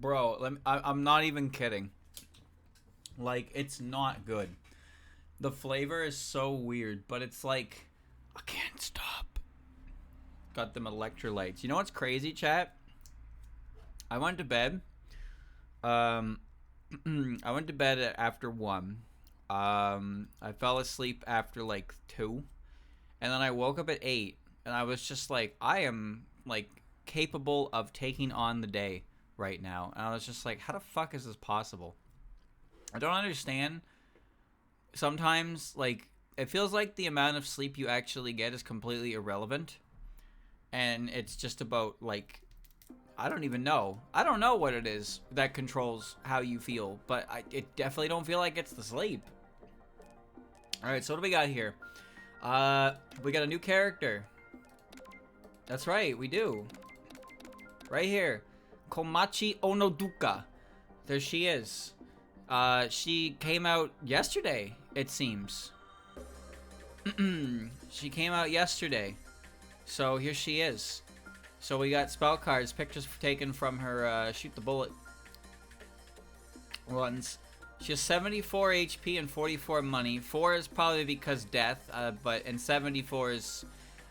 Bro, I'm not even kidding. Like, it's not good. The flavor is so weird, but it's like, I can't stop. Got them electrolytes. You know what's crazy, chat? I went to bed. Um, I went to bed after 1. I fell asleep after like 2. And then I woke up at 8. And I was just like, I am like capable of taking on the day right now. And I was just like, how the fuck is this possible? I don't understand. Sometimes, like, it feels like the amount of sleep you actually get is completely irrelevant. And it's just about, like, I don't even know. I don't know what it is that controls how you feel. But it definitely don't feel like it's the sleep. Alright, so what do we got here? We got a new character. That's right, we do. Right here. Komachi Onoduka. There she is. She came out yesterday, it seems. She came out yesterday. So here she is. So we got spell cards, pictures taken from her shoot the bullet runs. She has 74 HP and 44 money. 4 is probably because death, and 74 is...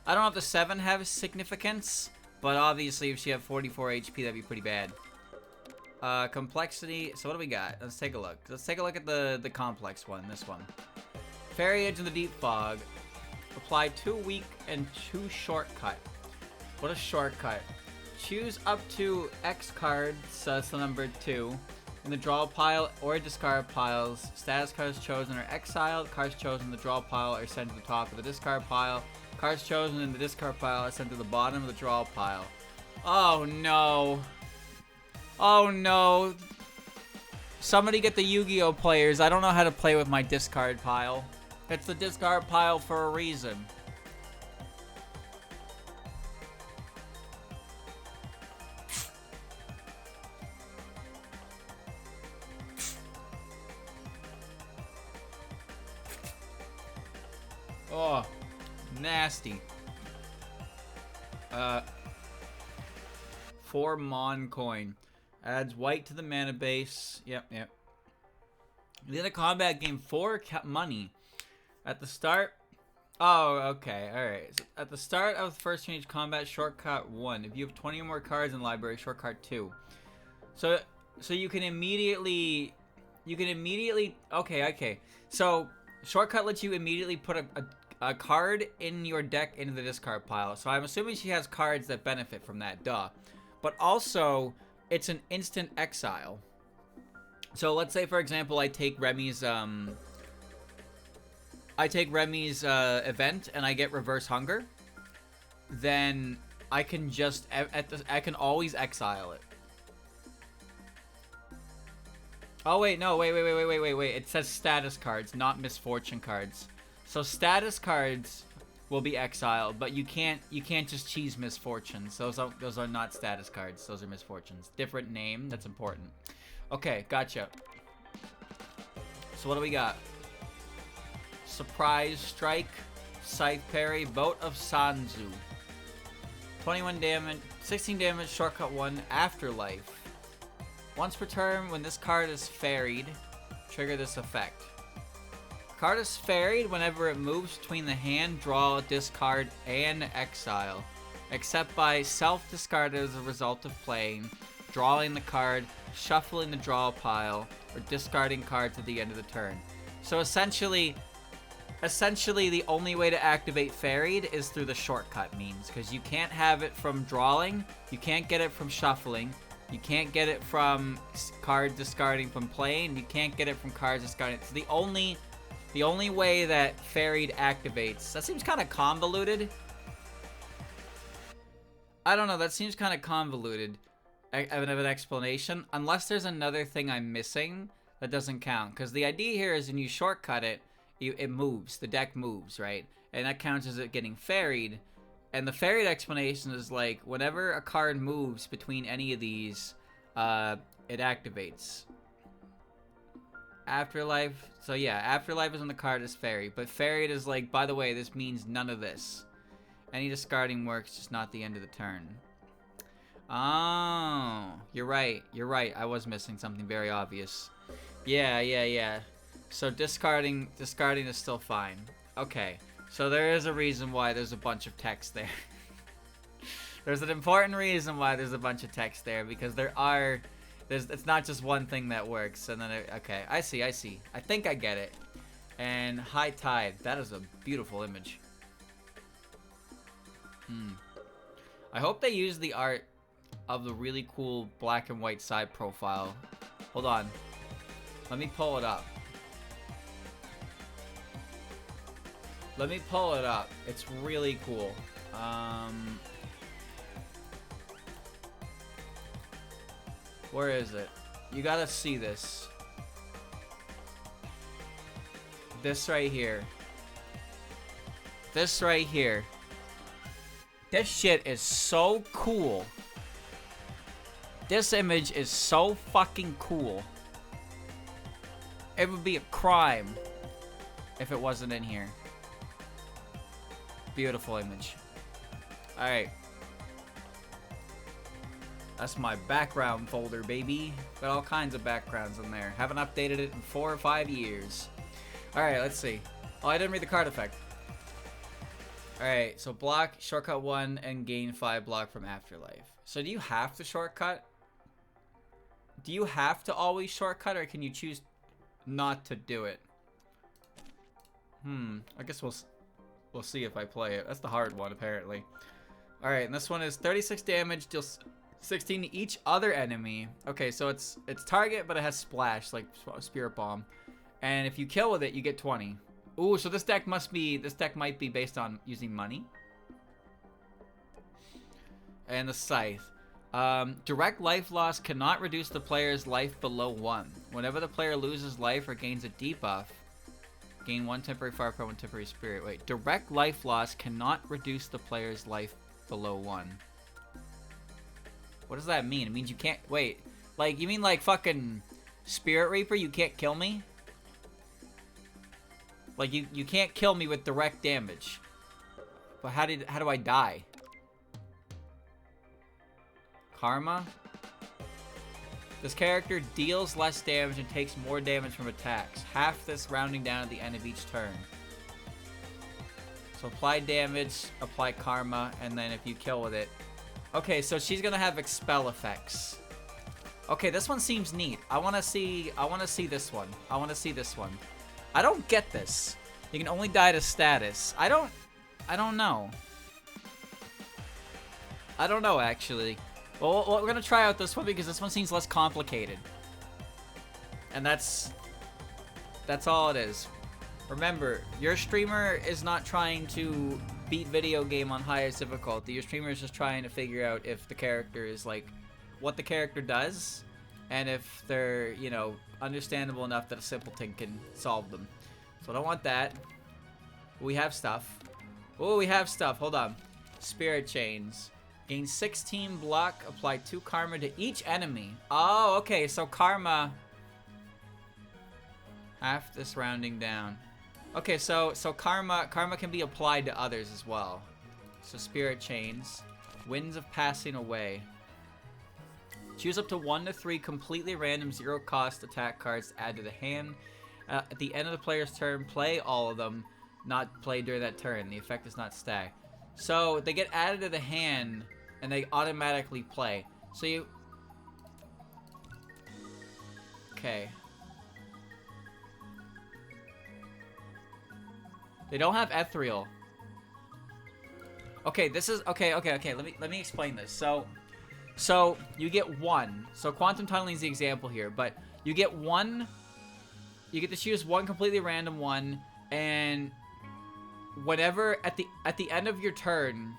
I don't know if the 7 have significance, but obviously if she had 44 HP, that'd be pretty bad. Complexity. So what do we got? Let's take a look. Let's take a look at the complex one, this one. Fairy Edge in the Deep Fog. Apply 2 weak and 2 shortcut. What a shortcut. Choose up to X cards, so that's the number 2, in the draw pile or discard piles. Status cards chosen are exiled. Cards chosen in the draw pile are sent to the top of the discard pile. Cards chosen in the discard pile are sent to the bottom of the draw pile. Oh no. Oh no. Somebody get the Yu-Gi-Oh players. I don't know how to play with my discard pile. It's the discard pile for a reason. Oh, nasty. 4 Mon coin. Adds white to the mana base. Yep. In a combat game, 4 money. At the start... Oh, okay. Alright. So at the start of the first change combat, shortcut 1. If you have 20 or more cards in the library, shortcut 2. So you can immediately... Okay. So, shortcut lets you immediately put a card in your deck into the discard pile. So I'm assuming she has cards that benefit from that, duh. But also, it's an instant exile. So let's say, for example, I take Remy's event and I get Reverse Hunger. Then I can just I can always exile it. Oh wait, no, wait. It says status cards, not misfortune cards. So status cards will be exiled, but you can't just cheese misfortunes. Those are not status cards. Those are misfortunes. Different name. That's important. Okay, gotcha. So what do we got? Surprise Strike, Scythe Parry, Boat of Sanzu. 21 damage, 16 damage, shortcut 1, Afterlife. Once per turn, when this card is ferried, trigger this effect. Card is ferried whenever it moves between the hand, draw, discard, and exile, except by self-discard as a result of playing, drawing the card, shuffling the draw pile, or discarding cards at the end of the turn. So essentially the only way to activate ferried is through the shortcut means, because you can't have it from drawing, you can't get it from shuffling, you can't get it from card discarding from playing, you can't get it from cards discarding. It's the only way that ferried activates. That seems kind of convoluted. I don't know, that seems kind of convoluted of an explanation, unless there's another thing I'm missing that doesn't count. Because the idea here is when you shortcut it, it moves, the deck moves, right? And that counts as it getting ferried. And the ferried explanation is like, whenever a card moves between any of these, it activates. Afterlife, so yeah, Afterlife is when the card is ferried. But ferried is like, by the way, this means none of this. Any discarding works, just not the end of the turn. Oh. You're right. You're right. I was missing something very obvious. Yeah. So discarding is still fine. Okay. So there is a reason why there's a bunch of text there. There's an important reason why there's a bunch of text there, because it's not just one thing that works. And then okay, I see. I think I get it. And High Tide. That is a beautiful image. I hope they use the art of the really cool black and white side profile. Hold on. Let me pull it up. It's really cool. Where is it? You gotta see this. This right here. This right here. This shit is so cool. This image is so fucking cool. It would be a crime if it wasn't in here. Beautiful image. Alright. That's my background folder, baby. Got all kinds of backgrounds in there. Haven't updated it in 4 or 5 years. Alright, let's see. Oh, I didn't read the card effect. Alright, so block, shortcut 1, and gain 5 block from Afterlife. So do you have to shortcut? Do you have to always shortcut, or can you choose not to do it? I guess we'll see if I play it. That's the hard one, apparently. Alright, and this one is 36 damage, deals 16 to each other enemy. Okay, so it's target, but it has splash, like Spirit Bomb. And if you kill with it, you get 20. Ooh, so this deck might be based on using money. And the Scythe. Direct life loss cannot reduce the player's life below 1. Whenever the player loses life or gains a debuff, gain 1 temporary fire power, 1 temporary spirit. Wait, direct life loss cannot reduce the player's life below 1. What does that mean? It means you can't... Wait, like, you mean like fucking Spirit Reaper, you can't kill me? Like, you can't kill me with direct damage. But how do I die? Karma? This character deals less damage and takes more damage from attacks. Half this rounding down at the end of each turn. So apply damage, apply karma, and then if you kill with it. Okay, so she's gonna have expel effects. Okay, this one seems neat. I wanna see this one. I don't get this. You can only die to status. I don't know. I don't know, actually. Well, we're gonna try out this one because this one seems less complicated. And that's all it is. Remember, your streamer is not trying to beat video game on highest difficulty. Your streamer is just trying to figure out if the character is like, what the character does, and if they're, you know, understandable enough that a simpleton can solve them. So I don't want that. We have stuff. Oh, we have stuff. Hold on. Spirit Chains. Gain 16 block. Apply 2 karma to each enemy. Oh, okay. So karma. Half this rounding down. Okay, so karma can be applied to others as well. So Spirit Chains. Winds of Passing Away. Choose up to 1 to 3 completely random 0-cost attack cards to add to the hand. At the end of the player's turn, play all of them. Not play during that turn. The effect is not stacked. So they get added to the hand, and they automatically play. So you... Okay. They don't have Ethereal. Okay, this is... Okay. Let me explain this. So you get 1. So Quantum Tunneling is the example here, but you get 1... You get to choose 1 completely random one, and whenever at the end of your turn,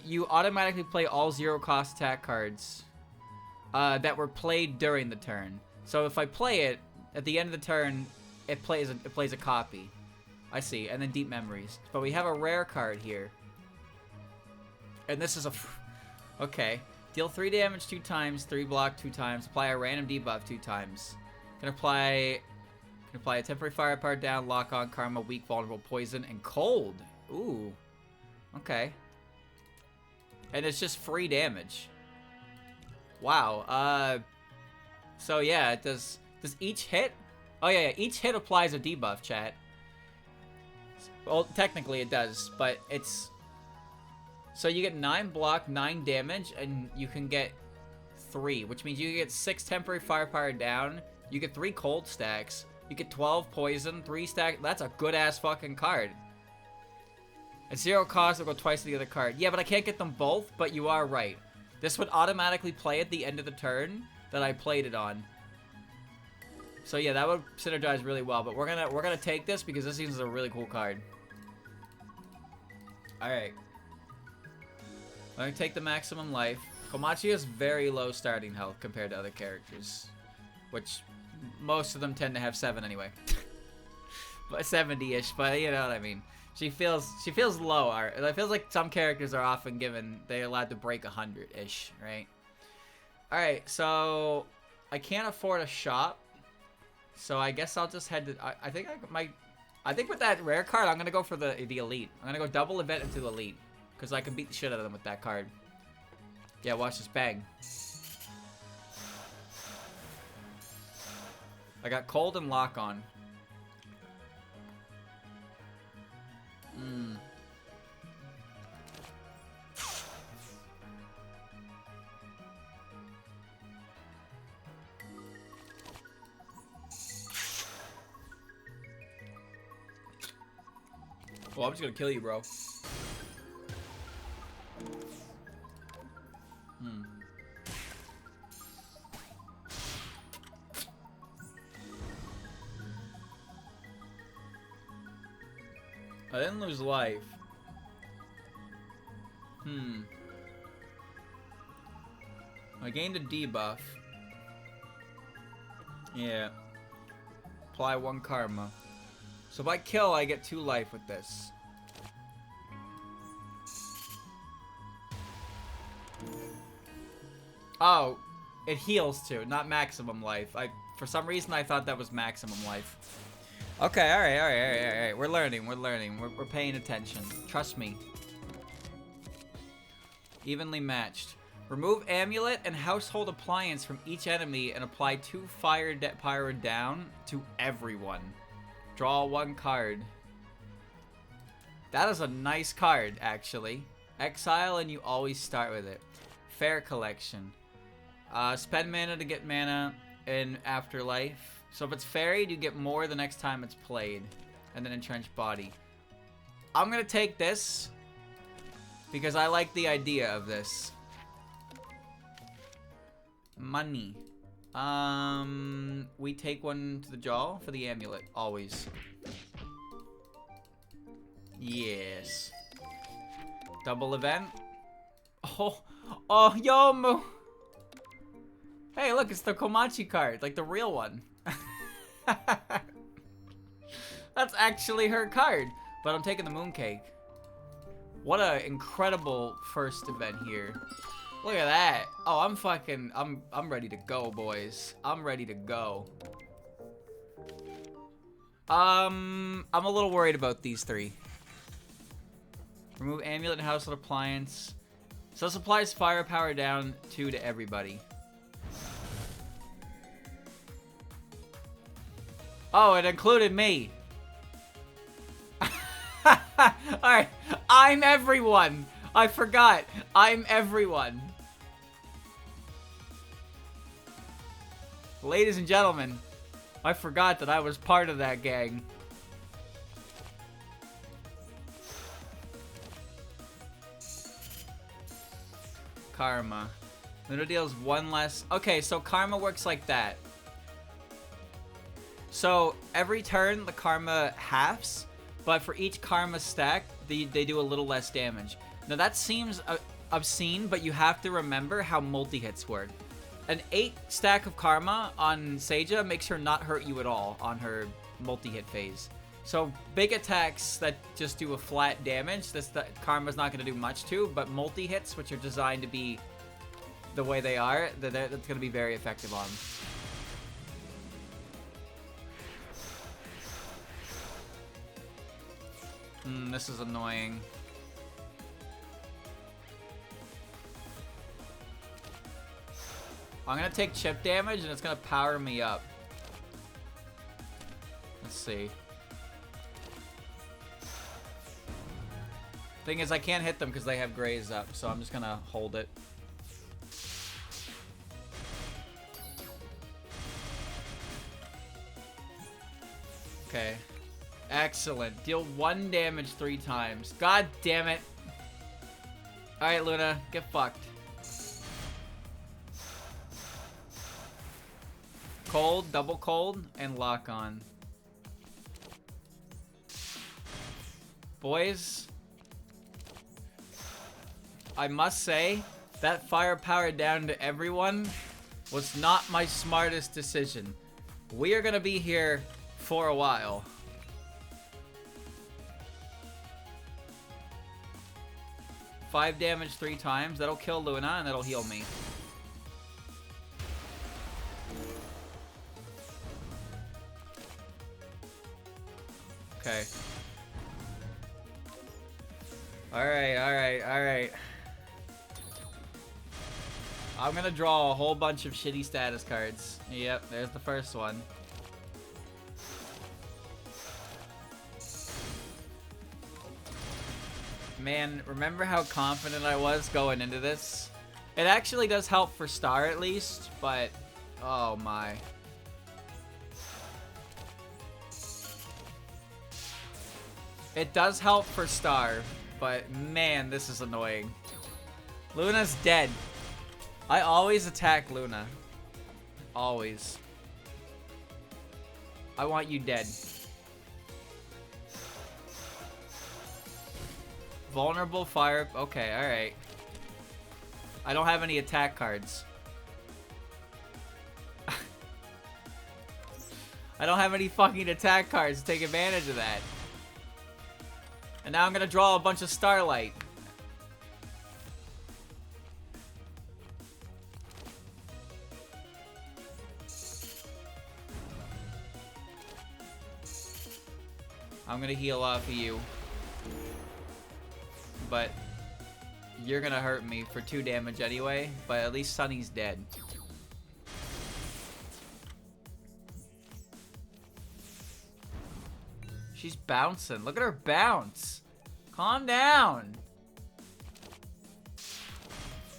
you automatically play all 0-cost attack cards that were played during the turn. So if I play it at the end of the turn, it plays a copy. I see, and then Deep Memories. But we have a rare card here, and this is a okay. Deal 3 damage 2 times, 3 block 2 times. Apply a random debuff 2 times. Can apply a temporary firepower down, lock on, karma, weak, vulnerable, poison, and cold. Ooh. Okay. And it's just free damage. Wow. So yeah, it does each hit? Oh yeah, each hit applies a debuff, chat. Well, technically it does, but it's... So you get 9 block, 9 damage, and you can get 3, which means you get 6 temporary firepower down, you get 3 cold stacks, you get 12 poison, 3 stack. That's a good-ass fucking card. At 0 cost, it'll go twice to the other card. Yeah, but I can't get them both, but you are right. This would automatically play at the end of the turn that I played it on. So yeah, that would synergize really well, but we're gonna take this because this seems a really cool card. Alright. I'm gonna take the maximum life. Komachi has very low starting health compared to other characters, which most of them tend to have 7 anyway. But 70-ish, but you know what I mean. She feels low. It feels like some characters are often given, they're allowed to break 100-ish, right? Alright, so I can't afford a shop, so I guess I'll just head to, I think with that rare card, I'm gonna go for the elite. I'm gonna go double event into the elite, because I can beat the shit out of them with that card. Yeah, watch this bang. I got cold and lock on. Well, I'm just gonna kill you, bro. I didn't lose life. I gained a debuff. Yeah. Apply 1 karma. So if I kill, I get 2 life with this. Oh, it heals too, not maximum life. For some reason I thought that was maximum life. Okay, alright. We're learning. We're paying attention. Trust me. Evenly matched. Remove amulet and household appliance from each enemy and apply 2 fire pyro down to everyone. Draw 1 card. That is a nice card, actually. Exile and you always start with it. Fair collection. Spend mana to get mana in Afterlife. So if it's fairy, you get more the next time it's played. And then entrenched body. I'm gonna take this because I like the idea of this. Money. We take 1 to the jaw for the amulet, always. Yes. Double event. Oh, Yomu. Hey, look, it's the Komachi card, like the real one. That's actually her card, but I'm taking the mooncake. What a incredible first event here. Look at that. Oh, I'm ready to go, boys. I'm ready to go. I'm a little worried about these 3. Remove amulet and household appliance. So this applies firepower down 2 to everybody. Oh, it included me. Alright, I'm everyone. I forgot. I'm everyone. Ladies and gentlemen, I forgot that I was part of that gang. Karma. Literally deals 1 less. Okay, so karma works like that. So every turn the karma halves, but for each karma stack, they do a little less damage. Now that seems obscene, but you have to remember how multi-hits work. An 8 stack of karma on Seija makes her not hurt you at all on her multi-hit phase. So big attacks that just do a flat damage, karma's not going to do much to, but multi-hits, which are designed to be the way they are, that's going to be very effective on. This is annoying. I'm gonna take chip damage and it's gonna power me up. Let's see. Thing is, I can't hit them because they have graze up, so I'm just gonna hold it. Okay. Excellent. Deal 1 damage 3 times. God damn it. Alright, Luna. Get fucked. Cold, double cold, and lock on. Boys, I must say, that firepower down to everyone was not my smartest decision. We are gonna be here for a while. Five damage 3 times. That'll kill Luna and that'll heal me. Okay. Alright. I'm gonna draw a whole bunch of shitty status cards. Yep, there's the first one. Man, remember how confident I was going into this? It actually does help for Star at least, but oh my. It does help for Star, but man, this is annoying. Luna's dead. I always attack Luna. Always. I want you dead. Vulnerable fire. Okay, alright. I don't have any attack cards. I don't have any fucking attack cards to take advantage of that. And now I'm gonna draw a bunch of Starlight. I'm gonna heal off of you. But you're gonna hurt me for 2 damage anyway, but at least Sunny's dead. She's bouncing. Look at her bounce. Calm down.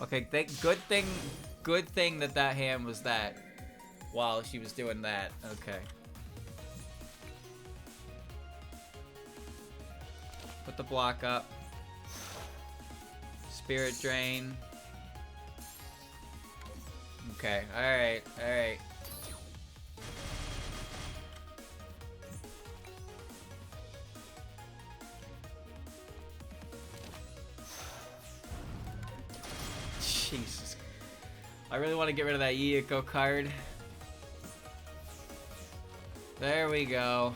Okay, good thing that that hand was that while she was doing that. Okay. Put the block up. Spirit Drain. Okay, alright. Jesus. I really want to get rid of that Yiko card. There we go.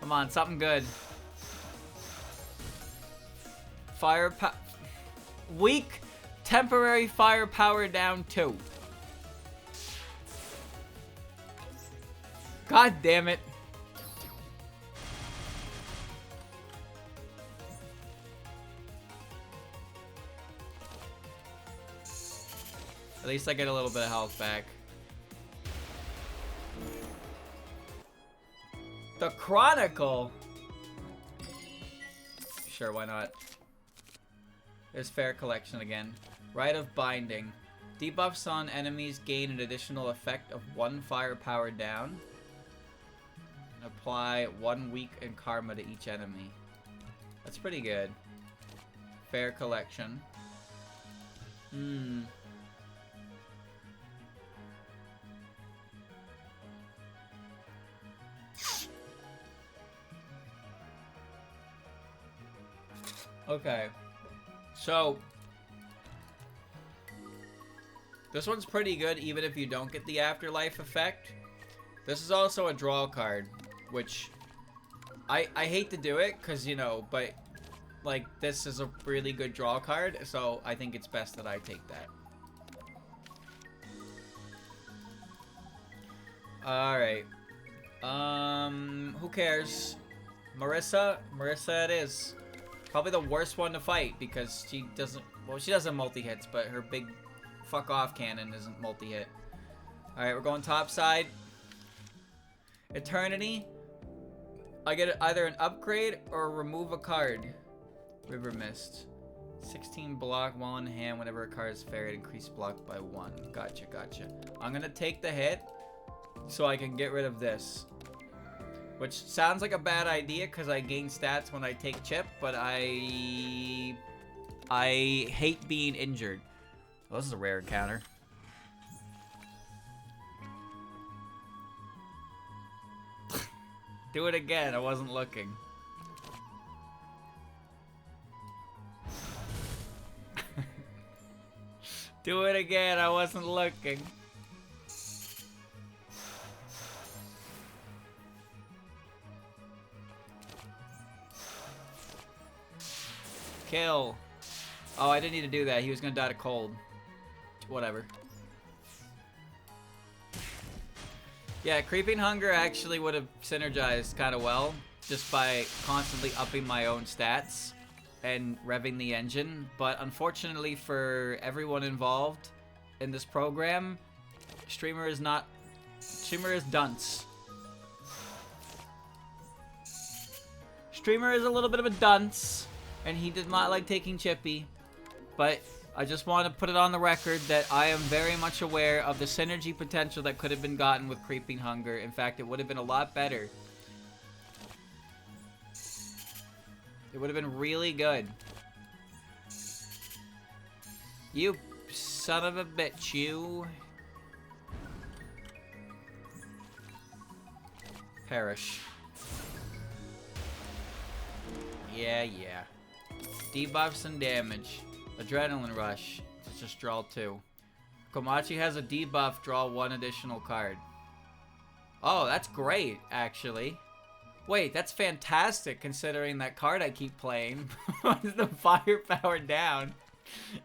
Come on, something good. Weak temporary firepower down 2. God damn it. At least I get a little bit of health back. The Chronicle. Sure, why not? There's Fair Collection again. Rite of Binding. Debuffs on enemies gain an additional effect of 1 firepower down. And apply 1 weak and karma to each enemy. That's pretty good. Fair Collection. Okay. So, this one's pretty good even if you don't get the afterlife effect. This is also a draw card, which I hate to do it because, you know, but like this is a really good draw card, so I think it's best that I take that. Alright. Who cares? Marissa it is. Probably the worst one to fight because she doesn't, well, she doesn't multi-hits, but her big fuck off cannon isn't multi-hit. Alright, we're going top side. Eternity. I get either an upgrade or remove a card. River Mist. 16 block while in hand whenever a card is ferried. Increase block by 1. Gotcha, gotcha. I'm gonna take the hit so I can get rid of this. Which sounds like a bad idea because I gain stats when I take chip, but I hate being injured. Oh, this is a rare encounter. Do it again, I wasn't looking. Do it again, I wasn't looking. Kill. Oh, I didn't need to do that. He was gonna die to cold. Whatever. Yeah, Creeping Hunger actually would have synergized kind of well just by constantly upping my own stats and revving the engine. But unfortunately for everyone involved in this program, Streamer is dunce. Streamer is a little bit of a dunce, and he did not like taking Chippy. But I just want to put it on the record that I am very much aware of the synergy potential that could have been gotten with Creeping Hunger. In fact, it would have been a lot better. It would have been really good. You son of a bitch, you. Perish. Yeah. Debuffs and damage. Adrenaline Rush. Just draw 2. Komachi has a debuff, draw 1 additional card. Oh, that's great, actually. Wait, that's fantastic considering that card I keep playing. The firepower down.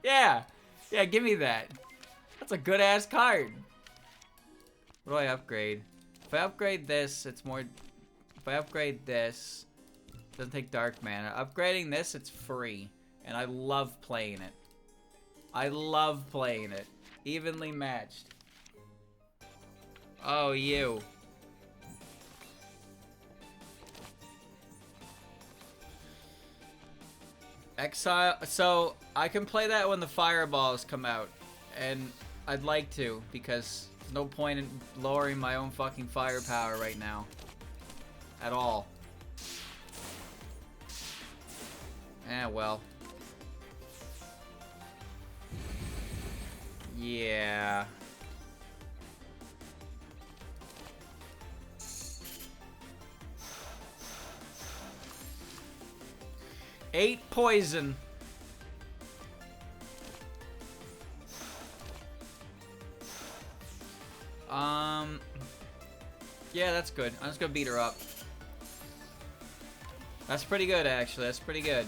Yeah, give me that. That's a good-ass card. What do I upgrade? If I upgrade this, it's more... If I upgrade this, it doesn't take dark mana. Upgrading this, it's free. And I love playing it. I love playing it. Evenly matched. Oh, you. Exile. So, I can play that when the fireballs come out. And I'd like to, because there's no point in lowering my own fucking firepower right now. At all. Eh, well. Yeah. Eight poison. Yeah, that's good. I'm just gonna beat her up. That's pretty good, actually. That's pretty good.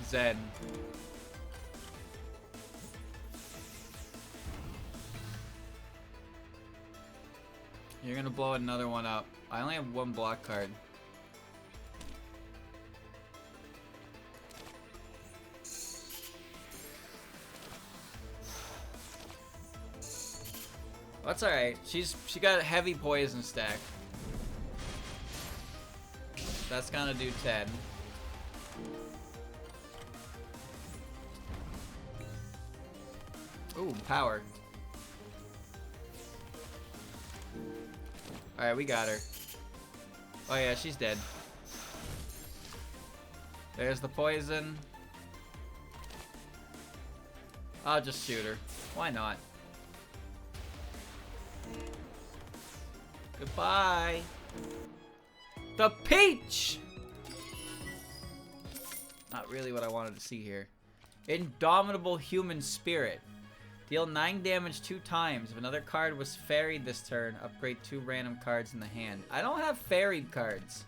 Zen. You're gonna blow another one up. I only have 1 block card. That's alright. She got a heavy poison stack. That's gonna do 10. Ooh, power. Alright, we got her. Oh yeah, she's dead. There's the poison. I'll just shoot her. Why not? Goodbye. The peach! Not really what I wanted to see here. Indomitable Human Spirit. Deal 9 damage 2 times. If another card was ferried this turn, upgrade 2 random cards in the hand. I don't have ferried cards.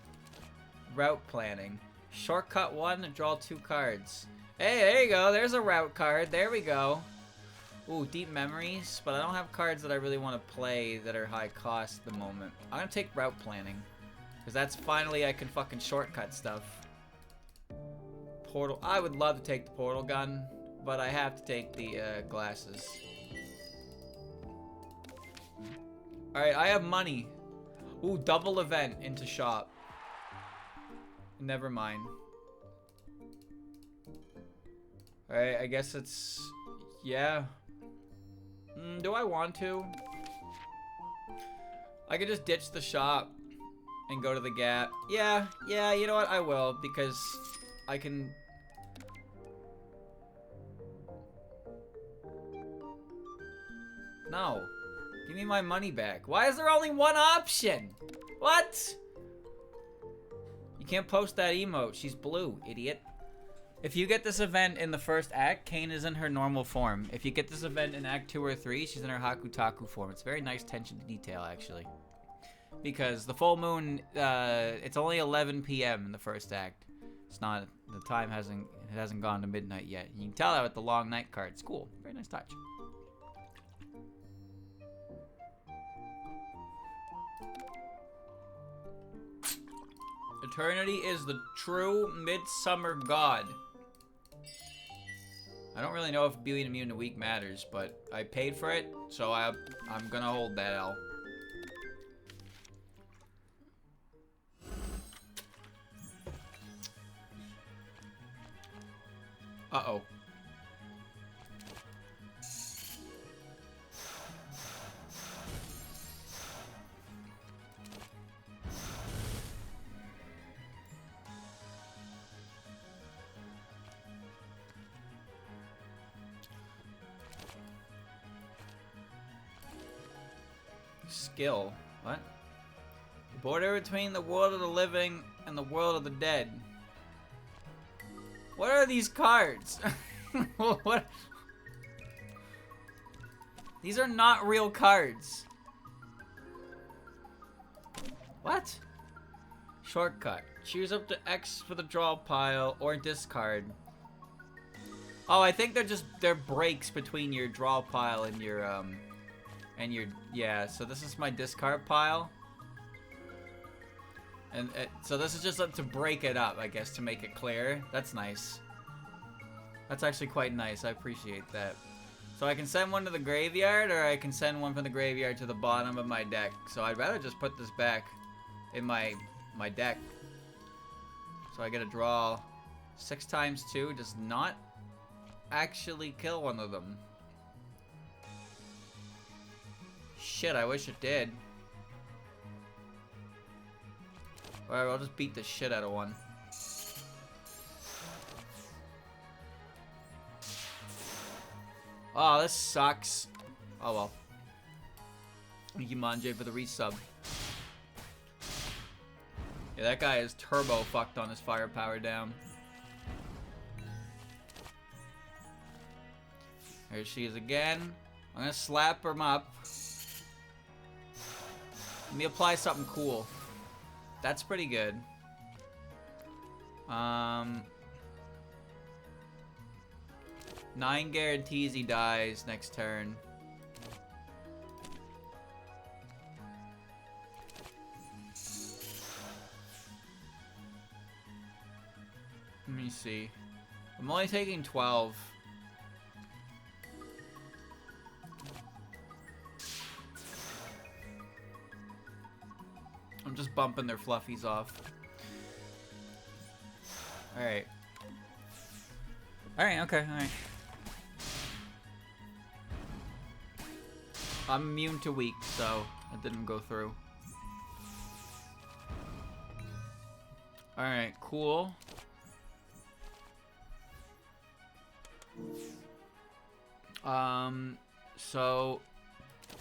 Route planning. Shortcut 1, draw 2 cards. Hey, there you go. There's a route card. There we go. Ooh, Deep Memories. But I don't have cards that I really want to play that are high cost at the moment. I'm going to take route planning. Because that's finally I can fucking shortcut stuff. portal. I would love to take the portal gun, but I have to take the glasses. Alright, I have money. Ooh, double event into shop. Never mind. Alright, I guess it's... Yeah. Do I want to? I could just ditch the shop and go to the Gap. Yeah, you know what? I will, because I can... No. Give me my money back. Why is there only one option? What? You can't post that emote. She's blue, idiot. If you get this event in the first act, Kane is in her normal form. If you get this event in Act 2 or 3, she's in her Hakutaku form. It's very nice attention to detail, actually. Because the full moon, it's only 11 p.m. in the first act. It's not, the time hasn't gone to midnight yet. You can tell that with the long night card. It's cool. Very nice touch. Eternity is the true midsummer god. I don't really know if being immune to weak matters, but I paid for it, so I'm gonna hold that L. Uh-oh. Skill. What? The border between the world of the living and the world of the dead. What are these cards? What? These are not real cards. What? Shortcut. Choose up to X for the draw pile or discard. Oh, I think they're breaks between your draw pile and your yeah, so this is my discard pile. And so this is just to break it up, I guess, to make it clear. That's nice. That's actually quite nice. I appreciate that. So I can send one to the graveyard, or I can send one from the graveyard to the bottom of my deck. So I'd rather just put this back in my deck. So I get a draw 6 times 2 does not actually kill one of them. Shit, I wish it did. Alright, I'll just beat the shit out of one. Oh, this sucks. Oh well. Thank you, Manje, for the resub. Yeah, that guy is turbo fucked on his firepower down. There she is again. I'm gonna slap him up. Let me apply something cool. That's pretty good. 9 guarantees he dies next turn. Let me see. I'm only taking 12. I'm just bumping their fluffies off. Alright. Alright, okay, alright. I'm immune to weak, so it didn't go through. Alright, cool. So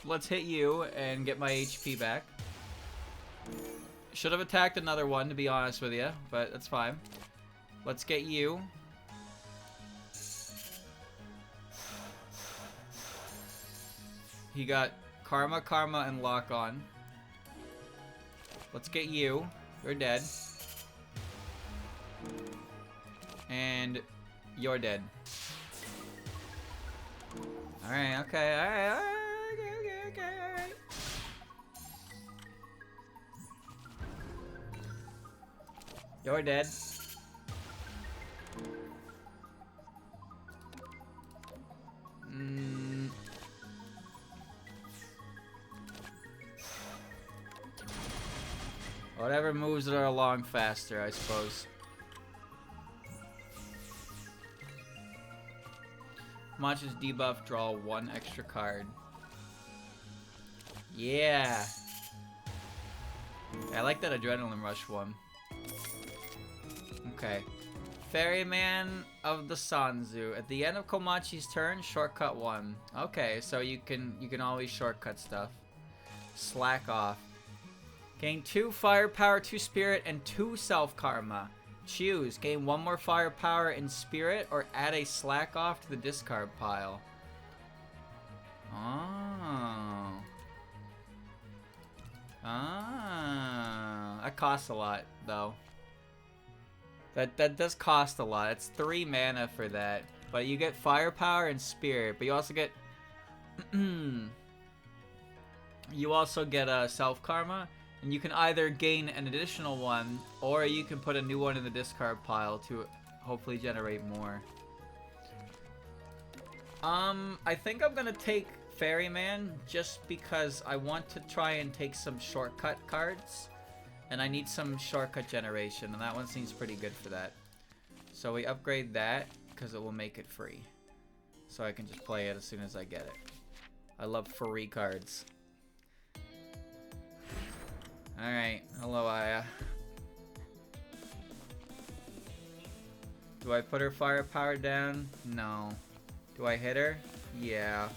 let's hit you and get my HP back. Should have attacked another one, to be honest with you, but that's fine. Let's get you. He got Karma, Karma, and Lock On. Let's get you. You're dead. And you're dead. Alright, okay, alright, okay, alright. You're dead. Whatever moves her along faster, I suppose. Komachi's debuff, draw 1 extra card. Yeah. I like that Adrenaline Rush one. Okay. Ferryman of the Sanzu. At the end of Komachi's turn, shortcut 1. Okay, so you can always shortcut stuff. Slack off. Gain 2 firepower, 2 spirit, and 2 self-karma. Choose. Gain 1 more firepower in spirit or add a slack off to the discard pile. Oh. Ah. That costs a lot, though. That does cost a lot. It's 3 mana for that. But you get firepower and spirit, but you also get you also get a self-karma. And you can either gain an additional one, or you can put a new one in the discard pile to hopefully generate more. I think I'm gonna take Ferryman just because I want to try and take some shortcut cards. And I need some shortcut generation, and that one seems pretty good for that. So we upgrade that, because it will make it free. So I can just play it as soon as I get it. I love free cards. Alright, hello Aya. Do I put her firepower down? No. Do I hit her? Yeah.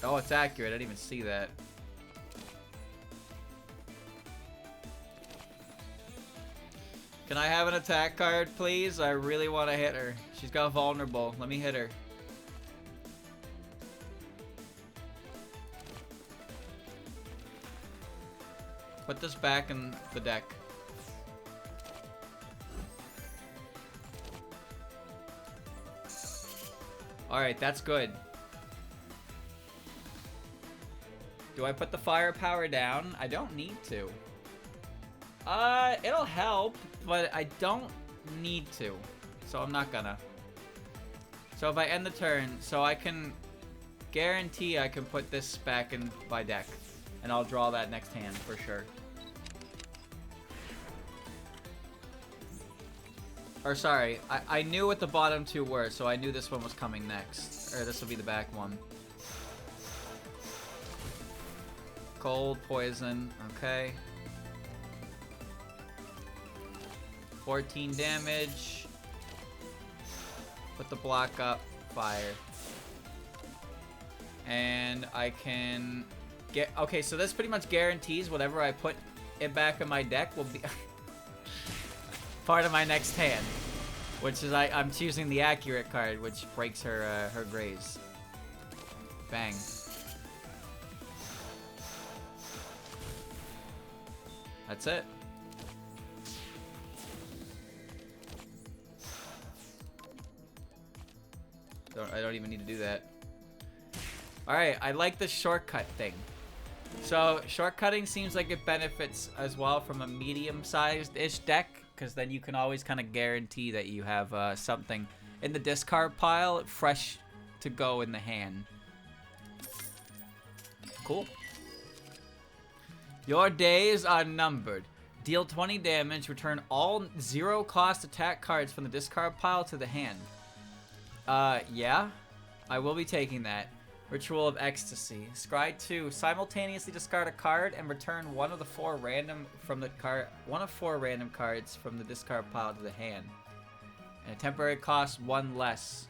Oh, it's accurate. I didn't even see that. Can I have an attack card, please? I really want to hit her. She's got vulnerable. Let me hit her. Put this back in the deck. Alright, that's good. Do I put the firepower down? I don't need to. It'll help, but I don't need to. So I'm not gonna. So if I end the turn, so I can guarantee I can put this back in my deck. And I'll draw that next hand for sure. Or sorry, I knew what the bottom 2 were, so I knew this one was coming next. Or this will be the back one. Cold, poison, okay. 14 damage. Put the block up, fire. And I can get... Okay, so this pretty much guarantees whatever I put it back in my deck will be part of my next hand. Which is, I'm choosing the accurate card, which breaks her, her graze. Bang. That's it. I don't even need to do that. Alright, I like the shortcut thing. So, shortcutting seems like it benefits as well from a medium-sized-ish deck, because then you can always kind of guarantee that you have something in the discard pile fresh to go in the hand. Cool. Your days are numbered. Deal 20 damage, return all 0-cost attack cards from the discard pile to the hand. Yeah. I will be taking that. Ritual of Ecstasy. Scry 2. Simultaneously discard a card and return one of 4 random cards from the discard pile to the hand. And a temporary cost 1 less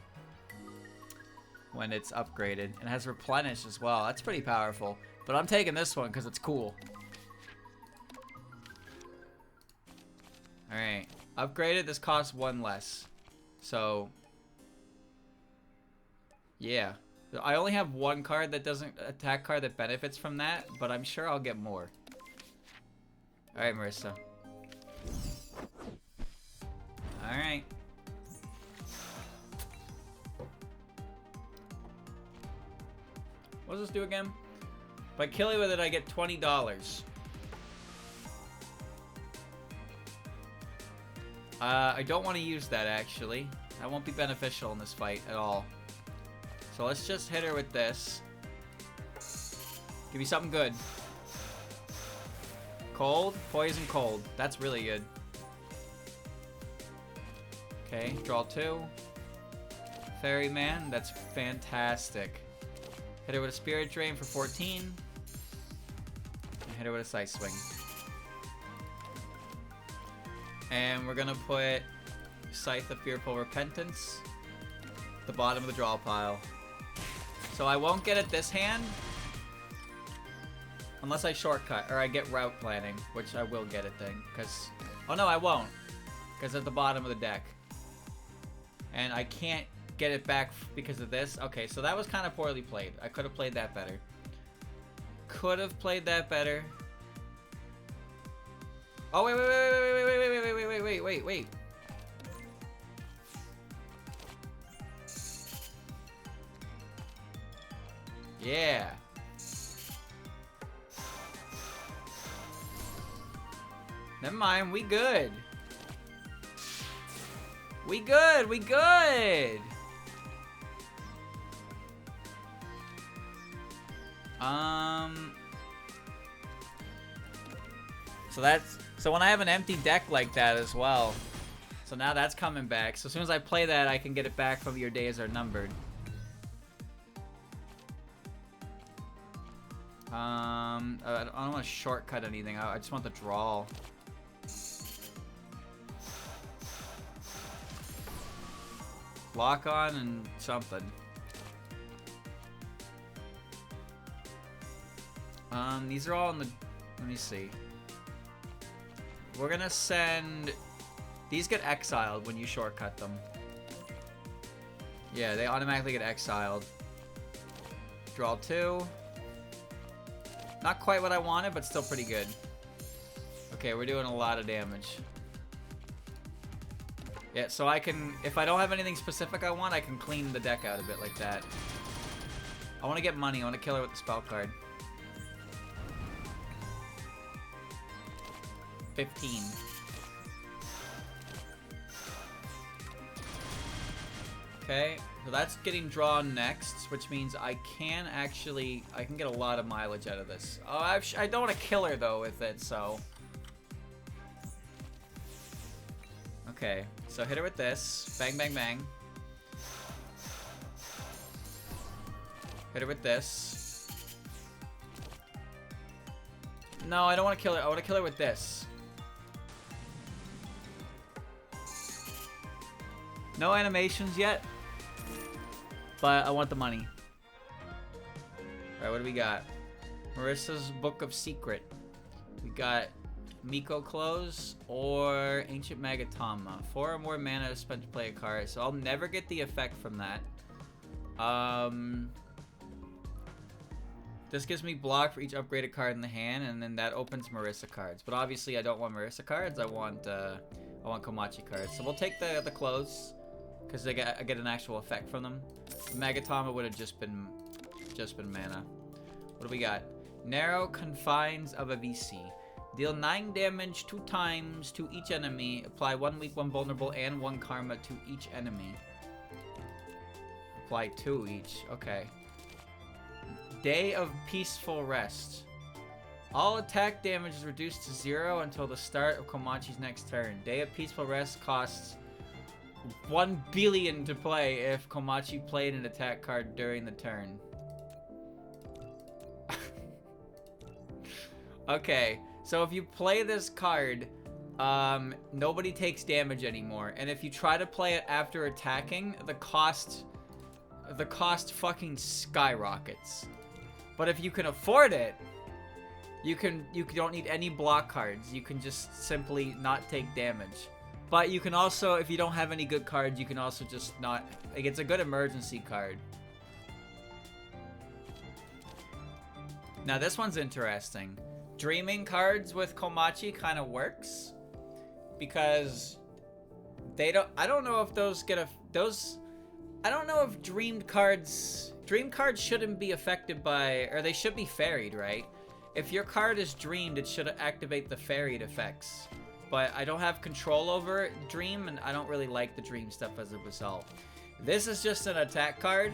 when it's upgraded. And it has Replenish as well. That's pretty powerful. But I'm taking this one because it's cool. Alright. Upgraded, this costs 1 less. So, yeah. I only have 1 card that doesn't attack card that benefits from that, but I'm sure I'll get more. Alright, Marissa. Alright. What does this do again? If I kill you with it, I get $20. I don't want to use that, actually. That won't be beneficial in this fight at all. So let's just hit her with this. Give me something good. Cold, poison, cold. That's really good. Okay, draw 2. Ferryman, that's fantastic. Hit her with a Spirit Drain for 14. And hit her with a Side Swing. And we're gonna put Scythe of Fearful Repentance at the bottom of the draw pile. So I won't get it this hand. Unless I shortcut, or I get route planning, which I will get it then, because... Oh no, I won't. Because at the bottom of the deck. And I can't get it back because of this. Okay, so that was kind of poorly played. I could have played that better. Could have played that better. Oh, wait. Yeah. Never mind, we good. We good. So when I have an empty deck like that as well. So now that's coming back. So as soon as I play that, I can get it back from Your Days Are Numbered. I don't want to shortcut anything. I just want the draw. Lock on and something. These are all in the... Let me see. We're gonna send... These get exiled when you shortcut them. Yeah, they automatically get exiled. Draw 2. Not quite what I wanted, but still pretty good. Okay, we're doing a lot of damage. Yeah, so I can... If I don't have anything specific I want, I can clean the deck out a bit like that. I want to get money. I want to kill her with the spell card. 15. Okay, so that's getting drawn next, which means I can actually... I can get a lot of mileage out of this. Oh, I don't want to kill her, though, with it, so... Okay, so hit her with this. Bang, bang, bang. Hit her with this. No, I don't want to kill her. I want to kill her with this. No animations yet. But I want the money. Alright, what do we got? Marissa's Book of Secret. We got Miko Close or Ancient Magatama. 4 or more mana to spend to play a card. So I'll never get the effect from that. This gives me block for each upgraded card in the hand, and then that opens Marissa cards. But obviously I don't want Marissa cards. I want Komachi cards. So we'll take the Close, because I get an actual effect from them. Magatama would have just been mana. What do we got? Narrow Confines of a VC. Deal 9 damage 2 times to each enemy. Apply 1 weak, 1 vulnerable, and 1 karma to each enemy. Apply 2 each. Okay. Day of Peaceful Rest. All attack damage is reduced to 0 until the start of Komachi's next turn. Day of Peaceful Rest costs 1 billion to play if Komachi played an attack card during the turn. Okay, so if you play this card, nobody takes damage anymore. And if you try to play it after attacking, the cost fucking skyrockets. But if you can afford it, you don't need any block cards. You can just simply not take damage. But you can also, if you don't have any good cards, you can also just not... Like, it's a good emergency card. Now, this one's interesting. Dreaming cards with Komachi kind of works. Because they don't... I don't know if those get a... I don't know if dreamed cards... Dream cards shouldn't be affected by... Or they should be fairied, right? If your card is dreamed, it should activate the fairied effects. But I don't have control over Dream, and I don't really like the Dream stuff as a result. This is just an attack card.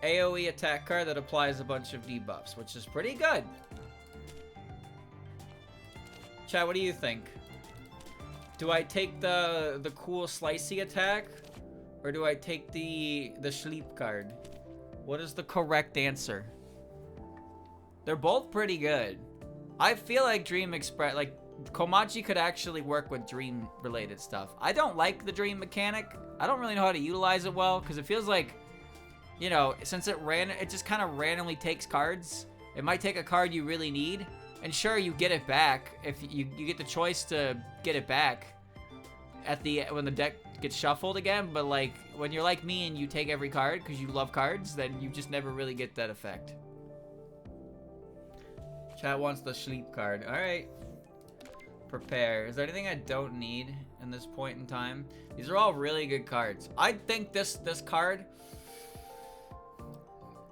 AoE attack card that applies a bunch of debuffs, which is pretty good. Chat, what do you think? Do I take the cool slicey attack, or do I take the sleep card? What is the correct answer? They're both pretty good. I feel like Dream Express, like Komachi could actually work with dream related stuff. I don't like the dream mechanic. I don't really know how to utilize it well, because it feels like, you know, since it just kind of randomly takes cards. It might take a card you really need, and sure, you get it back if you get the choice to get it back at when the deck gets shuffled again. But like when you're like me and you take every card because you love cards, then you just never really get that effect. Chat wants the sleep card. All right. Prepare. Is there anything I don't need in this point in time? These are all really good cards. I think this card.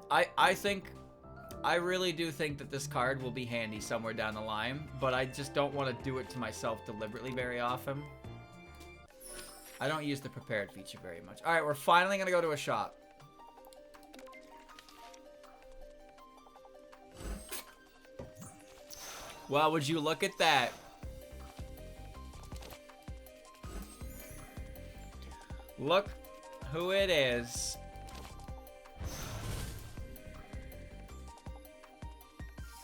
I really do think that this card will be handy somewhere down the line, but I just don't want to do it to myself deliberately very often. I don't use the prepared feature very much. All right, we're finally gonna go to a shop. Well, would you look at that? Look who it is.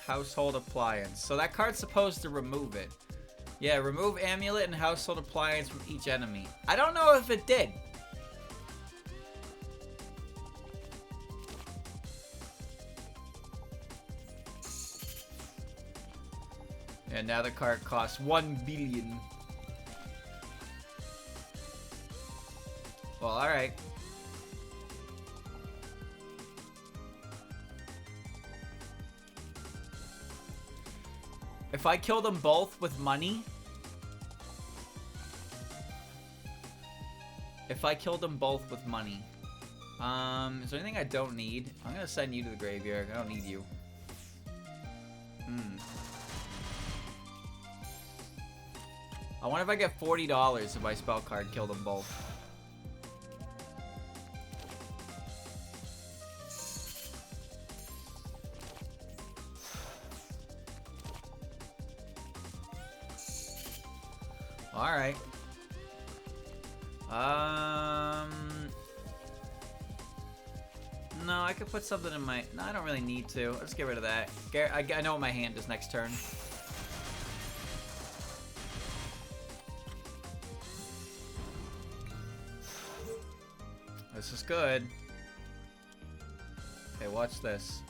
Household appliance. So that card's supposed to remove it. Yeah, remove amulet and household appliance from each enemy. I don't know if it did. And now the card costs 1 billion. Well, alright. If I kill them both with money... Is there anything I don't need? I'm gonna send you to the graveyard. I don't need you. I wonder if I get $40 if my spell card kill them both. Alright. No, I could put something in my... No, I don't really need to. Let's get rid of that. I know what my hand is next turn. This is good. Okay, watch this.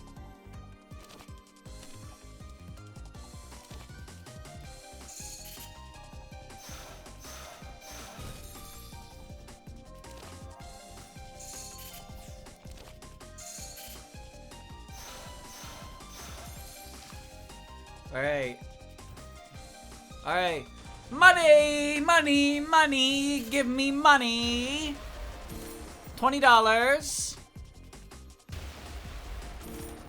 Alright. Alright. Money! Money! Money! Give me money! $20.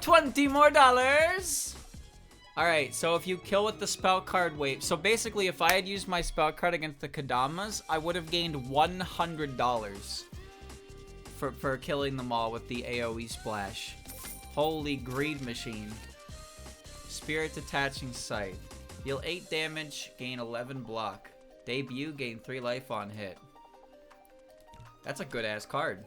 $20 more. Alright, so if you kill with the spell card wave. So basically, if I had used my spell card against the Kadamas, I would have gained $100 for killing them all with the AoE splash. Holy greed machine. Spirit Detaching Sight. Deal 8 damage, gain 11 block. Debut, gain 3 life on hit. That's a good-ass card.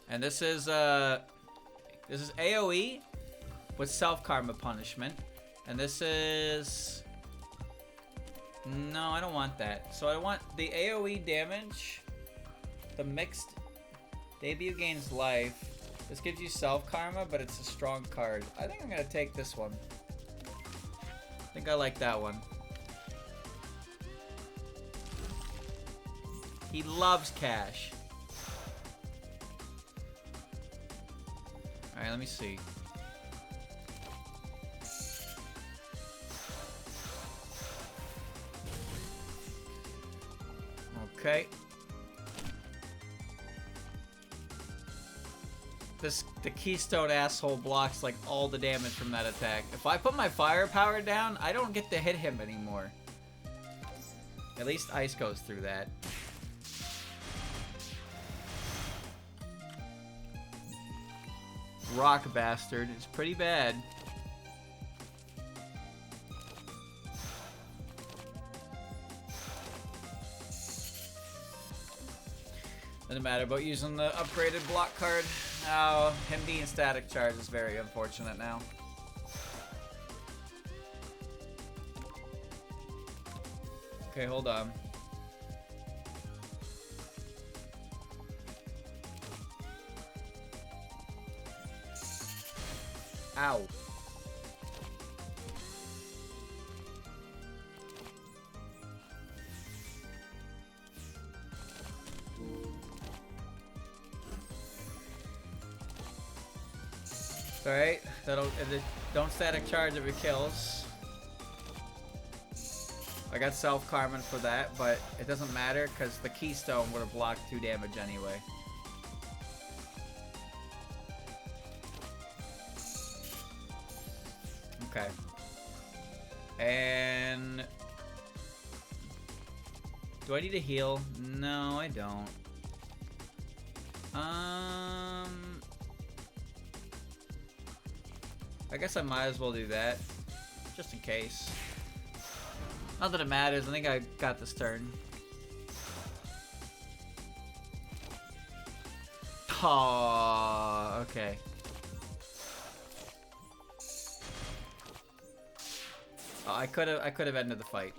And this is AoE with self-karma punishment. And this is... No, I don't want that. So I want the AoE damage, the mixed debut gains life. This gives you self-karma, but it's a strong card. I think I'm going to take this one. I think I like that one. He loves cash. Alright, let me see. Okay. The Keystone asshole blocks like all the damage from that attack. If I put my firepower down, I don't get to hit him anymore. At least ice goes through that. rock bastard is pretty bad. Doesn't matter about using the upgraded block card. Oh, him being static charge is very unfortunate now. Okay, hold on. Ow. Alright, don't static charge if it kills. I got self-Carmen for that, but it doesn't matter because the Keystone would have blocked 2 damage anyway. Okay. And... do I need to heal? No, I don't. I guess I might as well do that. Just in case. Not that it matters, I think I got this turn. Oh, okay. Oh, I could have ended the fight.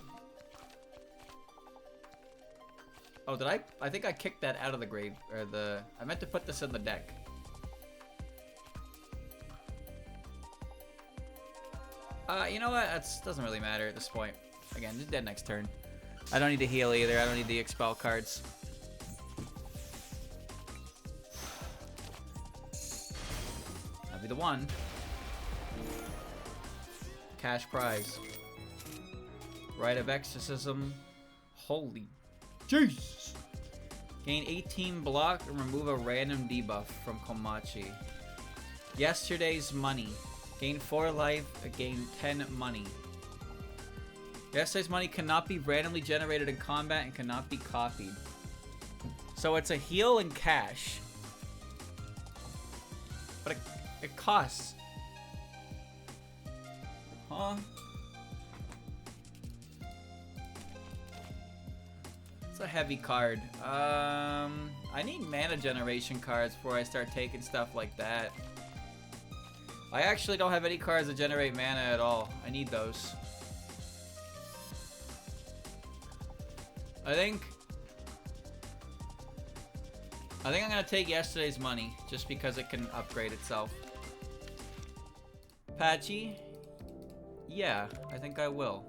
Oh, did I? I think I kicked that out of the grave, or I meant to put this in the deck. You know what? That doesn't really matter at this point. Again, just dead next turn. I don't need to heal either. I don't need the expel cards. That'll be the one. Cash prize. Rite of Exorcism. Holy Jesus! Gain 18 block and remove a random debuff from Komachi. Yesterday's money. Gain 4 life, gain 10 money. Yesterday's money cannot be randomly generated in combat and cannot be copied. So it's a heal and cash. But it costs. Huh? It's a heavy card. I need mana generation cards before I start taking stuff like that. I actually don't have any cards that generate mana at all. I need those. I think I'm gonna take yesterday's money just because it can upgrade itself. Patchy? Yeah, I think I will.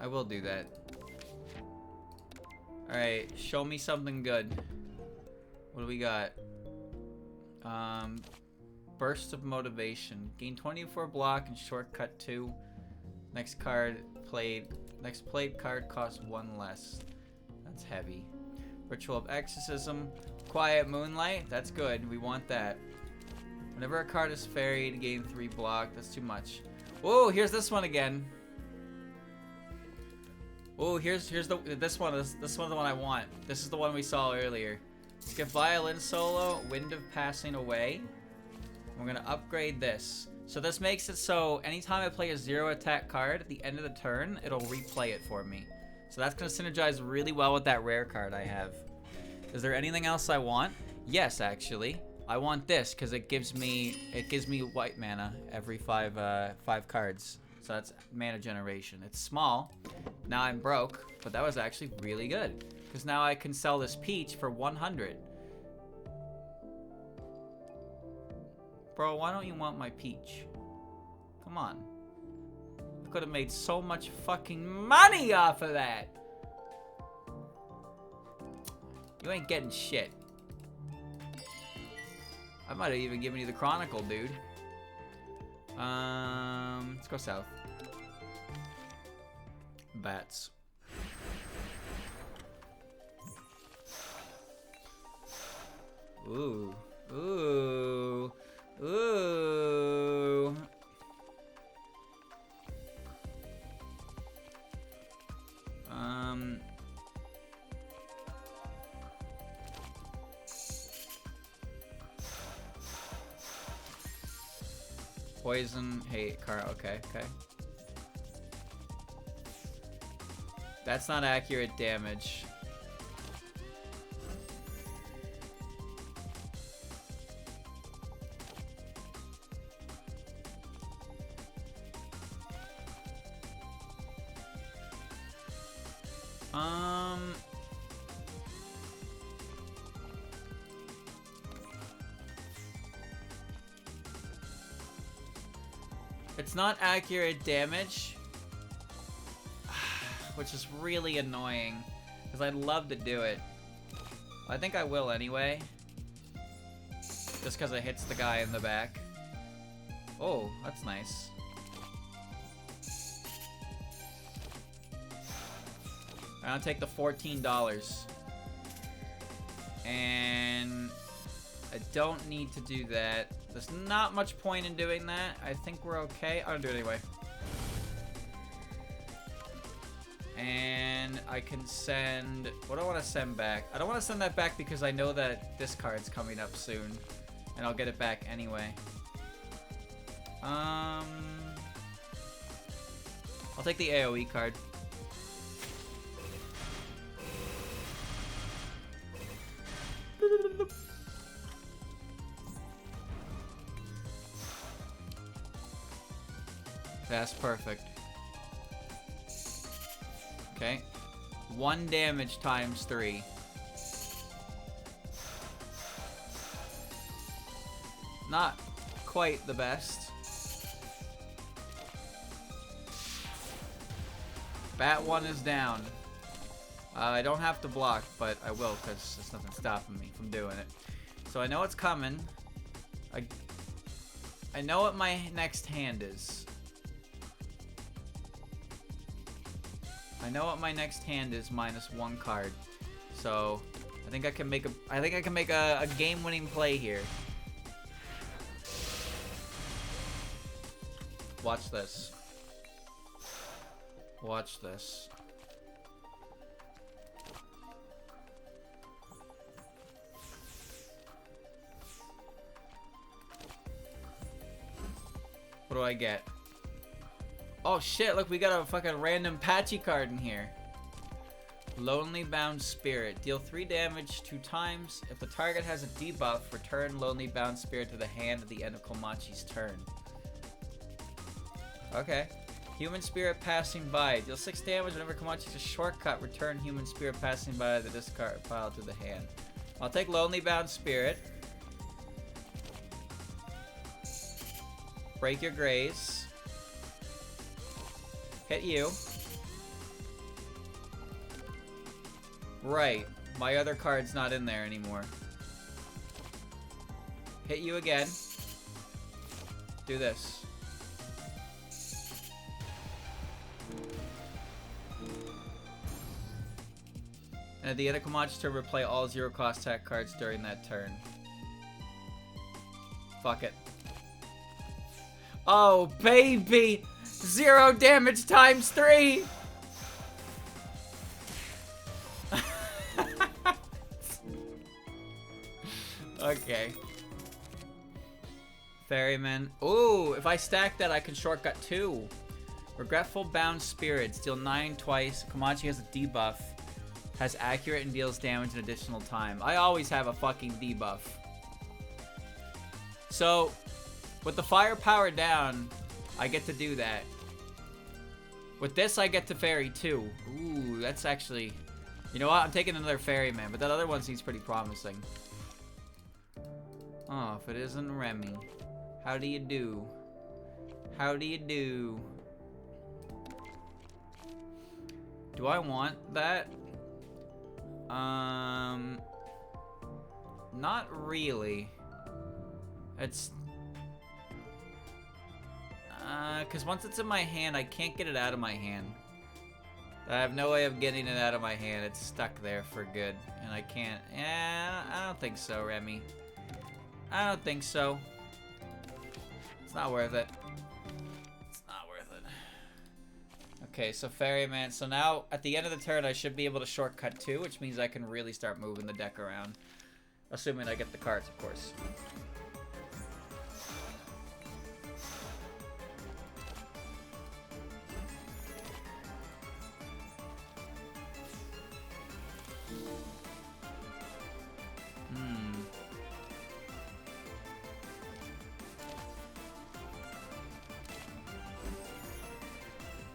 I will do that. Alright, show me something good. What do we got? Burst of Motivation. Gain 24 block and shortcut 2. Next card played. Next played card costs 1 less. That's heavy. Ritual of Exorcism. Quiet Moonlight. That's good. We want that. Whenever a card is ferried, gain 3 block. That's too much. Whoa, here's this one again. Oh, here's this one. This one's the one I want. This is the one we saw earlier. Skip Violin Solo. Wind of Passing Away. We're gonna upgrade this. So this makes it so anytime I play a 0 attack card at the end of the turn, it'll replay it for me. So that's gonna synergize really well with that rare card I have. Is there anything else I want? Yes, actually. I want this because it gives me white mana every 5 cards. So that's mana generation. It's small. Now I'm broke, but that was actually really good because now I can sell this peach for 100. Bro, why don't you want my peach? Come on. I could have made so much fucking money off of that. You ain't getting shit. I might have even given you the Chronicle, dude. Let's go south. Bats. Ooh. Ooh. Ooh. Poison, hate, car. Okay, okay. That's not accurate damage. It's not accurate damage, which is really annoying, because I'd love to do it. I think I will anyway, just because it hits the guy in the back. Oh, that's nice. I'll take the $14. And I don't need to do that. There's not much point in doing that. I think we're okay. I'll do it anyway. And I can send... What do I want to send back? I don't want to send that back because I know that this card's coming up soon. And I'll get it back anyway. I'll take the AoE card. That's perfect. Okay. 1 damage times 3. Not quite the best. Bat 1 is down. I don't have to block, but I will because there's nothing stopping me from doing it. So I know it's coming. I know what my next hand is. I know what my next hand is minus 1 card. So I think I can make a game-winning play here. Watch this. Watch this. What do I get? Oh shit, look, we got a fucking random patchy card in here. Lonely Bound Spirit. Deal 3 damage 2 times. If the target has a debuff, return Lonely Bound Spirit to the hand at the end of Komachi's turn. Okay. Human Spirit Passing By. Deal 6 damage whenever Komachi's a shortcut. Return Human Spirit Passing By the discard pile to the hand. I'll take Lonely Bound Spirit. Break your graze. Hit you. Right. My other card's not in there anymore. Hit you again. Do this. And at the end of Komachi's turn, replay all 0-cost attack cards during that turn. Fuck it. Oh, baby! 0 damage times 3! Okay. Ferryman. Ooh, if I stack that, I can shortcut 2. Regretful Bound Spirits. Deal 9 twice. Komachi has a debuff. Has accurate and deals damage an additional time. I always have a fucking debuff. So, with the firepower down, I get to do that. With this, I get to ferry 2. Ooh, that's actually... You know what? I'm taking another ferryman, but that other one seems pretty promising. Oh, if it isn't Remy. How do you do? How do you do? Do I want that? Not really. It's... because once it's in my hand, I can't get it out of my hand. I have no way of getting it out of my hand. It's stuck there for good. And I can't... I don't think so, Remy. I don't think so. It's not worth it. It's not worth it. Okay, so Ferryman. So now, at the end of the turn, I should be able to shortcut 2, which means I can really start moving the deck around. Assuming I get the cards, of course.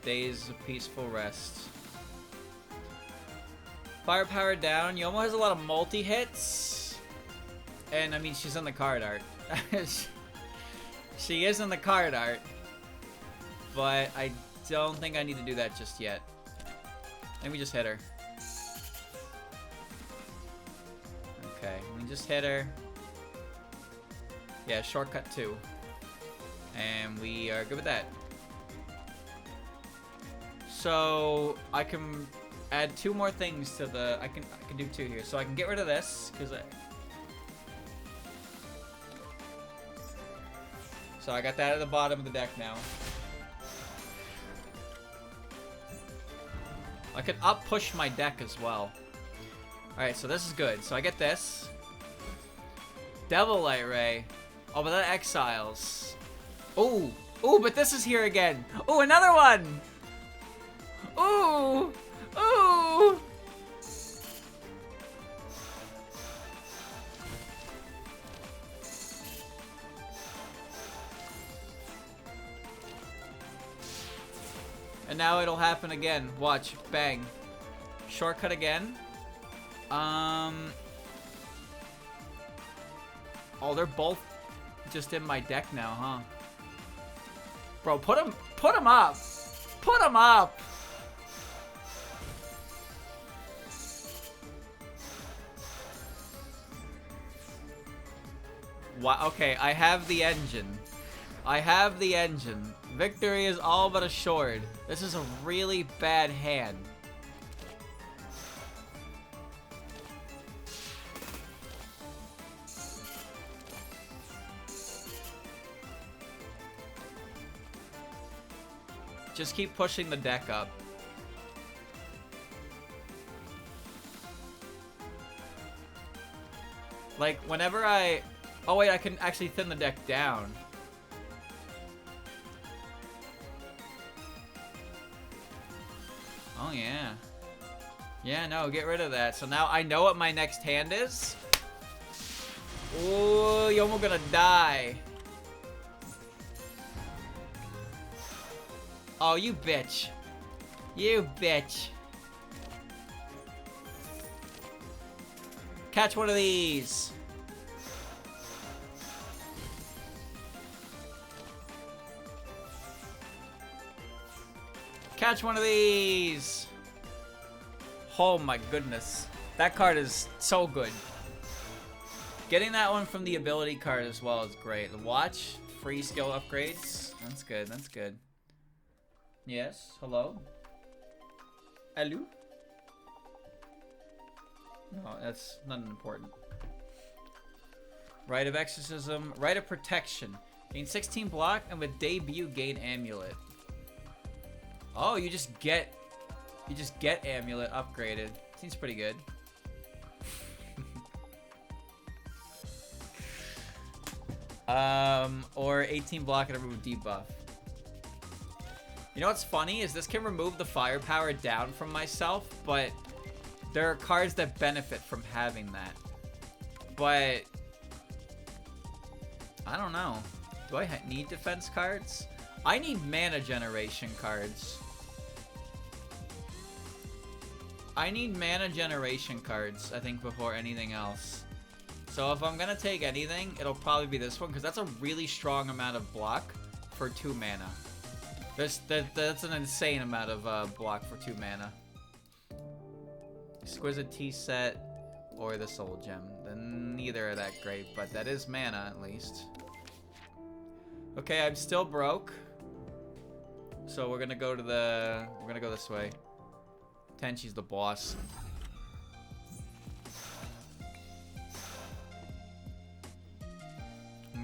Days of peaceful rest. Firepower down. Yomo has a lot of multi-hits. And, I mean, she's in the card art. She is in the card art. But I don't think I need to do that just yet. Let me just hit her. Okay, let me just hit her. Yeah, shortcut 2. And we are good with that. So I can add 2 more things to the. I can do 2 here. So I can get rid of this because So I got that at the bottom of the deck now. I could up push my deck as well. Alright, so this is good. So I get this. Devil Light Ray. Oh, but that exiles. Ooh. Ooh, but this is here again. Ooh, another one. Ooh. Ooh. And now it'll happen again. Watch. Bang. Shortcut again. Oh, they're both just in my deck now, huh? Bro, put them up. Put them up. Wow, okay, I have the engine. I have the engine. Victory is all but assured. This is a really bad hand. Just keep pushing the deck up. Like, whenever I... Oh, wait, I can actually thin the deck down. Oh, yeah. Yeah, no, get rid of that. So now I know what my next hand is. Ooh, you're almost gonna die. Oh, you bitch. You bitch. Catch one of these. Catch one of these. Oh my goodness. That card is so good. Getting that one from the ability card as well is great. The watch, free skill upgrades. That's good, that's good. Yes, hello? Hello? No, that's not important. Rite of Exorcism, Rite of Protection. Gain 16 block and with debut gain Amulet. Oh, you just get Amulet upgraded. Seems pretty good. Or 18 block and remove debuff. You know what's funny is this can remove the firepower down from myself, but there are cards that benefit from having that. But I don't know. Do I need defense cards? I need mana generation cards. I need mana generation cards, I think, before anything else. So if I'm gonna take anything, it'll probably be this one, because that's a really strong amount of block for 2 mana. That's an insane amount of block for 2 mana. Exquisite Tea Set or the Soul Gem. Then neither are that great, but that is mana at least. Okay, I'm still broke. So we're gonna go to the... We're gonna go this way. Tenchi's the boss.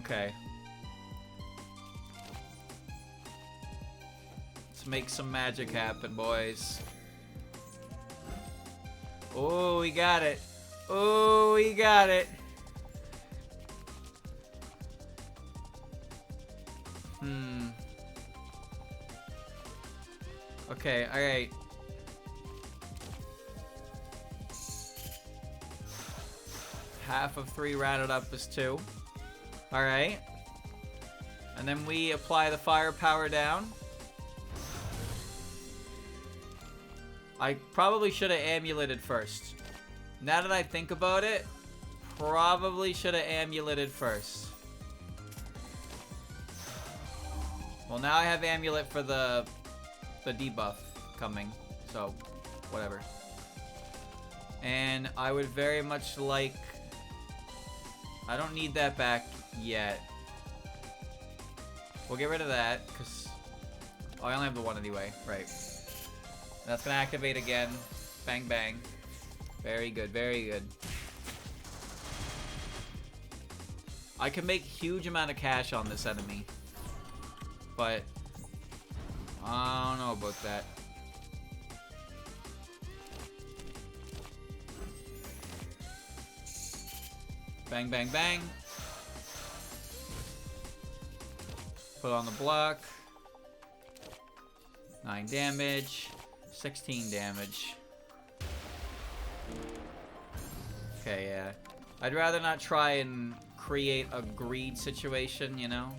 Okay. Let's make some magic happen, boys. Oh, we got it. Oh, we got it. Okay, alright. Half of 3 rounded up is 2. Alright. And then we apply the firepower down. I probably should have amuleted first. Now that I think about it, probably should have amuleted first. Well, now I have amulet for the debuff coming, so whatever. And I would very much like... I don't need that back yet. We'll get rid of that, because... Oh, I only have the one anyway. Right. That's going to activate again. Bang, bang. Very good, very good. I can make huge amount of cash on this enemy. But... I don't know about that. Bang, bang, bang. Put on the block. 9 damage. 16 damage. Okay, yeah. I'd rather not try and create a greed situation, you know?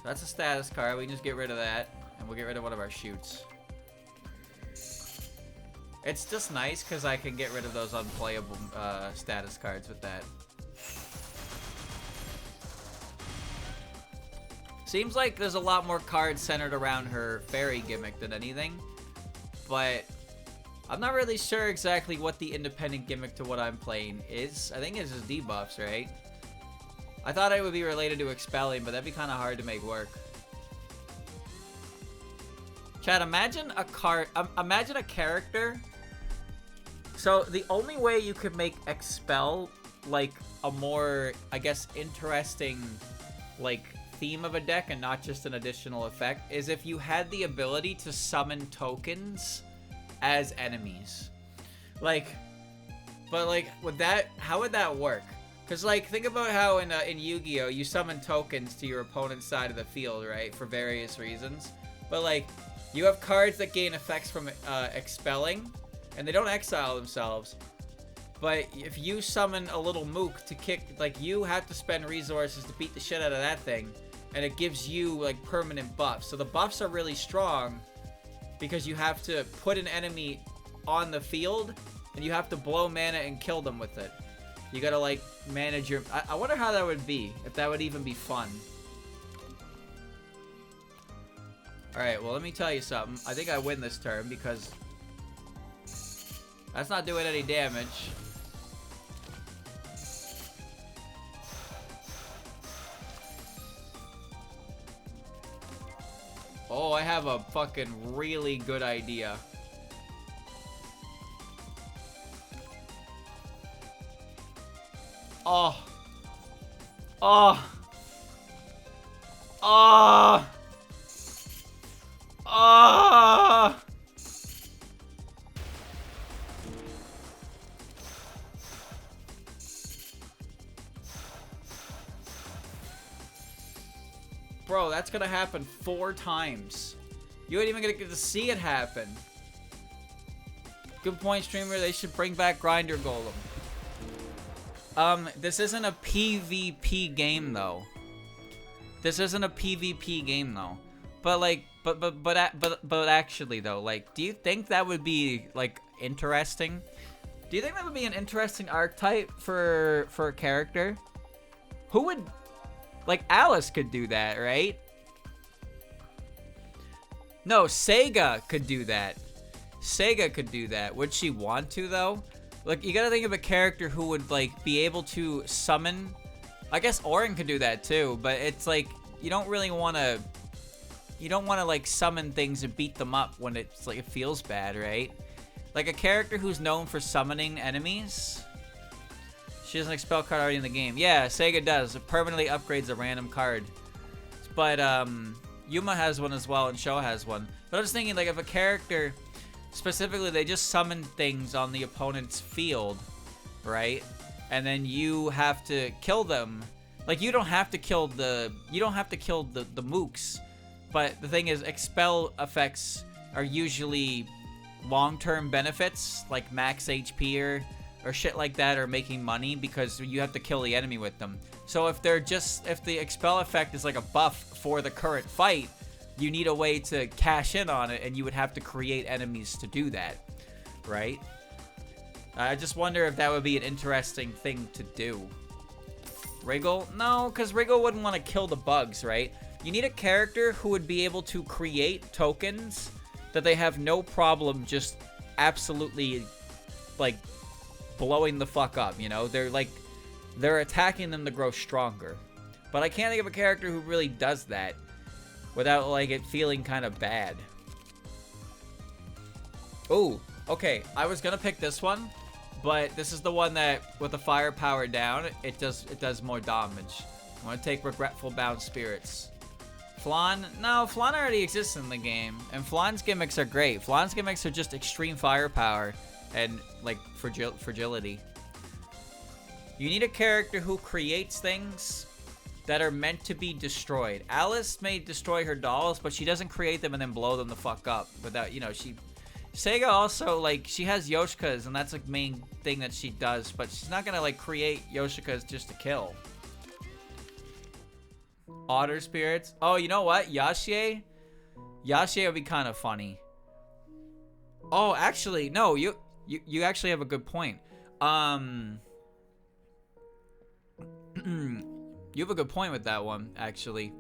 That's a status card. We can just get rid of that. And we'll get rid of one of our shoots. It's just nice because I can get rid of those unplayable status cards with that. Seems like there's a lot more cards centered around her fairy gimmick than anything. But I'm not really sure exactly what the independent gimmick to what I'm playing is. I think it's just debuffs, right? I thought it would be related to expelling, but that'd be kind of hard to make work. Chad, imagine a imagine a character. So the only way you could make expel like a more, I guess, interesting like theme of a deck and not just an additional effect is if you had the ability to summon tokens as enemies. Like, but like with that, how would that work? Because like think about how in Yu-Gi-Oh you summon tokens to your opponent's side of the field, right, for various reasons. But like you have cards that gain effects from expelling, and they don't exile themselves. But if you summon a little mook to kick, like you have to spend resources to beat the shit out of that thing, and it gives you like permanent buffs. So the buffs are really strong because you have to put an enemy on the field, and you have to blow mana and kill them with it. You gotta like manage your... I wonder how that would be, if that would even be fun. Alright, well let me tell you something. I think I win this turn because that's not doing any damage. Oh, I have a fucking really good idea. Oh. Oh. Oh. Oh. Bro, that's gonna happen 4 times. You ain't even gonna get to see it happen. Good point, streamer. They should bring back Grinder Golem. This isn't a PvP game though. This isn't a PvP game though. But like, but actually though, like, do you think that would be like interesting? Do you think that would be an interesting archetype for a character? Who would? Like, Alice could do that, right? No, Sega could do that. Sega could do that. Would she want to, though? Like, you gotta think of a character who would, like, be able to summon... I guess Orin could do that, too. But it's, like, you don't really want to... You don't want to, like, summon things and beat them up when it's, like, it feels bad, right? Like, a character who's known for summoning enemies... She has an expel card already in the game. Yeah, Sega does. It permanently upgrades a random card. But Yuma has one as well, and Sho has one. But I'm just thinking, like, if a character, specifically, they just summon things on the opponent's field, right? And then you have to kill them. Like, you don't have to kill the mooks. But the thing is, expel effects are usually long-term benefits, like max HP or shit like that, or making money because you have to kill the enemy with them. So if the expel effect is like a buff for the current fight, you need a way to cash in on it, and you would have to create enemies to do that, right? I just wonder if that would be an interesting thing to do. Wriggle? No, because Wriggle wouldn't want to kill the bugs, right? You need a character who would be able to create tokens that they have no problem just absolutely, like, blowing the fuck up, you know? They're attacking them to grow stronger. But I can't think of a character who really does that without, like, it feeling kind of bad. Ooh, okay. I was gonna pick this one, but this is the one that, with the firepower down, it does more damage. I want to take Regretful Bound Spirits. Flan? No, Flan already exists in the game, and Flan's gimmicks are great. Flan's gimmicks are just extreme firepower and, like, fragility. You need a character who creates things that are meant to be destroyed. Alice may destroy her dolls, but she doesn't create them and then blow them the fuck up without, you know, Sega also, like, she has Yoshikas, and that's a main thing that she does, but she's not gonna, like, create Yoshikas just to kill. Otter spirits. Oh, you know what? Yashie? Yashie would be kind of funny. Oh, actually, no, you actually have a good point. You have a good point with that one, actually.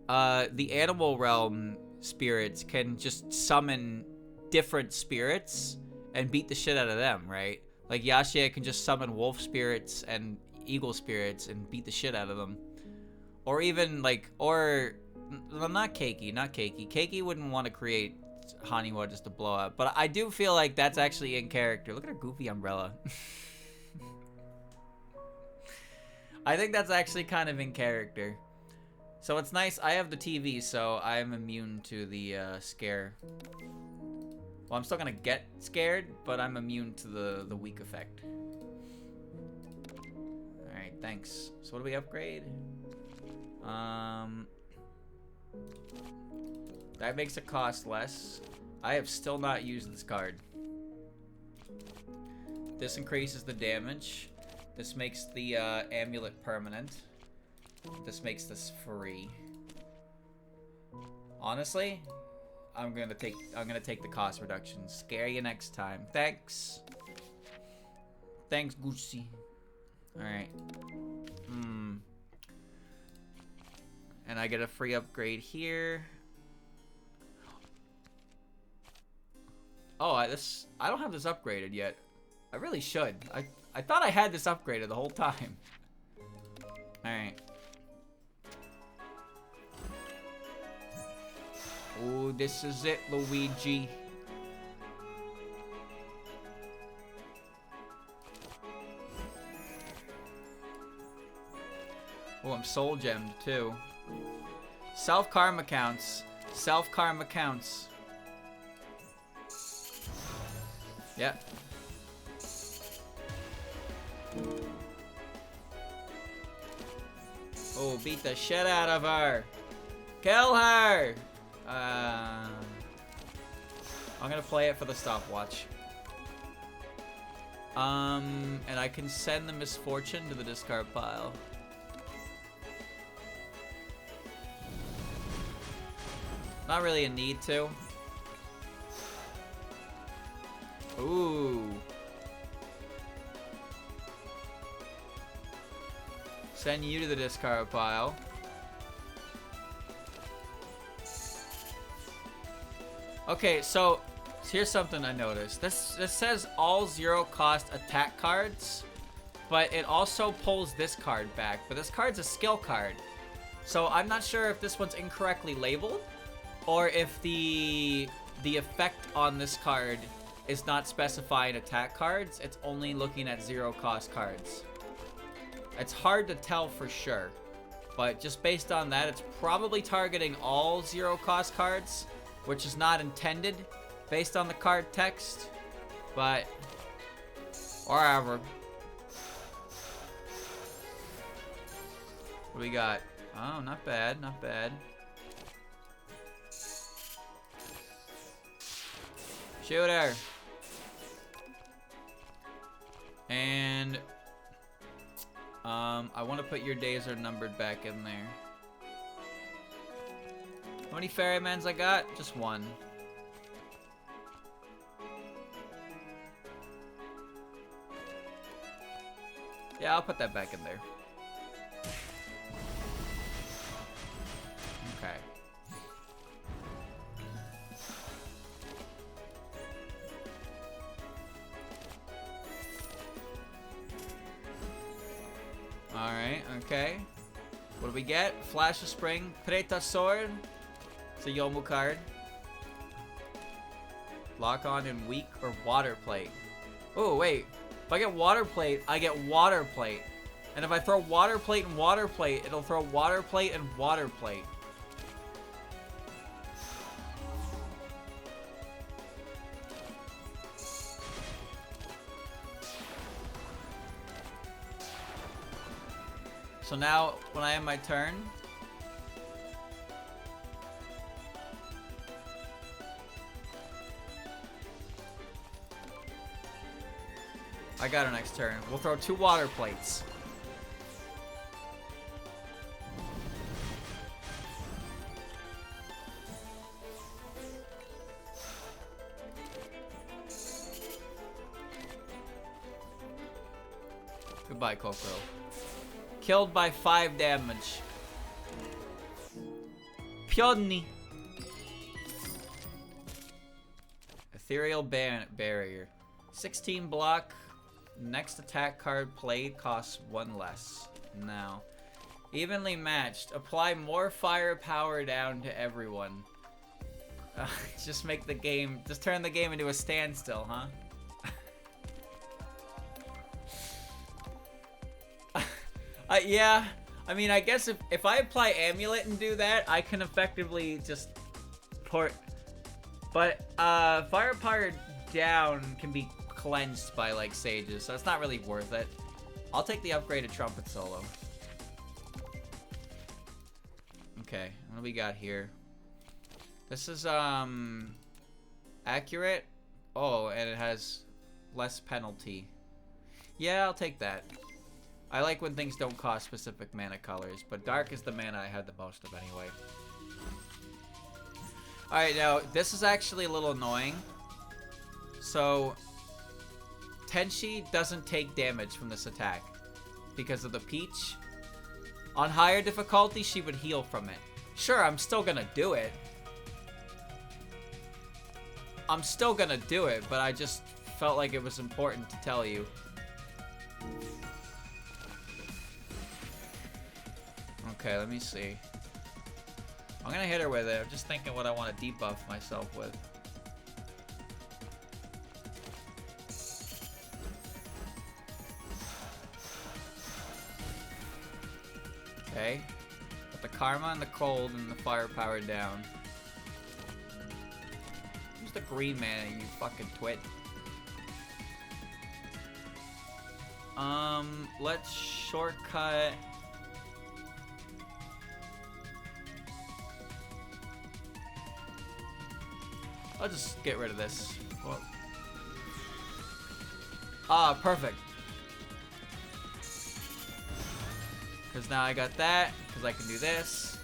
The animal realm spirits can just summon different spirits and beat the shit out of them, right? Like, Yashie can just summon wolf spirits and eagle spirits and beat the shit out of them. Or even, like, well, not Keiki. Keiki wouldn't want to create Haniwa just to blow up. But I do feel like that's actually in character. Look at her goofy umbrella. I think that's actually kind of in character. So it's nice. I have the TV, so I'm immune to the scare. Well, I'm still gonna get scared, but I'm immune to the weak effect. Alright, thanks. So what do we upgrade? That makes it cost less. I have still not used this card. This increases the damage. This makes the amulet permanent. This makes this free. Honestly, I'm gonna take the cost reduction. Scare you next time. Thanks. Thanks, Gucci. Alright. And I get a free upgrade here. Oh, I don't have this upgraded yet. I really should. I thought I had this upgraded the whole time. Alright. Oh, this is it, Luigi. Oh, I'm soul gemmed too. Self-karma counts. Self-karma counts. Yep. Oh, beat the shit out of her. Kill her. I'm gonna play it for the stopwatch. And I can send the misfortune to the discard pile. Not really a need to. Ooh. Send you to the discard pile. Okay, so here's something I noticed. This says all 0-cost attack cards, but it also pulls this card back. But this card's a skill card. So I'm not sure if this one's incorrectly labeled, or if the effect on this card is not specifying attack cards. It's only looking at 0-cost cards. It's hard to tell for sure, but just based on that, it's probably targeting all 0-cost cards, which is not intended based on the card text, but whatever. What do we got? Oh, not bad, not bad. Shoot her. And I want to put your days are numbered back in there. How many ferrymans I got? Just one. Yeah, I'll put that back in there. Okay. Alright, okay. What do we get? Flash of Spring, Preta Sword. It's a Yomu card. Lock on in weak or water plate. Oh, wait. If I get water plate, I get water plate. And if I throw water plate and water plate, it'll throw water plate and water plate. So now, when I end my turn, I got our next turn. We'll throw 2 water plates. Goodbye, Coco. Killed by 5 damage. Pionni. Ethereal Barrier. 16 block. Next attack card played costs 1 less. Now. Evenly matched. Apply more firepower down to everyone. Just make the game... Just turn the game into a standstill, huh? Yeah, I mean, I guess if I apply Amulet and do that, I can effectively just port. But firepower down can be cleansed by like sages, so it's not really worth it. I'll take the upgraded trumpet solo. Okay, what do we got here? This is accurate. Oh, and it has less penalty. Yeah, I'll take that. I like when things don't cost specific mana colors, but dark is the mana I had the most of anyway. Alright, now, this is actually a little annoying. So, Tenshi doesn't take damage from this attack because of the peach. On higher difficulty, she would heal from it. Sure, I'm still gonna do it. I'm still gonna do it, but I just felt like it was important to tell you. Okay, let me see. I'm gonna hit her with it. I'm just thinking what I want to debuff myself with. Okay. Put the karma and the cold and the firepower down. Use the green mana, you fucking twit. Let's shortcut. I'll just get rid of this. Whoa. Ah, perfect. Because now I got that. Because I can do this.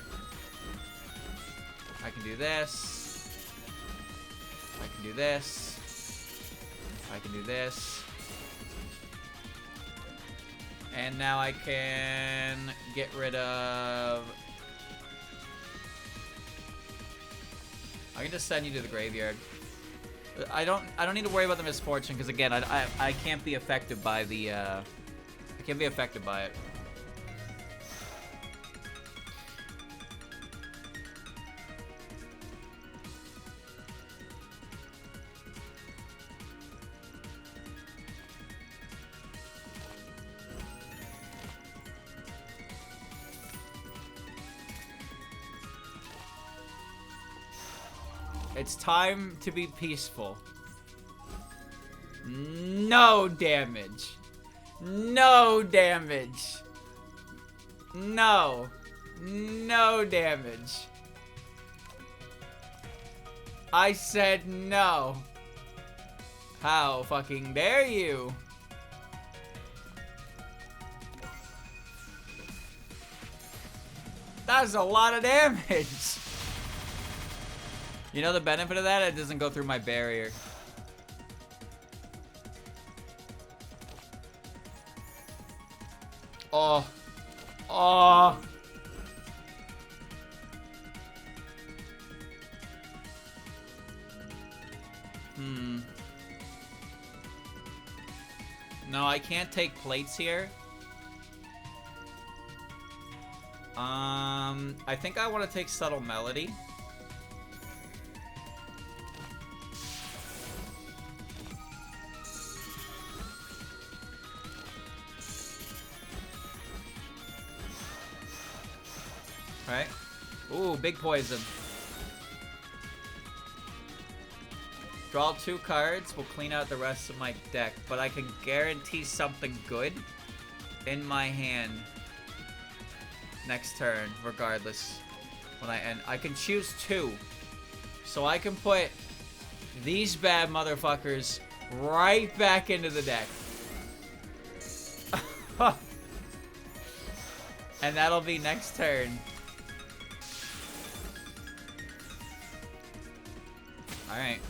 I can do this. I can do this. I can do this. And now I can get rid of... I can just send you to the graveyard. I don't need to worry about the misfortune because again, I can't be affected by the I can't be affected by it. It's time to be peaceful. No damage. No damage. No. No damage. I said no. How fucking dare you? That's a lot of damage. You know the benefit of that? It doesn't go through my barrier. Oh. Oh. No, I can't take plates here. I think I want to take Subtle Melody. Right? Ooh, big poison. Draw 2 cards. We'll clean out the rest of my deck, but I can guarantee something good in my hand next turn, regardless. When I end, I can choose 2, so I can put these bad motherfuckers right back into the deck. And that'll be next turn. Alright.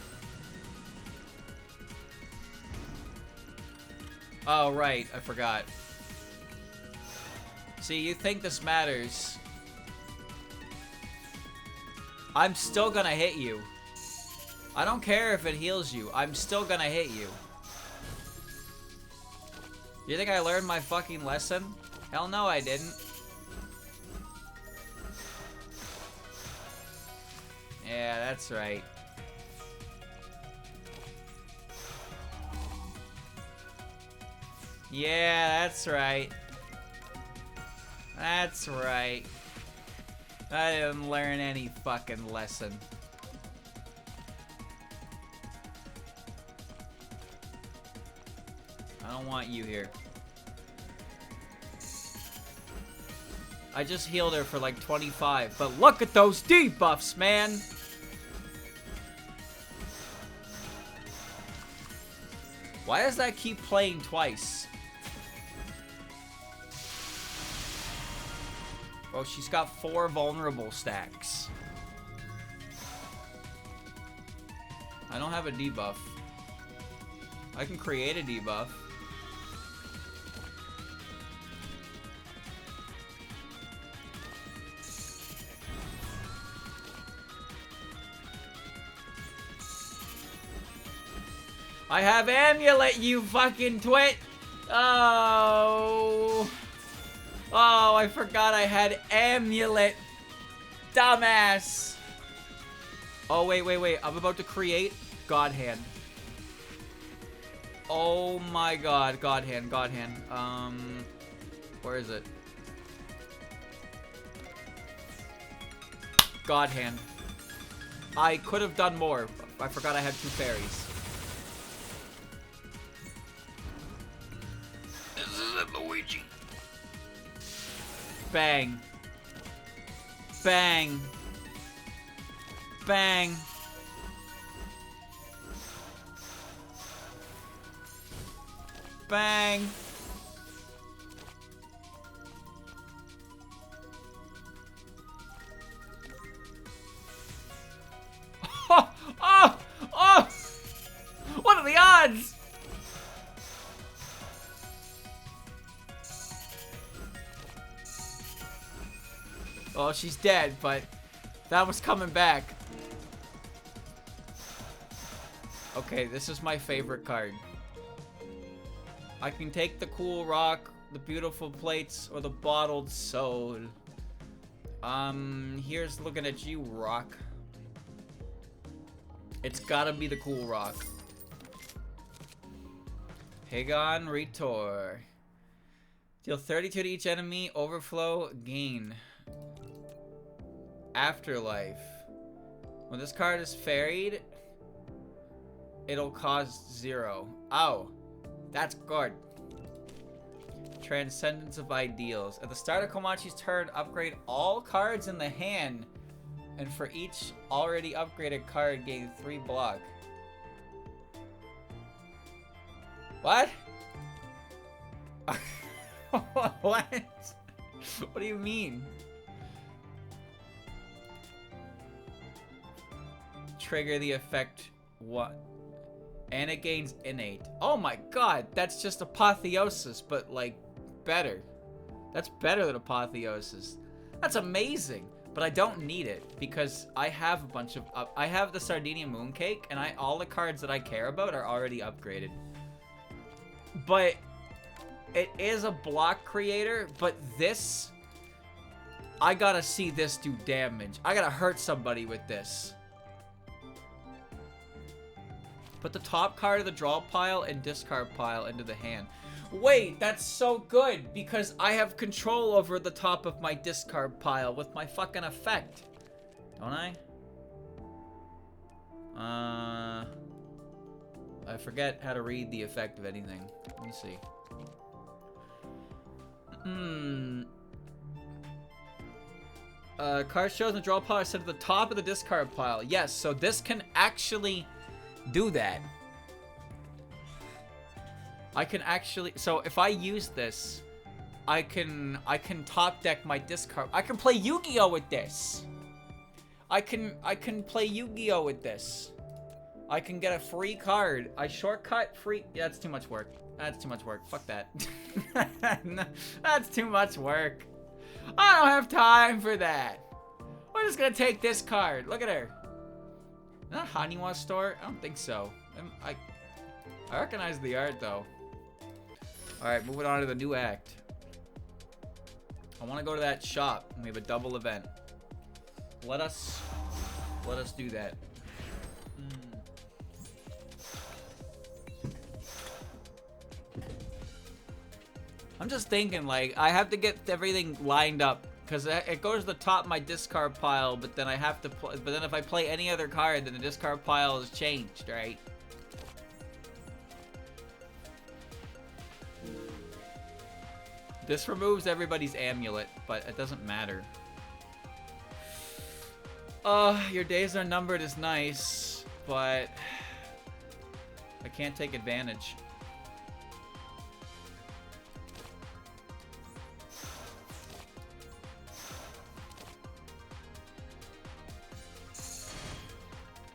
Oh, right. I forgot. See, you think this matters. I'm still gonna hit you. I don't care if it heals you. I'm still gonna hit you. You think I learned my fucking lesson? Hell no, I didn't. Yeah, that's right. Yeah, that's right. That's right. I didn't learn any fucking lesson. I don't want you here. I just healed her for like 25, but look at those debuffs, man! Why does that keep playing twice? Oh, she's got 4 vulnerable stacks. I don't have a debuff. I can create a debuff. I have Amulet, you fucking twit! Oh... Oh, I forgot I had Amulet. Dumbass. Oh, wait. I'm about to create God Hand. Oh my god. God Hand. Where is it? God Hand. I could have done more. I forgot I had 2 fairies. This isn't Luigi. Bang. Bang. Bang. Bang. Oh! Oh! Oh! What are the odds? Well, she's dead, but that was coming back. Okay, this is my favorite card. I can take the cool rock, the beautiful plates, or the bottled soul. Here's looking at you, rock. It's gotta be the cool rock. Hagon Retor. Deal 32 to each enemy, overflow, gain. Afterlife. When this card is ferried, it'll cost 0. Oh, that's good. Transcendence of Ideals. At the start of Komachi's turn, upgrade all cards in the hand, and for each already upgraded card, gain 3 block. What? What? What do you mean? trigger the effect what? And it gains innate. Oh my god, that's just apotheosis, but like better. That's better than apotheosis. That's amazing. But I don't need it because I have a bunch of I have the Sardinia Mooncake and all the cards that I care about are already upgraded. But it is a block creator, but this I gotta see this do damage. I gotta hurt somebody with this. Put the top card of the draw pile and discard pile into the hand. Wait, that's so good because I have control over the top of my discard pile with my fucking effect. Don't I? I forget how to read the effect of anything. Let me see. Cards chosen in the draw pile are set at the top of the discard pile. Yes, so this can actually do that. I can actually, so if I use this, I can top deck my discard. I can play Yu-Gi-Oh with this. I can play Yu-Gi-Oh with this. I can get a free card. I shortcut free. Yeah, that's too much work. That's too much work. Fuck that. That's too much work. I don't have time for that. We're just gonna take this card. Look at her. Is that Haniwa's store? I don't think so. I recognize the art though. Alright, moving on to the new act. I want to go to that shop. We have a double event. Let us do that. I'm just thinking, like, I have to get everything lined up because it goes to the top of my discard pile, but then I have to but then if I play any other card, then the discard pile is changed, right? This removes everybody's amulet, but it doesn't matter. Your days are numbered is nice, but I can't take advantage.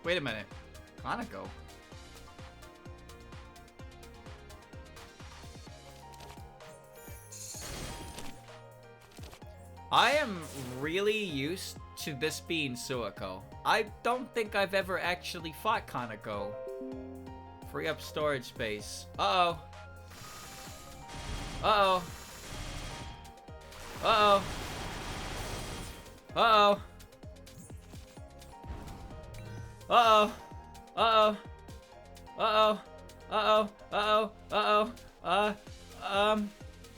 Wait a minute. Kaneko. I am really used to this being Suiko. I don't think I've ever actually fought Kaneko. Free up storage space. Uh-oh. Uh-oh. Uh-oh. Uh-oh. Uh-oh. Uh-oh. Uh-oh. Uh-oh.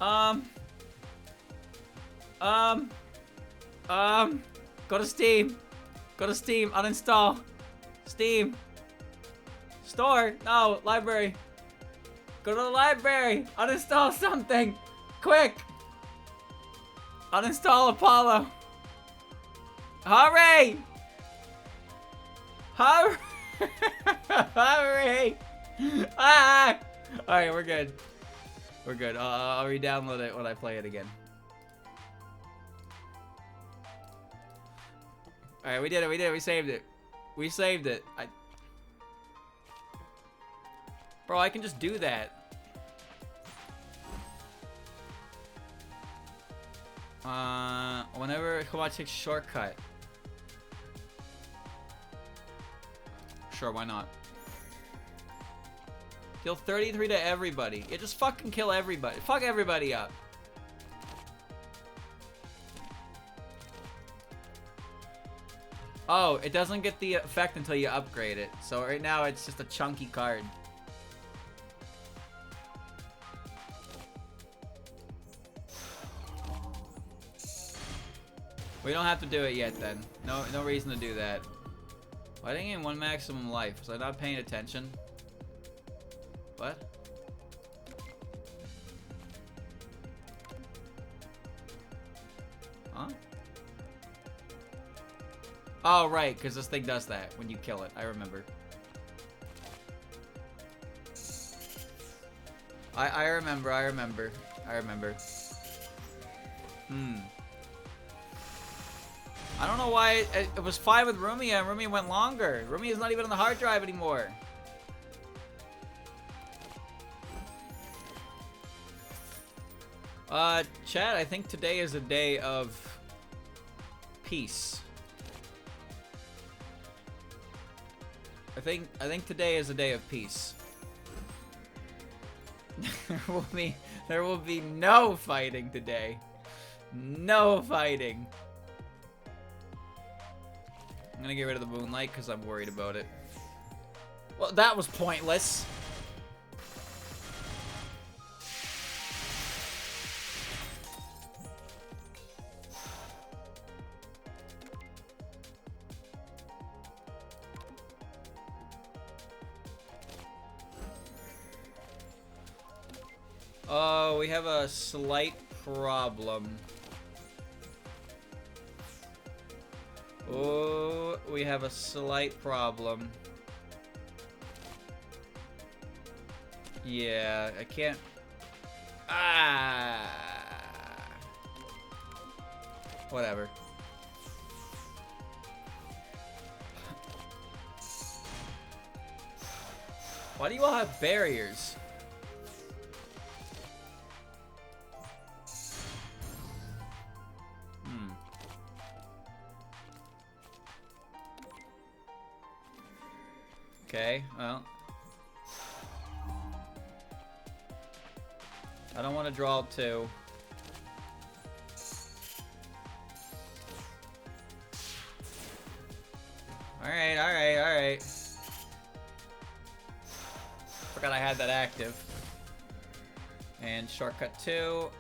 Uh-oh. Uh-oh. Go to Steam. Go to Steam. Uninstall. Steam. Store. No. Library. Go to the library. Uninstall something. Quick. Uninstall Apollo. Hurry. Hurry. Hurry. Ah. Alright, we're good. We're good. I'll re-download it when I play it again. Alright, we did it, we saved it. We saved it. Bro, I can just do that. Whenever Komachi takes shortcut. Sure, why not? Kill 33 to everybody. Yeah, just fucking kill everybody. Fuck everybody up. Oh, it doesn't get the effect until you upgrade it. So right now it's just a chunky card. We don't have to do it yet then. No reason to do that. Why didn't I gain 1 maximum life? Was I not paying attention? What? Huh? Oh, right, because this thing does that when you kill it. I remember. I remember. I don't know why it was fine with Rumia and Rumia went longer. Rumia's not even on the hard drive anymore. Chat, I think today is a day of peace. I think today is a day of peace. There will be no fighting today. No fighting. I'm gonna get rid of the moonlight because I'm worried about it. Well, that was pointless. Oh, we have a slight problem. Oh, we have a slight problem. Yeah, I can't... Ah! Whatever. Why do you all have barriers? Okay, well. I don't want to draw two. Alright, alright, alright. Forgot I had that active. And shortcut 2.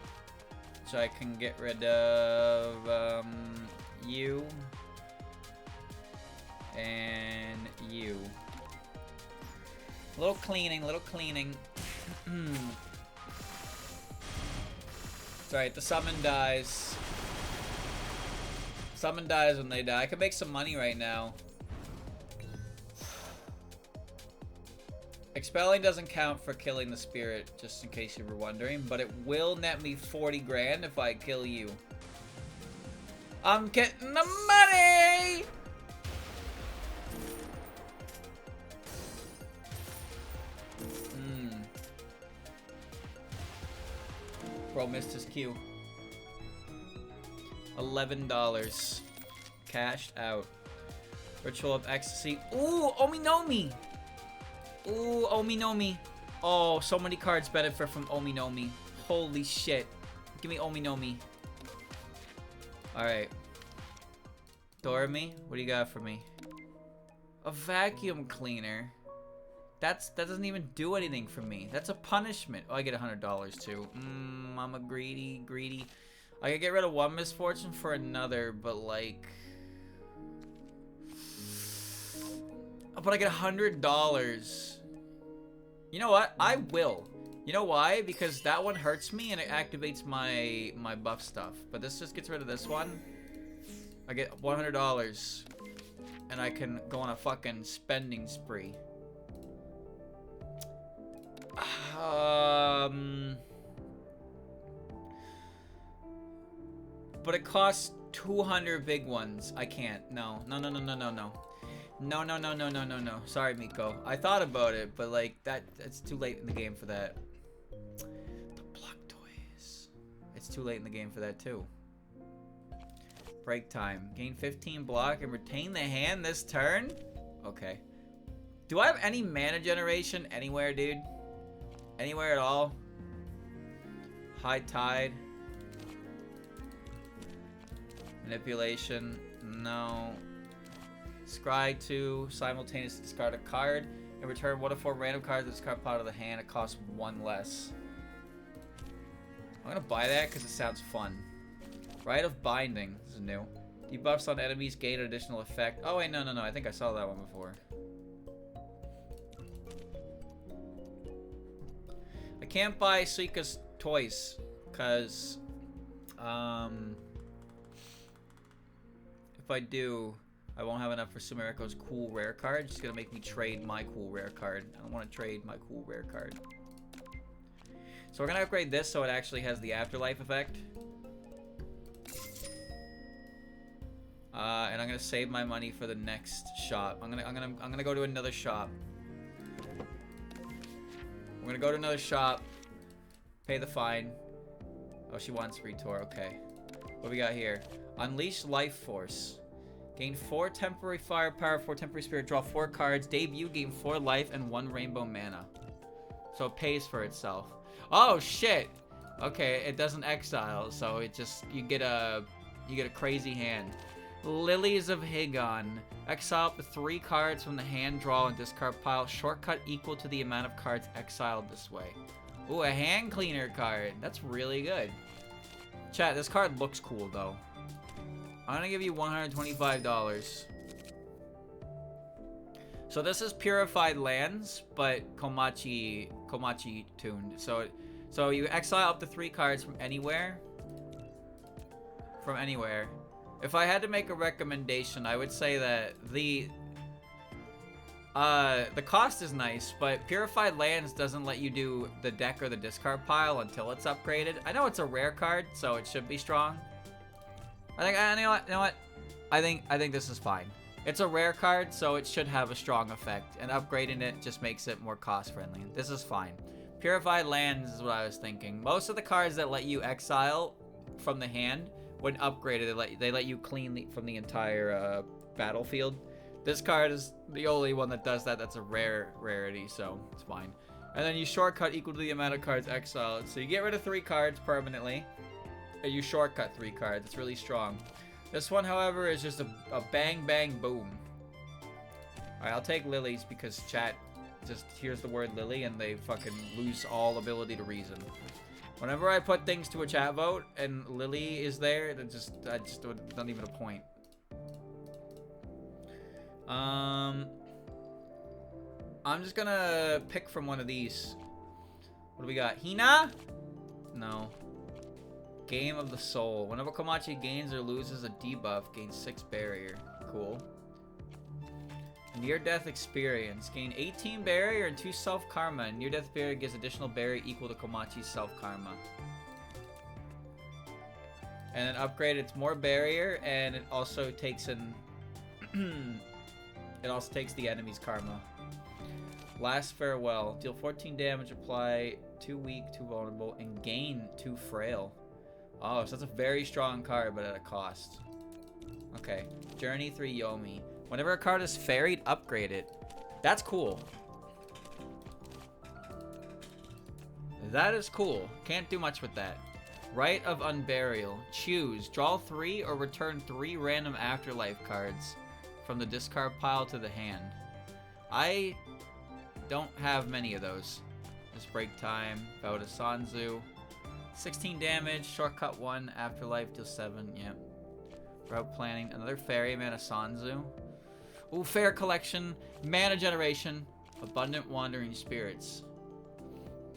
So I can get rid of you. And you. Little cleaning, little cleaning. It's alright, the summon dies. Summon dies when they die. I can make some money right now. Expelling doesn't count for killing the spirit, just in case you were wondering, but it will net me 40 grand if I kill you. I'm getting the money! Bro missed his cue. $11. Cashed out. Ritual of Ecstasy. Ooh, Ominomi! Ooh, Ominomi. Oh, so many cards benefit from Ominomi. Holy shit. Give me Ominomi. Alright. Doremi, what do you got for me? A vacuum cleaner. That doesn't even do anything for me. That's a punishment. Oh, I get $100 too. I'm a greedy. I could get rid of one misfortune for another, but like... But I get $100. You know what? I will. You know why? Because that one hurts me and it activates my buff stuff. But this just gets rid of this one. I get $100. And I can go on a fucking spending spree. But it costs 200 big ones. I can't. No. No. Sorry, Miko. I thought about it, but like it's too late in the game for that. The block toys. It's too late in the game for that too. Break time. Gain 15 block and retain the hand this turn? Okay. Do I have any mana generation anywhere, dude? Anywhere at all? High Tide. Manipulation. No. Scry 2. Simultaneously discard a card. And return 1 of 4 random cards that discard pot of the hand. It costs 1 less. I'm gonna buy that because it sounds fun. Rite of Binding. This is new. Debuffs on enemies gain an additional effect. Oh wait, no. I think I saw that one before. I can't buy Suika's toys because if I do, I won't have enough for Sumeriko's cool rare card. It's gonna make me trade my cool rare card. I don't want to trade my cool rare card. So we're gonna upgrade this so it actually has the afterlife effect. And I'm gonna save my money for the next shop. I'm gonna go to another shop. I'm gonna go to another shop. Pay the fine. Oh, she wants retour. Okay. What we got here? Unleash Life Force. Gain 4 temporary firepower, 4 temporary spirit. Draw 4 cards. Debut. Gain 4 life and 1 rainbow mana. So it pays for itself. Oh shit. Okay, it doesn't exile, so it just you get a crazy hand. Lilies of Higon. Exile up to 3 cards from the hand draw and discard pile. Shortcut equal to the amount of cards exiled this way. Ooh, a hand cleaner card. That's really good. Chat, this card looks cool though. I'm gonna give you $125. So this is Purified Lands, but Komachi tuned. So you exile up to 3 cards from anywhere. From anywhere. If I had to make a recommendation, I would say that the cost is nice, but Purified Lands doesn't let you do the deck or the discard pile until it's upgraded. I know it's a rare card, so it should be strong. You know what? I think this is fine. It's a rare card, so it should have a strong effect, and upgrading it just makes it more cost friendly. This is fine. Purified Lands is what I was thinking. Most of the cards that let you exile from the hand, when upgraded, they let you clean from the entire battlefield. This card is the only one that does that. That's a rarity, so it's fine. And then you shortcut equal to the amount of cards exiled. So you get rid of 3 cards permanently, and you shortcut 3 cards. It's really strong. This one, however, is just a bang, bang, boom. Alright, I'll take lilies because chat just hears the word lily and they fucking lose all ability to reason. Whenever I put things to a chat vote and lily is there, I just not even a point. I'm just gonna pick from one of these. What do we got? Hina? No. Game of the Soul. Whenever Komachi gains or loses a debuff, gains 6 barrier. Cool. Near-death experience. Gain 18 barrier and 2 self-karma. Near-death barrier gives additional barrier equal to Komachi's self-karma. And then upgrade, it's more barrier, and it also takes an... it also takes the enemy's karma. Last Farewell. Deal 14 damage, apply 2 weak, 2 vulnerable, and gain 2 frail. Oh, so that's a very strong card, but at a cost. Okay. Journey 3 Yomi. Whenever a card is ferried, upgrade it. That's cool. That is cool. Can't do much with that. Rite of Unburial. Choose. Draw 3 or return 3 random afterlife cards from the discard pile to the hand. I don't have many of those. Just break time. Bow to Sanzu. 16 damage. Shortcut 1. Afterlife. Deal 7. Yep. Route planning. Another ferryman of Sanzu. Ooh, fair collection. Mana generation. Abundant wandering spirits.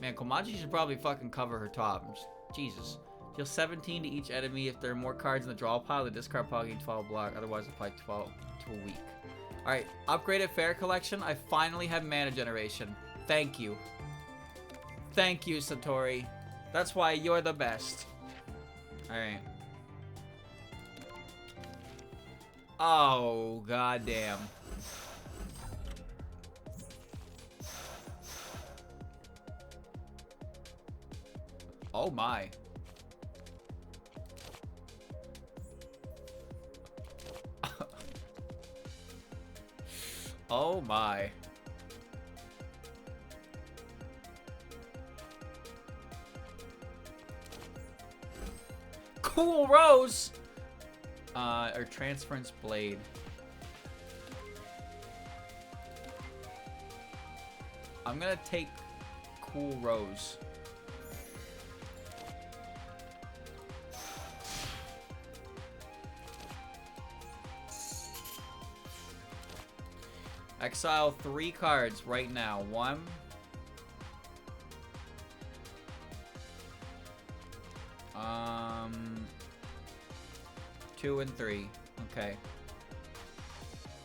Man, Komachi should probably fucking cover her top. Jesus. Deal 17 to each enemy. If there are more cards in the draw pile, the discard pile gains 12 block. Otherwise, apply 12 to a week. Alright, upgraded fair collection. I finally have mana generation. Thank you. Thank you, Satori. That's why you're the best. Alright. Oh, goddamn. Oh my. Oh my. Cool Rose! Or Transference Blade. I'm gonna take Cool Rose. Exile 3 cards right now. 1. 2 and 3. Okay.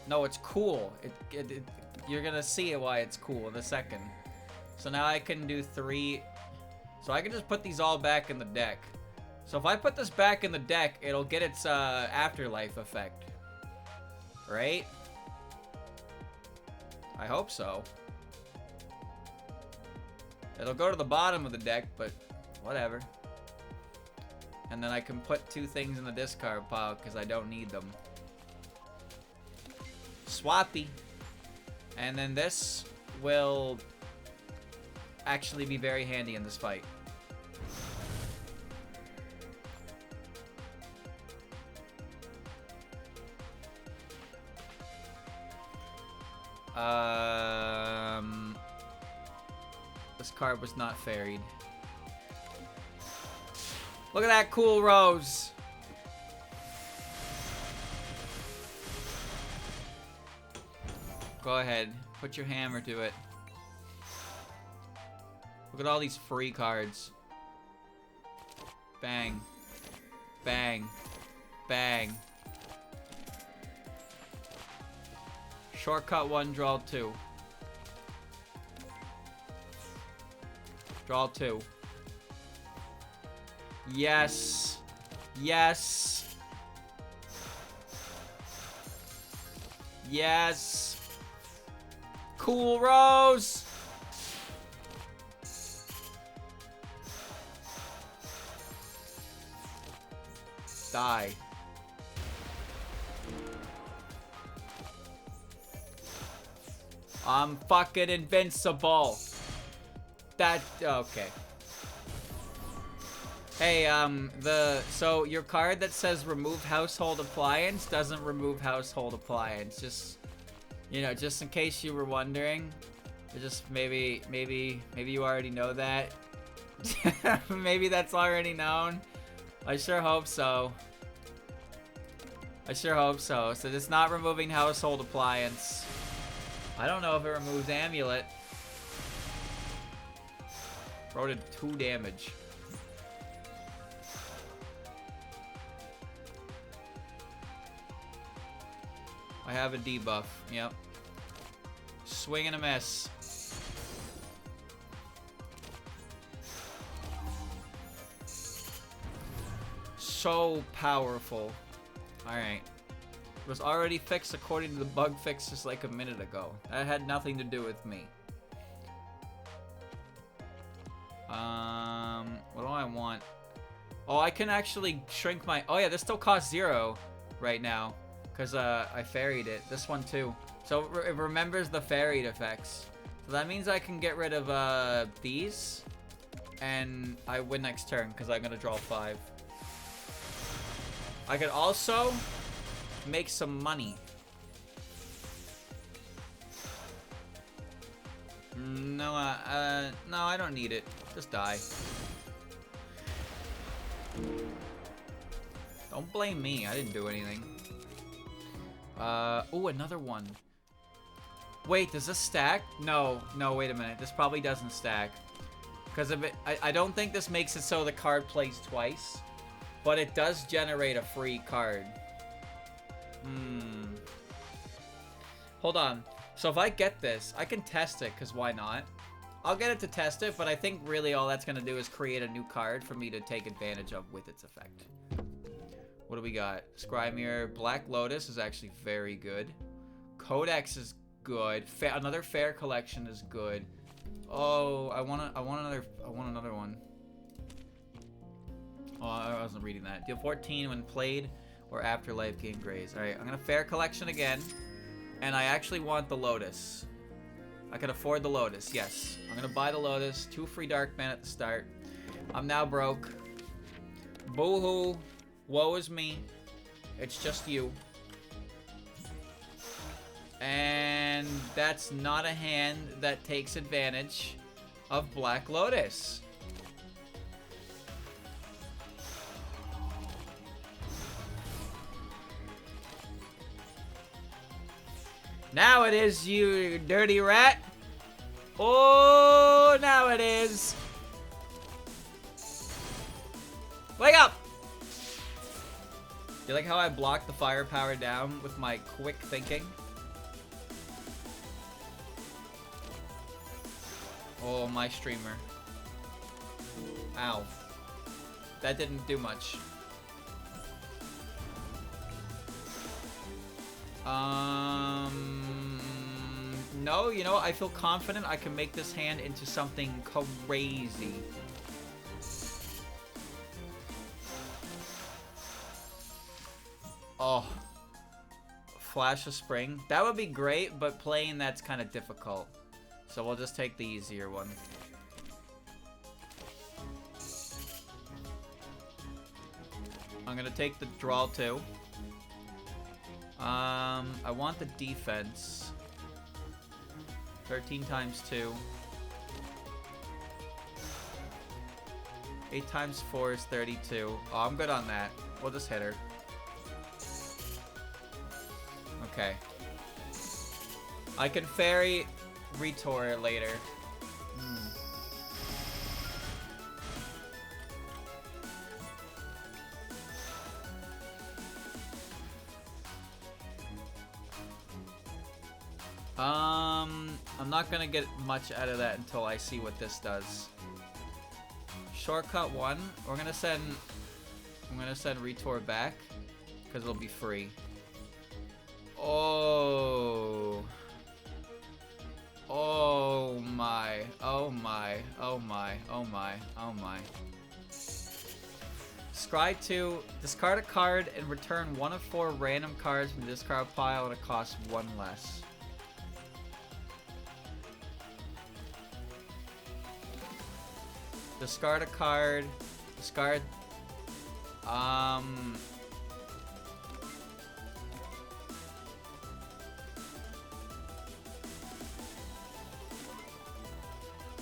No, it's cool. You're gonna see why it's cool in a second. So now I can do 3. So I can just put these all back in the deck. So if I put this back in the deck, it'll get its afterlife effect. right? I hope so. It'll go to the bottom of the deck, but whatever. And then I can put 2 things in the discard pile because I don't need them. Swappy. And then this will actually be very handy in this fight. This card was not ferried. Look at that cool rose. Go ahead. Put your hammer to it. Look at all these free cards. Bang. Bang. Bang. Shortcut 1, draw 2. Draw 2. Yes. Yes. Yes. Cool rose. Die. I'm fucking invincible. That okay. Hey, so your card that says remove household appliance doesn't remove household appliance. Just, you know, just in case you were wondering. Just maybe you already know that. Maybe that's already known. I sure hope so. I sure hope so. So it's not removing household appliance. I don't know if it removes amulet. Wrote it 2 damage. I have a debuff. Yep. Swing and a miss. So powerful. Alright. It was already fixed according to the bug fix just like a minute ago. That had nothing to do with me. What do I want? Oh, I can actually shrink my... Oh yeah, this still costs 0 right now. Because I ferried it. This one too. So it remembers the ferried effects. So that means I can get rid of these. And I win next turn because I'm going to draw 5. I could also make some money. No, no, I don't need it. Just die. Don't blame me. I didn't do anything. Oh, another one. Wait, does this stack? No, wait a minute. This probably doesn't stack. Because of it, I don't think this makes it so the card plays twice. But it does generate a free card. Hold on. So if I get this, I can test it, because why not? I'll get it to test it, but I think really all that's going to do is create a new card for me to take advantage of with its effect. What do we got? Scrymere. Black Lotus is actually very good. Codex is good. Another Fair Collection is good. Oh, I want another one. Oh, I wasn't reading that. Deal 14 when played or Afterlife gain grays. Alright, I'm gonna Fair Collection again. And I actually want the Lotus. I can afford the Lotus, yes. I'm gonna buy the Lotus. 2 free Dark Man at the start. I'm now broke. Boo-hoo. Woe is me. It's just you. And that's not a hand that takes advantage of Black Lotus. Now it is, you dirty rat. Oh, now it is. Wake up! You like how I blocked the firepower down with my quick thinking? Oh, my streamer. Ow. That didn't do much. No, you know what? I feel confident I can make this hand into something crazy. Oh. Flash of Spring. That would be great, but playing that's kind of difficult. So we'll just take the easier one. I'm gonna take the draw too. I want the defense. 13 times 2. 8 times 4 is 32. Oh, I'm good on that. We'll just hit her. Okay. I can fairy Retour later. I'm not gonna get much out of that until I see what this does. Shortcut 1. I'm gonna send Retour back because it'll be free. Oh. Oh my. Oh my. Oh my. Oh my. Oh my. Scry 2. Discard a card and return 1 of 4 random cards from the discard pile and it costs 1 less. Discard a card. Discard.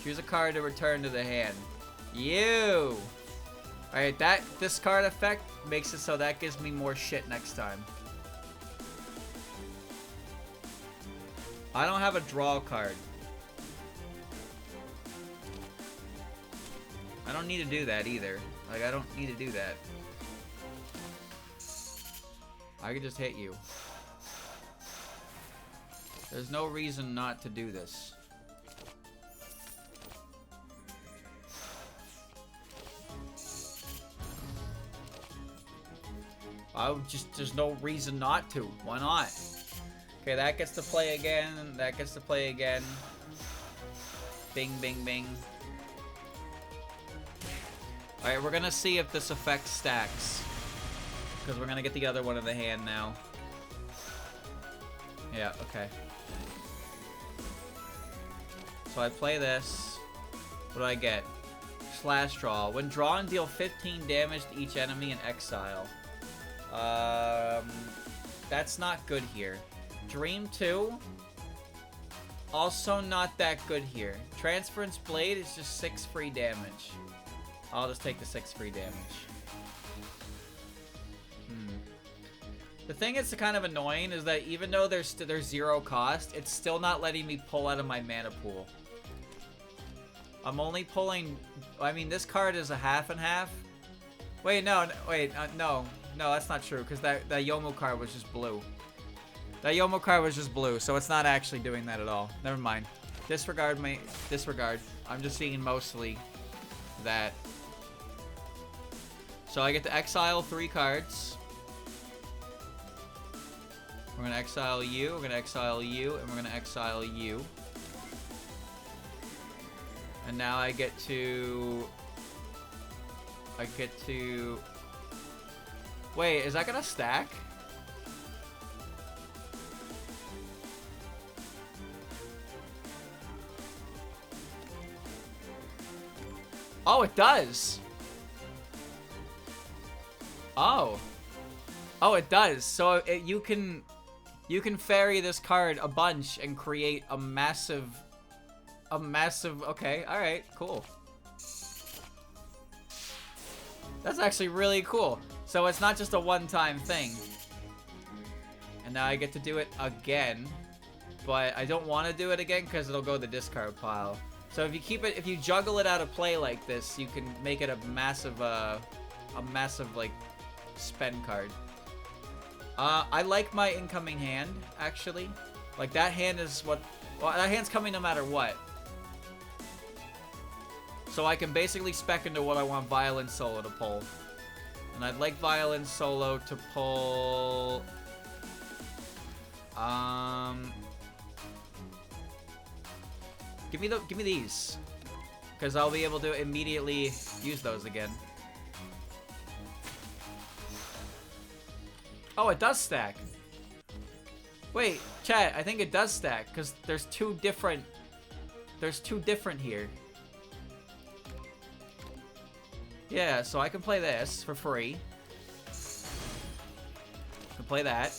Choose a card to return to the hand. You! Alright, that discard effect makes it so that gives me more shit next time. I don't have a draw card. I don't need to do that either. Like, I don't need to do that. I can just hit you. There's no reason not to do this. There's no reason not to. Why not? Okay, that gets to play again. That gets to play again. Bing, bing, bing. Alright, we're gonna see if this effect stacks. Because we're gonna get the other one in the hand now. Yeah, okay. So I play this. What do I get? Slash draw. When drawn, deal 15 damage to each enemy in exile. That's not good here. Dream 2. Also not that good here. Transference Blade is just 6 free damage. I'll just take the 6 free damage. The thing that's kind of annoying is that even though there's 0 cost, it's still not letting me pull out of my mana pool. I'm only pulling... I mean, this card is a half and half. Wait, no, wait, no. No, that's not true, because that Yomu card was just blue. That Yomu card was just blue, so it's not actually doing that at all. Never mind. Disregard. I'm just seeing mostly that. So I get to exile 3 cards. We're going to exile you, we're going to exile you, and we're going to exile you. And now I get to... Wait, is that going to stack? Oh, it does! Oh. Oh, it does. So you can ferry this card a bunch and create a massive, okay, alright, cool. That's actually really cool. So it's not just a one-time thing. And now I get to do it again. But I don't want to do it again because it'll go to the discard pile. So if you juggle it out of play like this, you can make it a massive like spend card. I like my incoming hand, actually. Like, that hand is what... Well, that hand's coming no matter what. So I can basically spec into what I want Violin Solo to pull. And I'd like Violin Solo to pull... Give me these, because I'll be able to immediately use those again. Oh, it does stack. Wait, chat, I think it does stack, because there's two different here. Yeah, so I can play this for free. I can play that.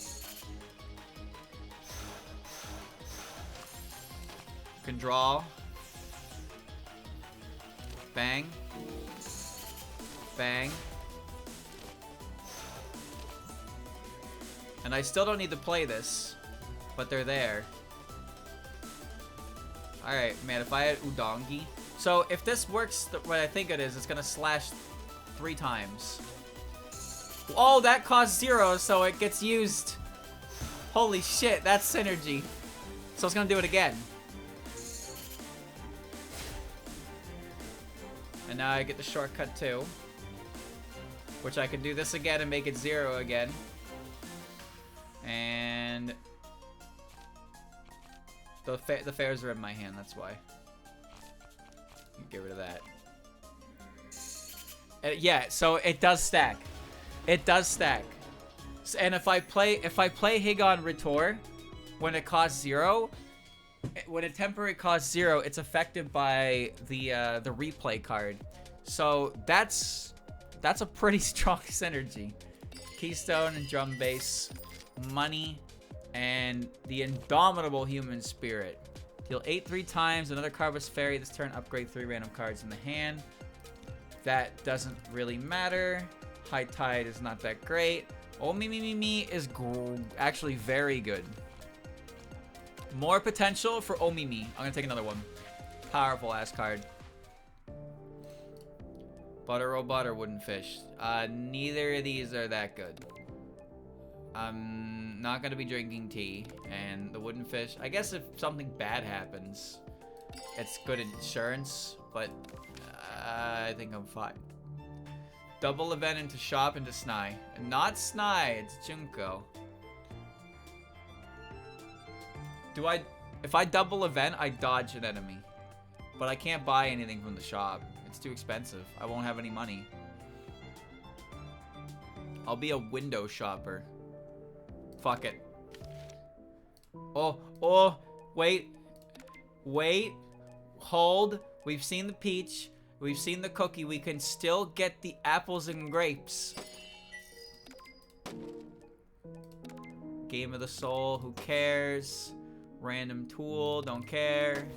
Can draw. Bang. Bang. And I still don't need to play this, but they're there. Alright, man, if I had Udongi. So, if this works the way I think it is, it's gonna slash 3 times. Oh, that costs 0, so it gets used. Holy shit, that's synergy. So it's gonna do it again. And now I get the shortcut too. Which I can do this again and make it 0 again. And the fairs are in my hand, that's why. Get rid of that. Yeah, so it does stack. It does stack. And if I play Higon Retour when it costs 0, when a temporary costs 0, it's affected by the replay card. So that's a pretty strong synergy. Keystone and drum bass, money, and the indomitable human spirit. Deal 8 3 times. Another card was fairy. This turn, upgrade 3 random cards in the hand. That doesn't really matter. High Tide is not that great. Oh, me is actually very good. More potential for Omimi. I'm gonna take another one. Powerful ass card. Butter oh butter, wooden fish. Neither of these are that good. I'm not gonna be drinking tea, and the wooden fish, I guess if something bad happens, it's good insurance, but I think I'm fine. Double event into shop into Snai. Not Snai, it's Junko. If I double event, I dodge an enemy. But I can't buy anything from the shop. It's too expensive. I won't have any money. I'll be a window shopper. Fuck it. Oh, wait. Wait. Hold. We've seen the peach. We've seen the cookie. We can still get the apples and grapes. Game of the soul. Who cares? Random tool. Don't care.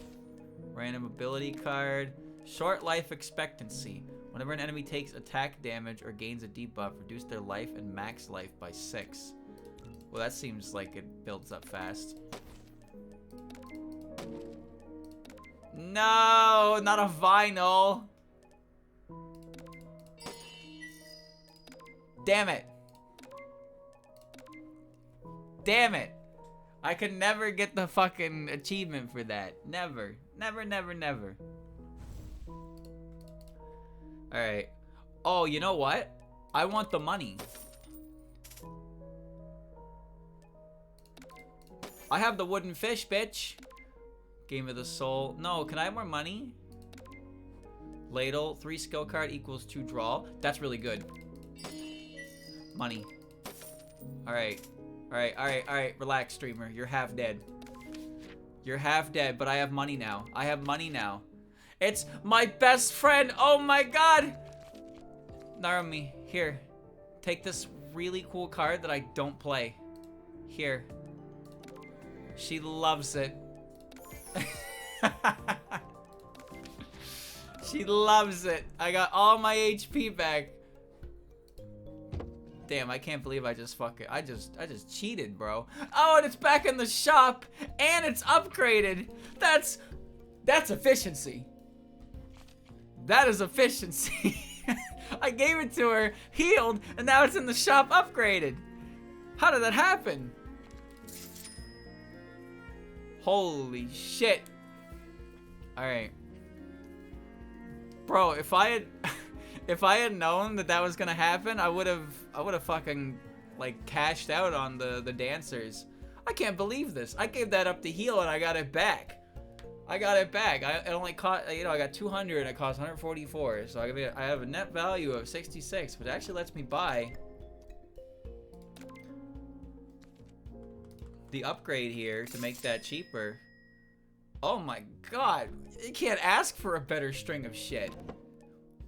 Random ability card. Short life expectancy. Whenever an enemy takes attack damage or gains a debuff, reduce their life and max life by 6. Well, that seems like it builds up fast. No, not a vinyl. Damn it. Damn it. I could never get the fucking achievement for that. Never. Never, never, never. Alright. Oh, you know what? I want the money. I have the wooden fish, bitch. Game of the soul. No, can I have more money? Ladle. 3 skill card equals 2 draw. That's really good. Money. Alright. Alright, alright, alright. Relax, streamer. You're half dead. You're half dead, but I have money now. I have money now. It's my best friend. Oh my god. Narumi, here. Take this really cool card that I don't play. Here. She loves it. She loves it. I got all my HP back. Damn, I can't believe I just cheated, bro. Oh, and it's back in the shop and it's upgraded. That's efficiency. That is efficiency. I gave it to her, healed, and now it's in the shop upgraded. How did that happen? Holy shit. Alright. Bro, if I had known that was gonna happen, I would have fucking like cashed out on the dancers. I can't believe this. I gave that up to heal and I got it back. I got it back. It only cost, you know, I got 200 and it cost 144. So I have a net value of 66, which actually lets me buy the upgrade here to make that cheaper. Oh my god. You can't ask for a better string of shit.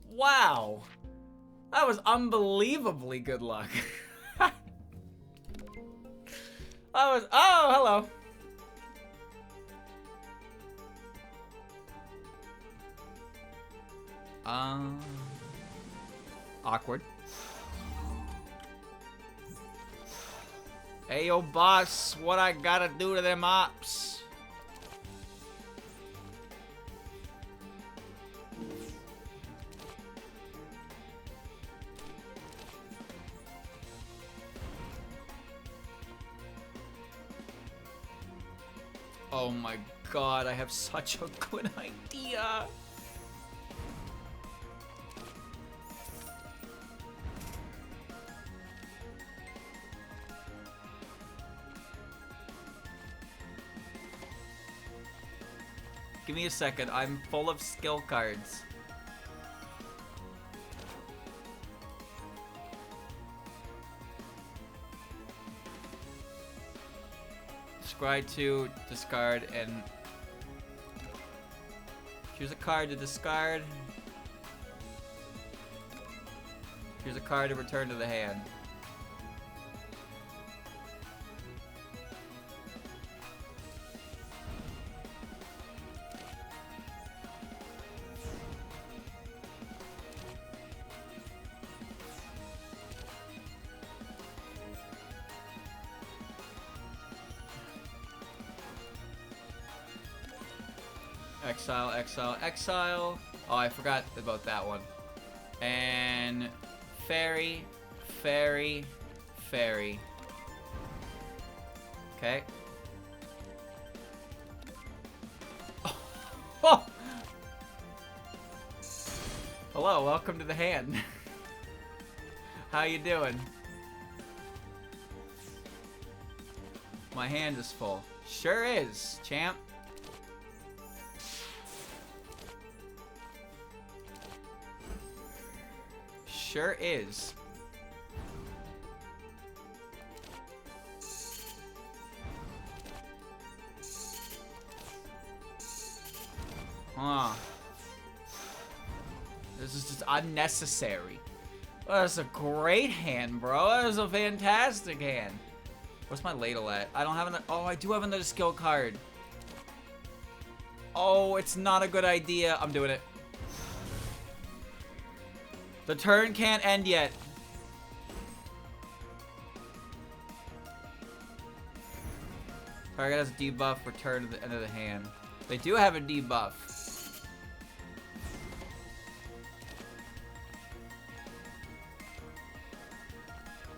Wow. That was unbelievably good luck. Oh, hello. Awkward. Hey, yo, boss, what I gotta do to them ops? Oh my god, I have such a good idea. Give me a second, I'm full of skill cards. Scry 2, discard, and choose a card to discard. Choose a card to return to the hand. Exile, exile, exile. Oh, I forgot about that one. And fairy, fairy, fairy. Okay. Oh. Hello, welcome to the hand. How you doing? My hand is full. Sure is, champ. Sure is. Huh. This is just unnecessary. Well, that's a great hand, bro. That was a fantastic hand. What's my ladle at? I don't have another. Oh, I do have another skill card. Oh, it's not a good idea. I'm doing it. The turn can't end yet. Target has a debuff, return to the end of the hand. They do have a debuff.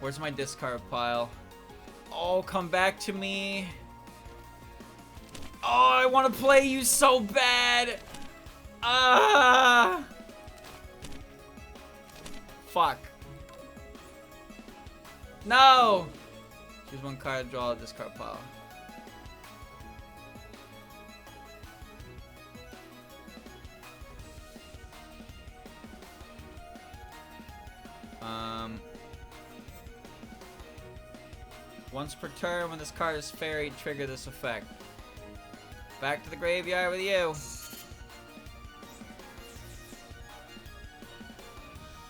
Where's my discard pile? Oh, come back to me. Oh, I want to play you so bad. Ah. Fuck. No! Choose one card, draw a discard pile. Once per turn, when this card is fairy, trigger this effect. Back to the graveyard with you.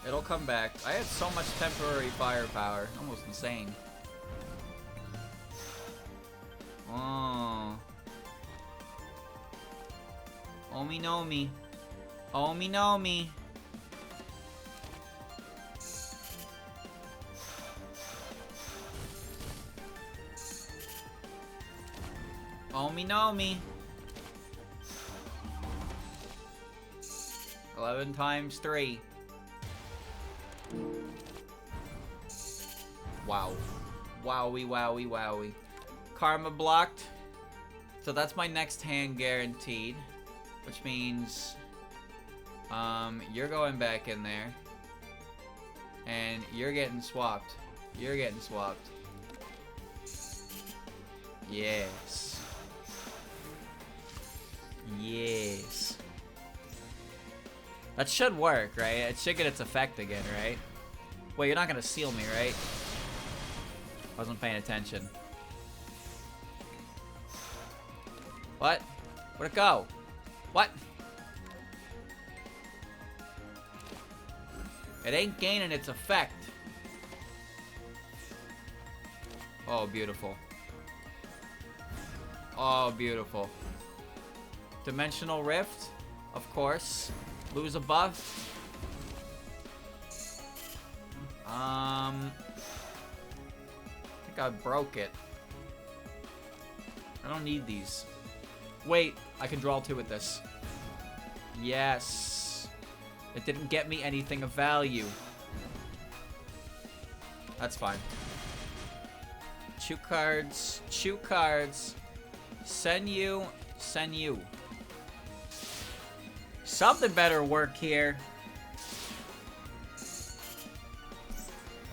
It'll come back. I had so much temporary firepower. Almost insane. Oh. Omi no mi. Omi no mi. Omi no mi. 11 times 3. Wow. Wowie, wowie, wowie. Karma blocked. So that's my next hand guaranteed. Which means you're going back in there. And you're getting swapped. You're getting swapped. Yes. Yes. That should work, right? It should get its effect again, right? Wait, you're not gonna seal me, right? Wasn't paying attention. What? Where'd it go? What? It ain't gaining its effect. Oh, beautiful. Oh, beautiful. Dimensional Rift, of course. Lose a buff. I think I broke it. I don't need these. Wait, I can draw 2 with this. Yes. It didn't get me anything of value. That's fine. Chew cards. Chew cards. Send you. Send you. Something better work here.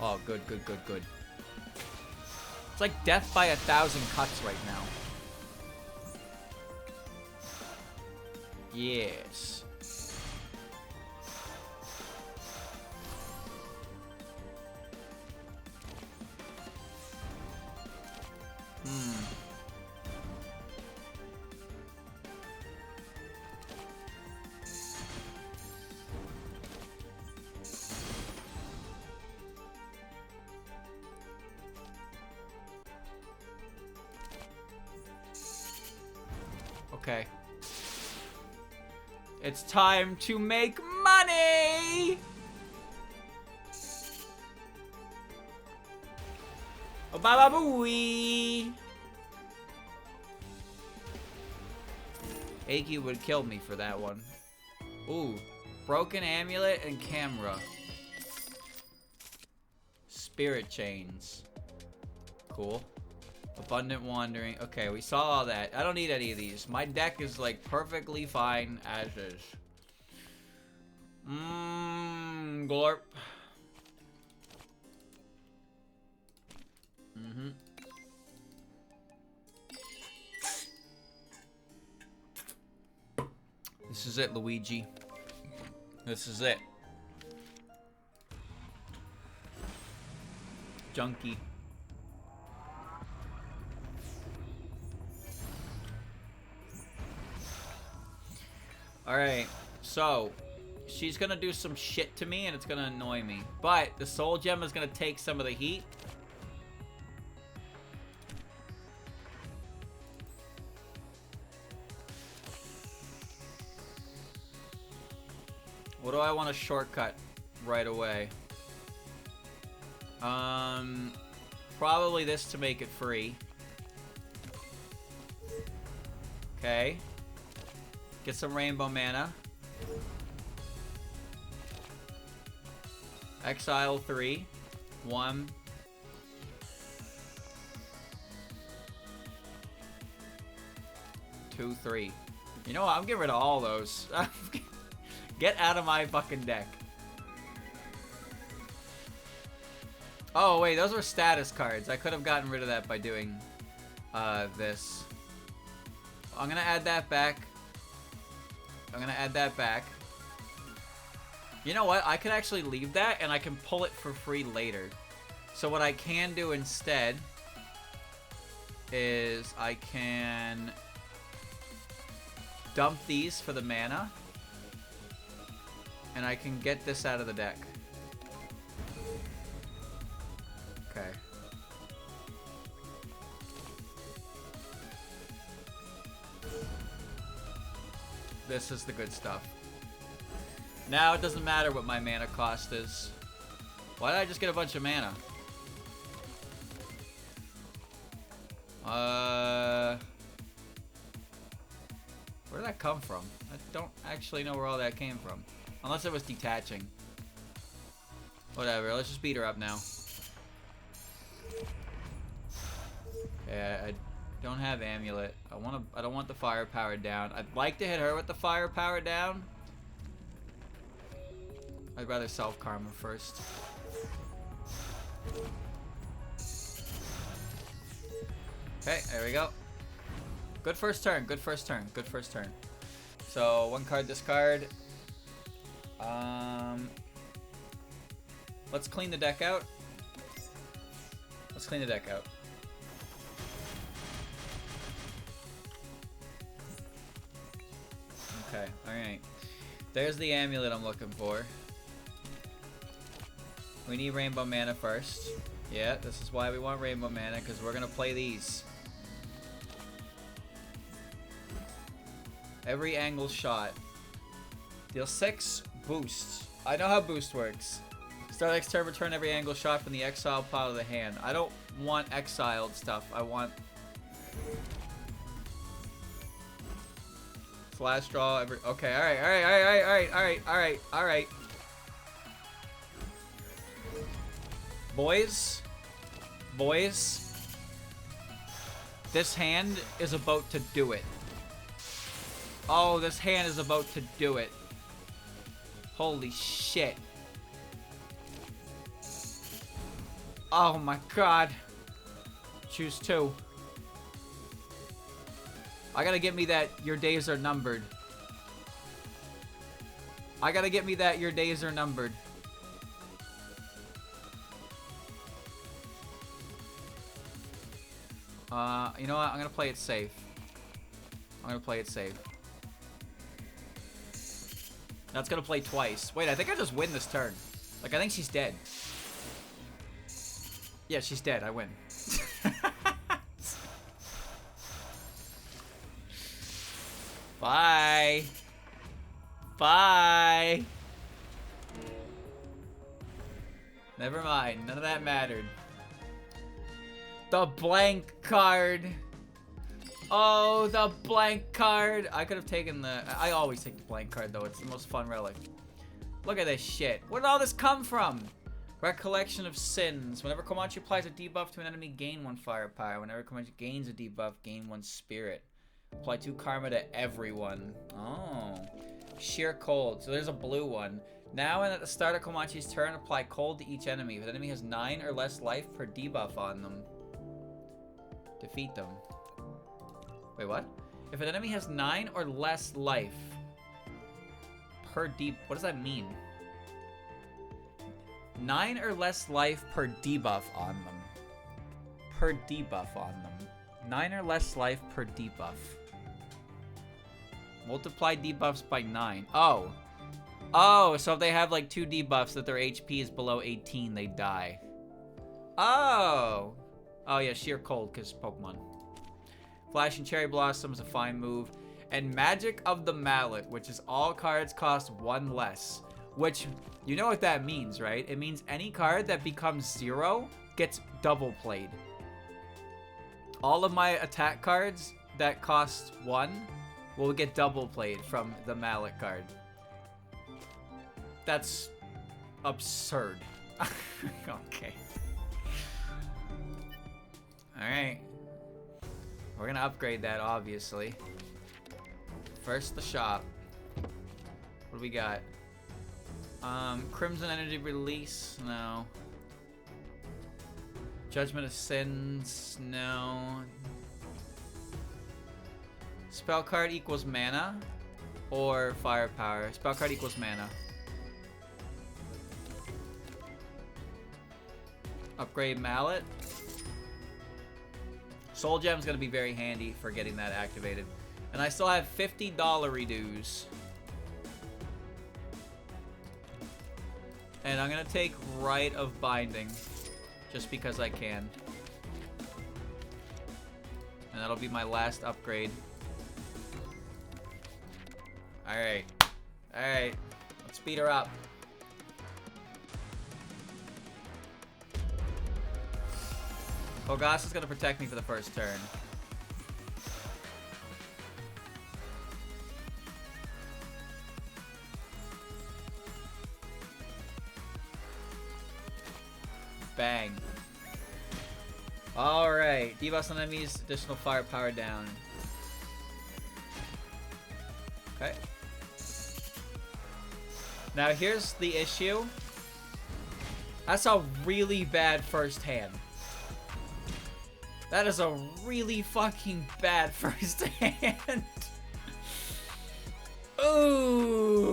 Oh, good, good, good, good. It's like death by 1,000 cuts right now. Yes. Okay. It's time to make money! Oh, baba booey! Aki would kill me for that one. Ooh. Broken amulet and camera. Spirit chains. Cool. Abundant wandering. Okay, we saw all that. I don't need any of these. My deck is like perfectly fine as is. Glorp. This is it, Luigi. This is it. Junkie. Alright, so she's gonna do some shit to me and it's gonna annoy me. But the soul gem is gonna take some of the heat. What do I want to shortcut right away? Probably this to make it free. Okay. Get some rainbow mana. Exile 3. 1. Two, 3. You know what? I'm getting rid of all those. Get out of my fucking deck. Oh, wait. Those were status cards. I could have gotten rid of that by doing this. I'm going to add that back. I'm going to add that back. You know what? I could actually leave that and I can pull it for free later. So what I can do instead is I can dump these for the mana. And I can get this out of the deck. Okay. This is the good stuff. Now it doesn't matter what my mana cost is. Why did I just get a bunch of mana? Where did that come from? I don't actually know where all that came from. Unless it was detaching. Whatever, let's just beat her up now. Yeah, I don't have amulet. I don't want the firepower down. I'd like to hit her with the firepower down. I'd rather self-karma first. Okay, there we go. Good first turn, good first turn, good first turn. So, one card discard. Let's clean the deck out. Let's clean the deck out. Okay, alright. There's the amulet I'm looking for. We need rainbow mana first. Yeah, this is why we want rainbow mana, because we're going to play these. Every angle shot. Deal 6 boost. I know how boost works. Start next turn, return every angle shot from the exile pile of the hand. I don't want exiled stuff. I want flash draw every. Okay, alright. Boys. This hand is about to do it. Oh, this hand is about to do it. Holy shit. Oh my god. Choose 2. I gotta get me that your days are numbered. I gotta get me that your days are numbered. You know what? I'm gonna play it safe. That's gonna play twice. Wait, I think I just win this turn. Like, I think she's dead. Yeah, she's dead. I win. Bye. Bye. Never mind. None of that mattered. The blank card. Oh, the blank card. I could have taken the... I always take the blank card, though. It's the most fun relic. Look at this shit. Where did all this come from? Recollection of Sins. Whenever Komachi applies a debuff to an enemy, gain 1 firepower. Whenever Komachi gains a debuff, gain 1 spirit. Apply 2 karma to everyone. Oh. Sheer Cold. So there's a blue one. Now and at the start of Komachi's turn, apply cold to each enemy. If an enemy has 9 or less life per debuff on them, defeat them. Wait, what? If an enemy has 9 or less life per what does that mean? 9 or less life per debuff on them. Per debuff on them. 9 or less life per debuff. Multiply debuffs by 9. Oh. Oh, so if they have like 2 debuffs that their HP is below 18, they die. Oh. Oh yeah, Sheer Cold, because Pokemon. Flashing Cherry Blossom is a fine move. And Magic of the Mallet, which is all cards cost 1 less. Which, you know what that means, right? It means any card that becomes 0 gets double played. All of my attack cards that cost 1 will get double played from the Mallet card. That's absurd. Okay. Alright. We're gonna upgrade that, obviously. First, the shop. What do we got? Crimson Energy Release? No. Judgment of Sins? No. Spell card equals mana? Or firepower? Spell card equals mana. Upgrade Mallet. Soul Gem's gonna be very handy for getting that activated. And I still have $50 dues. And I'm gonna take Rite of Binding. Just because I can. And that'll be my last upgrade. Alright. Alright. Let's speed her up. Hogasa's gonna protect me for the first turn. Bang. Alright. Debuffs on enemies, additional firepower down. Okay. Now here's the issue. That's a really bad first hand. That is a really fucking bad first hand. Ooh.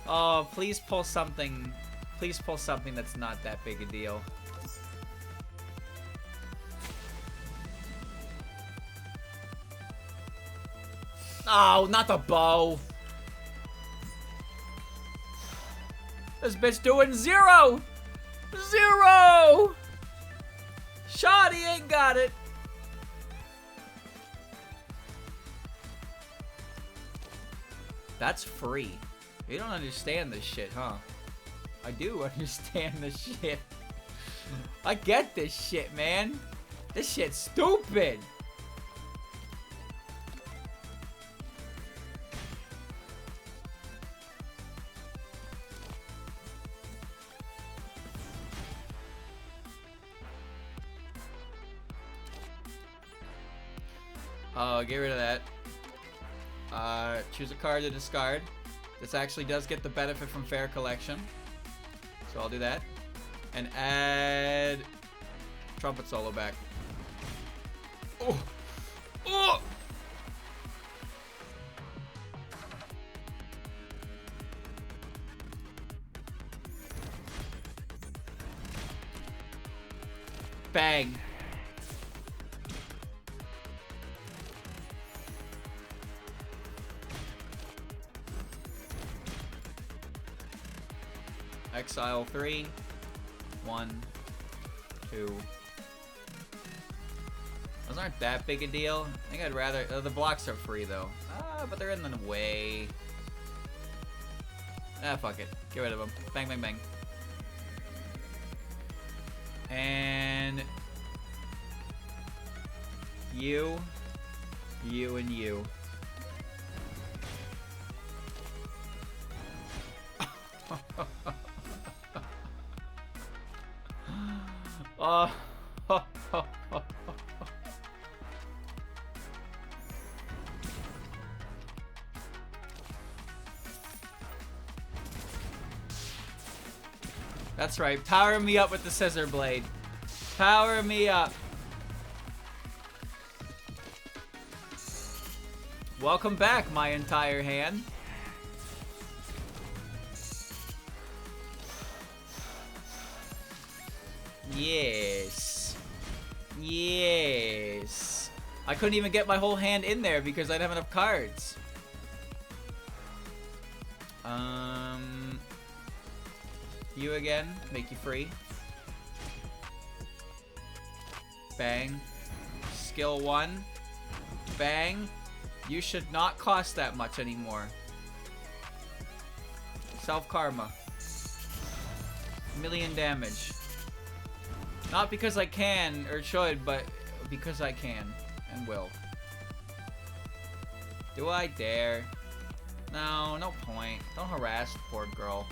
Oh, please pull something. Please pull something that's not that big a deal. Oh, not the bow. This bitch doing 0. 0. Shoddy ain't got it. That's free. You don't understand this shit, huh? I do understand this shit. I get this shit, man. This shit's stupid. Oh, get rid of that. Choose a card to discard. This actually does get the benefit from fair collection. So I'll do that. And add trumpet solo back. Oh! Oh! Bang. Exile 3. 1, 2. Those aren't that big a deal. I think I'd rather... the blocks are free, though. But they're in the way. Fuck it. Get rid of them. Bang, bang, bang. And... you, and you. That's right. Power me up with the scissor blade. Power me up. Welcome back, my entire hand. Yes. Yes. I couldn't even get my whole hand in there because I didn't have enough cards. You again. Make you free. Bang. Skill 1. Bang. You should not cost that much anymore. Self-karma. 1,000,000 damage. Not because I can or should, but because I can and will. Do I dare? No, no point. Don't harass the poor girl.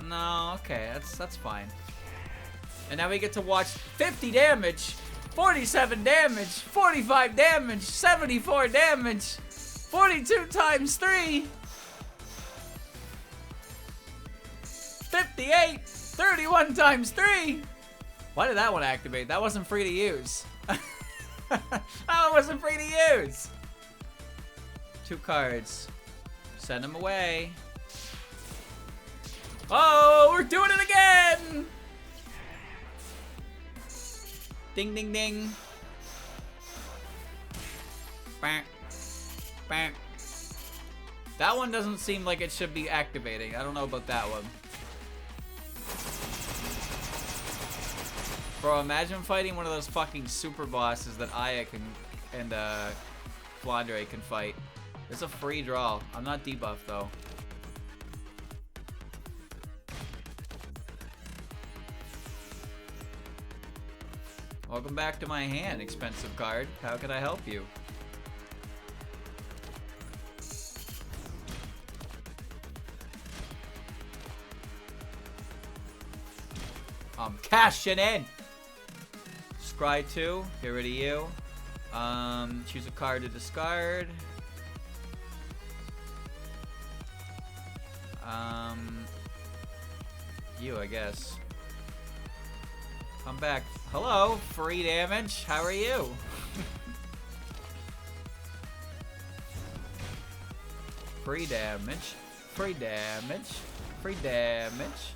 No, okay, that's fine. And now we get to watch 50 damage, 47 damage, 45 damage, 74 damage, 42 times 3, 58, 31 times 3. Why did that one activate? That wasn't free to use. That one wasn't free to use. 2 cards. Send them away. Oh, we're doing it again! Ding, ding, ding. Bang. Bang. That one doesn't seem like it should be activating. I don't know about that one. Bro, imagine fighting one of those fucking super bosses that Aya can and Flandre can fight. It's a free draw. I'm not debuffed though. Welcome back to my hand, expensive card. How can I help you? I'm cashing in! Scry 2, get rid of you. Choose a card to discard. You, I guess. Come back. Hello, free damage. How are you? Free damage. Free damage. Free damage.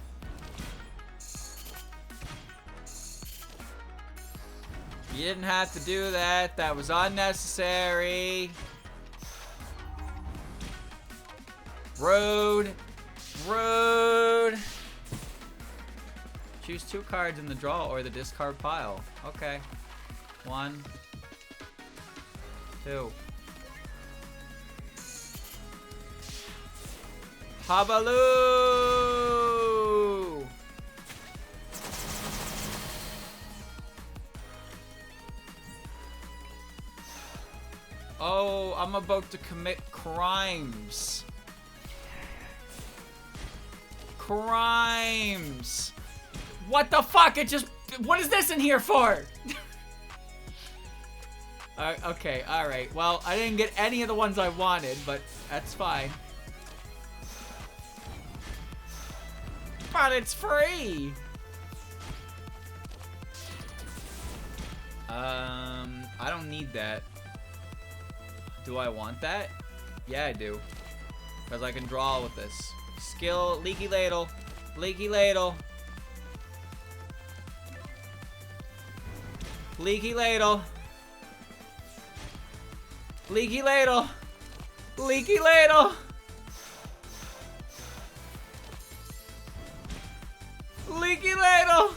You didn't have to do that. That was unnecessary. Rude. Rude. Choose 2 cards in the draw or the discard pile. Okay. 1, 2. Habaloo! Oh, I'm about to commit crimes. Crimes. What the fuck? It just... What is this in here for? Okay, alright. Well, I didn't get any of the ones I wanted, but that's fine. But it's free! I don't need that. Do I want that? Yeah, I do. Because I can draw with this. Skill, Leaky Ladle. Leaky Ladle. Leaky Ladle. Leaky Ladle. Leaky Ladle. Leaky Ladle.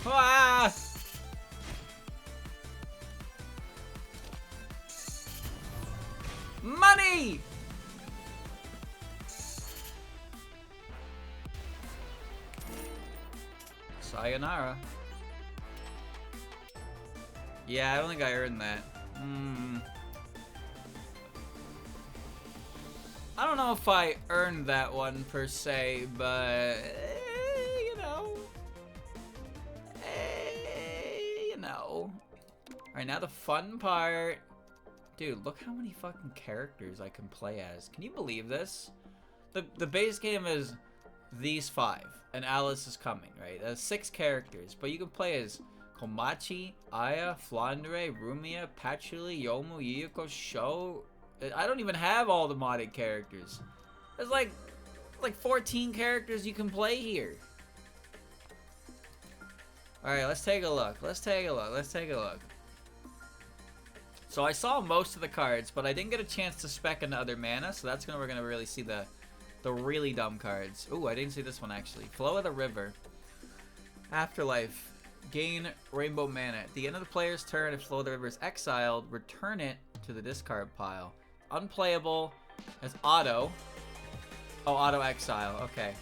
Ah. Money. Sayonara. Yeah, I don't think I earned that. I don't know if I earned that one per se, but you know. You know. Alright, now the fun part. Dude, look how many fucking characters I can play as. Can you believe this? The base game is these 5, and Alice is coming, right? That's 6 characters, but you can play as Komachi, Aya, Flandre, Rumia, Patchouli, Yomu, Yuyuko, Sho. I don't even have all the modded characters. There's like 14 characters you can play here. Alright, let's take a look. Let's take a look. Let's take a look. So I saw most of the cards, but I didn't get a chance to spec into other mana, so that's when we're gonna really see the really dumb cards. Ooh, I didn't see this one actually. Flow of the River. Afterlife. Gain rainbow mana. At the end of the player's turn, if Flow of the River is exiled, return it to the discard pile. Unplayable as auto. Oh, auto exile. Okay.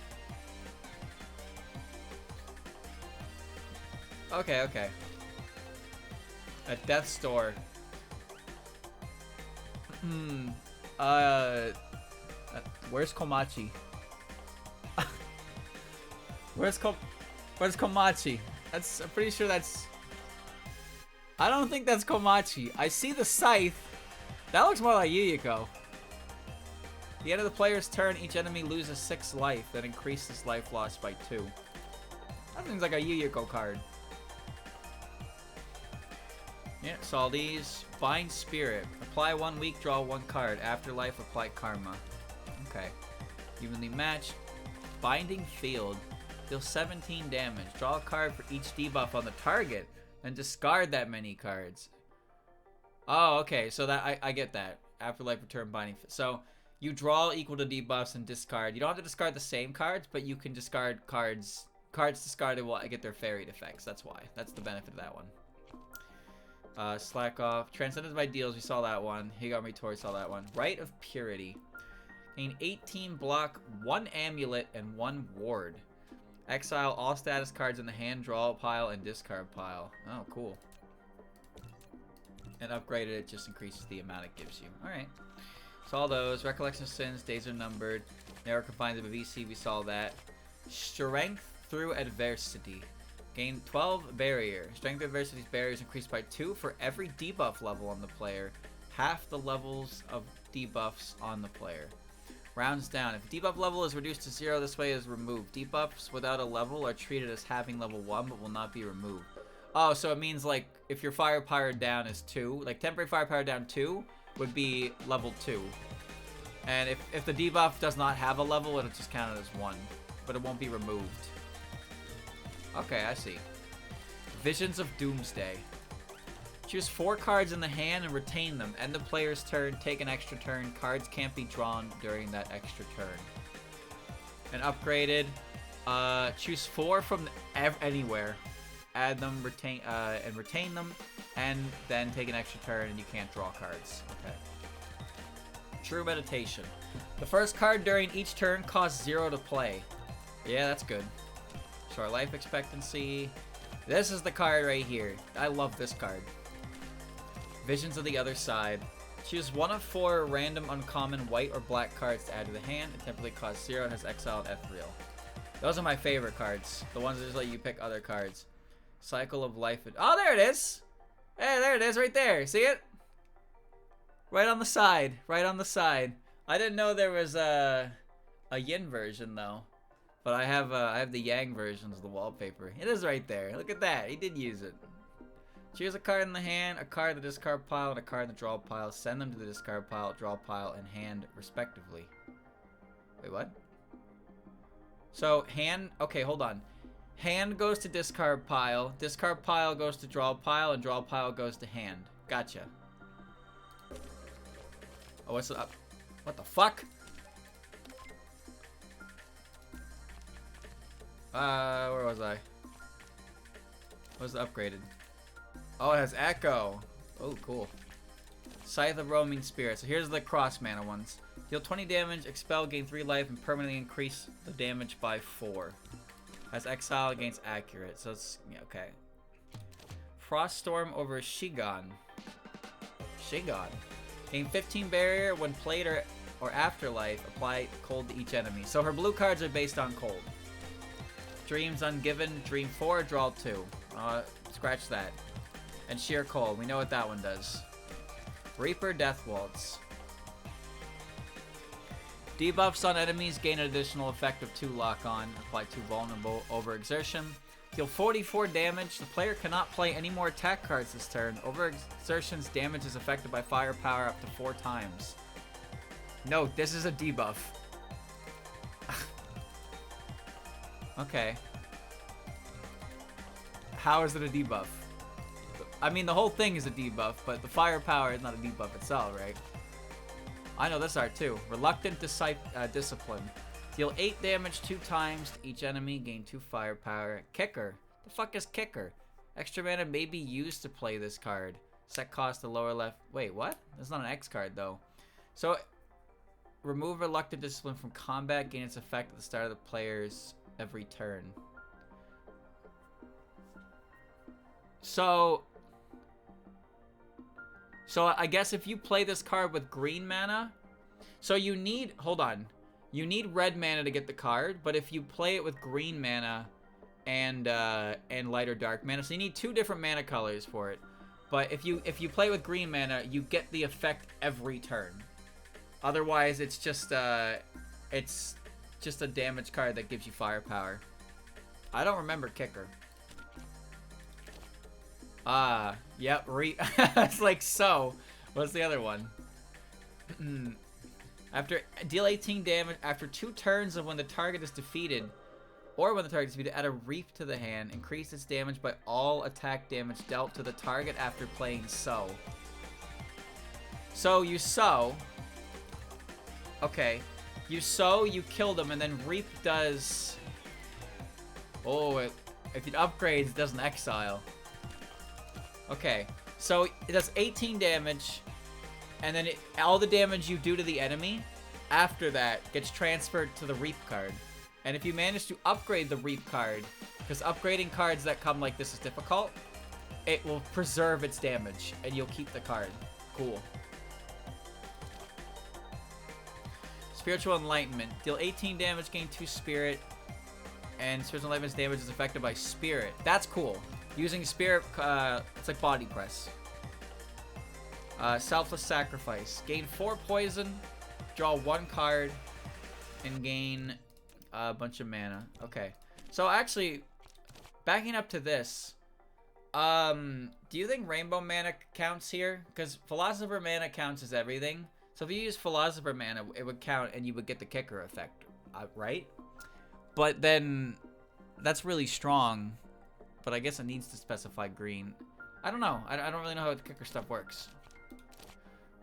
Okay, okay. At Death's Door. Where's Komachi? Where's Komachi? I'm pretty sure that's... I don't think that's Komachi. I see the scythe. That looks more like Yuyuko. At the end of the player's turn, each enemy loses 6 life, that increases life loss by 2. That seems like a Yuyuko card. Yeah, saw these. Bind Spirit. Apply 1 weak, draw 1 card. Afterlife, apply Karma. Okay. Evenly matched. Binding Field. Deal 17 damage. Draw a card for each debuff on the target. And discard that many cards. Oh, okay. So that I get that. Afterlife, return Binding Field. So you draw equal to debuffs and discard. You don't have to discard the same cards, but you can discard cards. Cards discarded will get their fairy effects. That's why. That's the benefit of that one. Slack Off. Transcendence by Deals, we saw that one. Higami Tori saw that one. Rite of Purity. Gain 18 block, 1 amulet, and 1 ward. Exile all status cards in the hand, draw pile, and discard pile. Oh, cool. And upgraded it just increases the amount it gives you. Alright. Saw those. Recollection of Sins, Days Are Numbered. Narrow Confines of a VC, we saw that. Strength Through Adversity. Gain 12 barrier. Strength of Adversity's barriers increased by 2 for every debuff level on the player. Half the levels of debuffs on the player. Rounds down. If debuff level is reduced to 0, this way is removed. Debuffs without a level are treated as having level 1, but will not be removed. Oh, so it means, like, if your firepower down is 2, like, temporary firepower down 2 would be level 2. And if the debuff does not have a level, it'll just count it as 1. But it won't be removed. Okay, I see. Visions of Doomsday. Choose 4 cards in the hand and retain them. End the player's turn, take an extra turn. Cards can't be drawn during that extra turn. And upgraded. Choose 4 from anywhere. Add them, retain them, and then take an extra turn and you can't draw cards. Okay. True Meditation. The first card during each turn costs 0 to play. Yeah, that's good. Short life expectancy. This is the card right here. I love this card. Visions of the Other Side. Choose 1 of 4 random uncommon white or black cards to add to the hand. It temporarily costs 0 and has exiled ethereal. Those are my favorite cards. The ones that just let you pick other cards. Cycle of Life. Oh, there it is! Hey, there it is right there. See it? Right on the side. Right on the side. I didn't know there was a yin version, though. But I have the yang versions of the wallpaper. It is right there. Look at that. He did use it. Choose a card in the hand, a card in the discard pile, and a card in the draw pile. Send them to the discard pile, draw pile, and hand, respectively. Wait, what? So, hand... Okay, hold on. Hand goes to discard pile goes to draw pile, and draw pile goes to hand. Gotcha. Oh, what's up? What the fuck? Where was I? What was upgraded? Oh, it has Echo. Oh, cool. Scythe of Roaming Spirit. So here's the cross mana ones. Deal 20 damage, expel, gain 3 life, and permanently increase the damage by 4. Has exile against accurate. So it's... Yeah, okay. Froststorm over Shigon. Shigon. Gain 15 barrier when played or afterlife. Apply cold to each enemy. So her blue cards are based on cold. Dreams Ungiven. Dream 4, draw 2. Scratch that. And Sheer Cold. We know what that one does. Reaper Death Waltz. Debuffs on enemies gain an additional effect of 2 lock on. Apply 2 vulnerable overexertion. Deal 44 damage. The player cannot play any more attack cards this turn. Overexertion's damage is affected by firepower up to 4 times. Note, this is a debuff. Okay. How is it a debuff? I mean, the whole thing is a debuff, but the firepower is not a debuff itself, right? I know this art too. Reluctant Discipline. Deal 8 damage 2 times to each enemy. Gain 2 firepower. Kicker. The fuck is Kicker? Extra mana may be used to play this card. Set cost to lower left. Wait, what? That's not an X card, though. So, remove Reluctant Discipline from combat. Gain its effect at the start of the player's every turn. So I guess if you play this card with green mana, so you need, hold on, you need red mana to get the card, but if you play it with green mana and light or dark mana, so you need 2 different mana colors for it. But if you play with green mana, you get the effect every turn. Otherwise, it's just a damage card that gives you firepower. I don't remember Kicker. Yep, it's like so. What's the other one? After deal 18 damage after 2 turns of when the target is defeated, or when the target is defeated, add a reap to the hand. Increase its damage by all attack damage dealt to the target after playing sow. So you sow. Okay, you sow, you kill them, and then reap does. Oh, if it upgrades, it does an exile. Okay, so it does 18 damage, and then all the damage you do to the enemy after that gets transferred to the Reap card. And if you manage to upgrade the Reap card, because upgrading cards that come like this is difficult, it will preserve its damage, and you'll keep the card. Cool. Spiritual Enlightenment. Deal 18 damage, gain 2 spirit, and Spiritual Enlightenment's damage is affected by spirit. That's cool. Using spirit, it's like body press. Selfless Sacrifice. Gain 4 poison, draw 1 card, and gain a bunch of mana. Okay. So actually, backing up to this, do you think rainbow mana counts here? Because philosopher mana counts as everything. So if you use philosopher mana, it would count and you would get the kicker effect, right? But then that's really strong. But I guess it needs to specify green. I don't know. I don't really know how the kicker stuff works.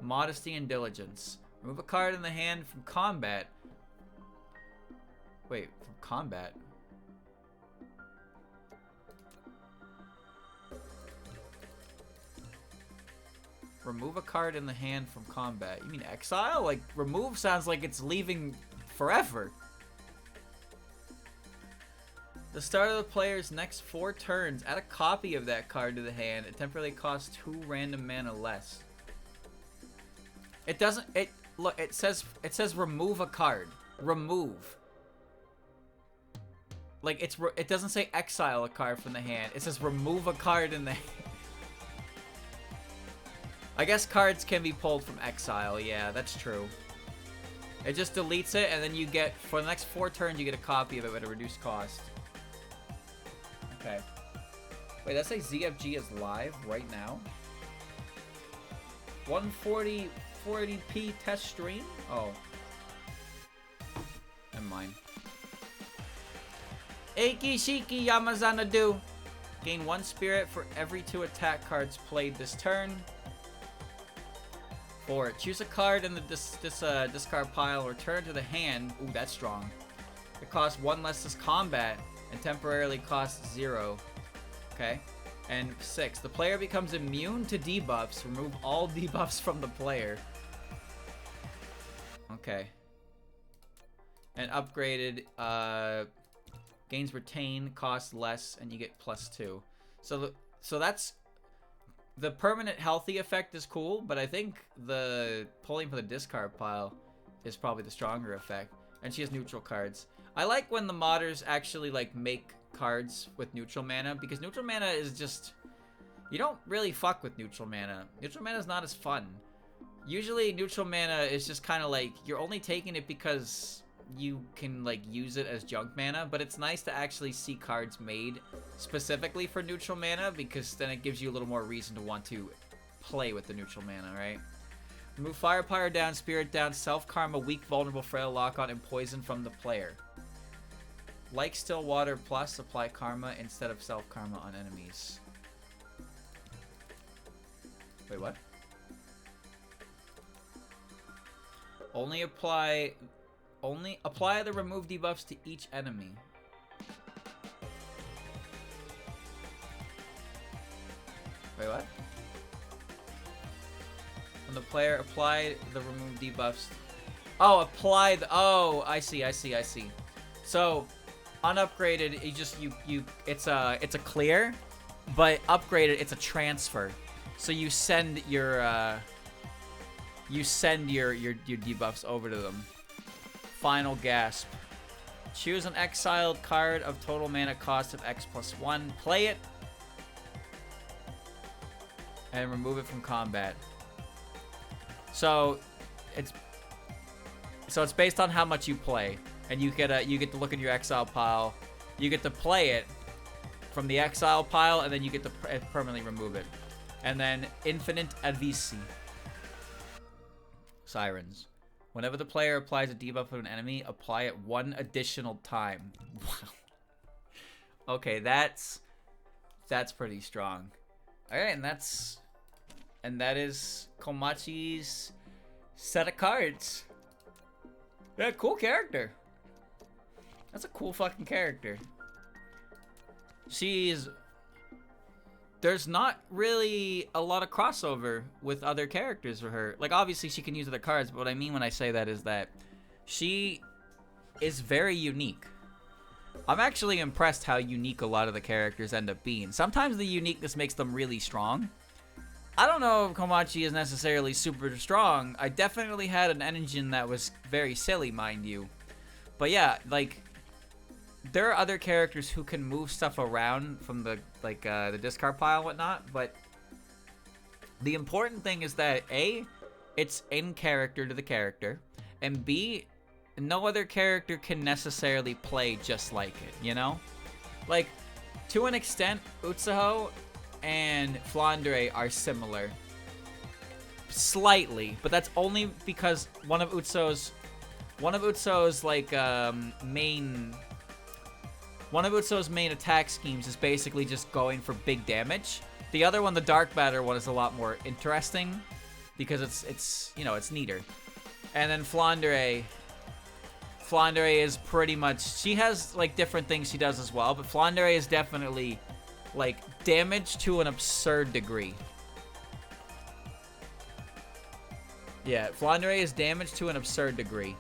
Modesty and diligence. Remove a card in the hand from combat. Wait, from combat? Remove a card in the hand from combat. You mean exile? Like, remove sounds like it's leaving forever. The start of the player's next 4 turns, add a copy of that card to the hand. It temporarily costs 2 random mana less. It doesn't, look, it says remove a card. Remove. Like, it doesn't say exile a card from the hand. It says remove a card in the hand. I guess cards can be pulled from exile. Yeah, that's true. It just deletes it, and then you get, for the next 4 turns, you get a copy of it at a reduced cost. Okay. Wait, that say ZFG is live right now? 140p test stream? Oh. Never mind. Eiki Shiki Yamazana do. Gain 1 spirit for every 2 attack cards played this turn. 4. Choose a card in the discard pile, return to the hand. Ooh, that's strong. It costs 1 less this combat and temporarily costs 0. Okay. And 6. The player becomes immune to debuffs. Remove all debuffs from the player. Okay. And upgraded, gains retain, costs less, and you get +2. So that's the permanent healthy effect is cool, but I think the pulling from the discard pile is probably the stronger effect. And she has neutral cards. I like when the modders actually like make cards with neutral mana, because neutral mana is just, you don't really fuck with neutral mana. Neutral mana is not as fun. Usually neutral mana is just kind of like you're only taking it because you can like use it as junk mana, but it's nice to actually see cards made specifically for neutral mana, because then it gives you a little more reason to want to play with the neutral mana, right? Remove Firepire down, Spirit down, Self-Karma, Weak, Vulnerable, Frail, Lock-On, and Poison from the player. Like Still Water Plus, apply Karma instead of Self-Karma on enemies. Wait, what? Only apply the remove debuffs to each enemy. Wait, what? When the player applied the remove debuffs. Oh, apply the. Oh, I see. So, unupgraded, it's a clear, but upgraded, it's a transfer. So you send your debuffs over to them. Final gasp. Choose an exiled card of total mana cost of X+1. Play it. And remove it from combat. So it's based on how much you play. And you get to look in your exile pile. You get to play it from the exile pile, and then you get to permanently remove it. And then Infinite Avisi. Sirens. Whenever the player applies a debuff to an enemy, apply it 1 additional time. Wow. Okay, that's pretty strong. Alright, and that is Komachi's set of cards. Yeah, cool character. That's a cool fucking character. There's not really a lot of crossover with other characters for her. Like, obviously she can use other cards, but what I mean when I say that is that she is very unique. I'm actually impressed how unique a lot of the characters end up being. Sometimes the uniqueness makes them really strong. I don't know if Komachi is necessarily super strong. I definitely had an engine that was very silly, mind you. But yeah, like, there are other characters who can move stuff around from the discard pile and whatnot, but the important thing is that A, it's in character to the character, and B, no other character can necessarily play just like it, you know? Like, to an extent, Utsuho and Flandre are similar. Slightly, but that's only because one of Utsuho's like main attack schemes is basically just going for big damage. The other one, the Dark Matter one, is a lot more interesting because it's you know, it's neater. And then Flandre is pretty much, she has like different things she does as well, but Flandre is definitely like damage to an absurd degree. Yeah, Flandre is damage to an absurd degree.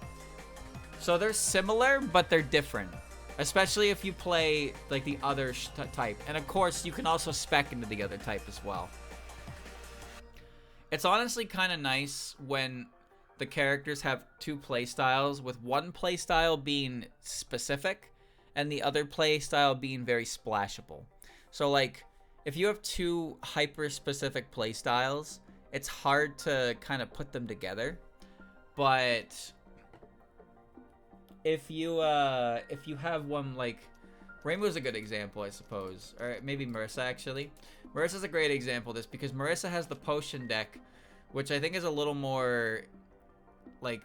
So they're similar, but they're different. Especially if you play like the other type. And of course, you can also spec into the other type as well. It's honestly kind of nice when the characters have two playstyles, with one playstyle being specific and the other playstyle being very splashable. So like, if you have two hyper-specific playstyles, it's hard to kind of put them together. But if you have one, like Rainbow's a good example, I suppose, or maybe Marissa actually. Marissa's a great example of this because Marissa has the potion deck, which I think is a little more like,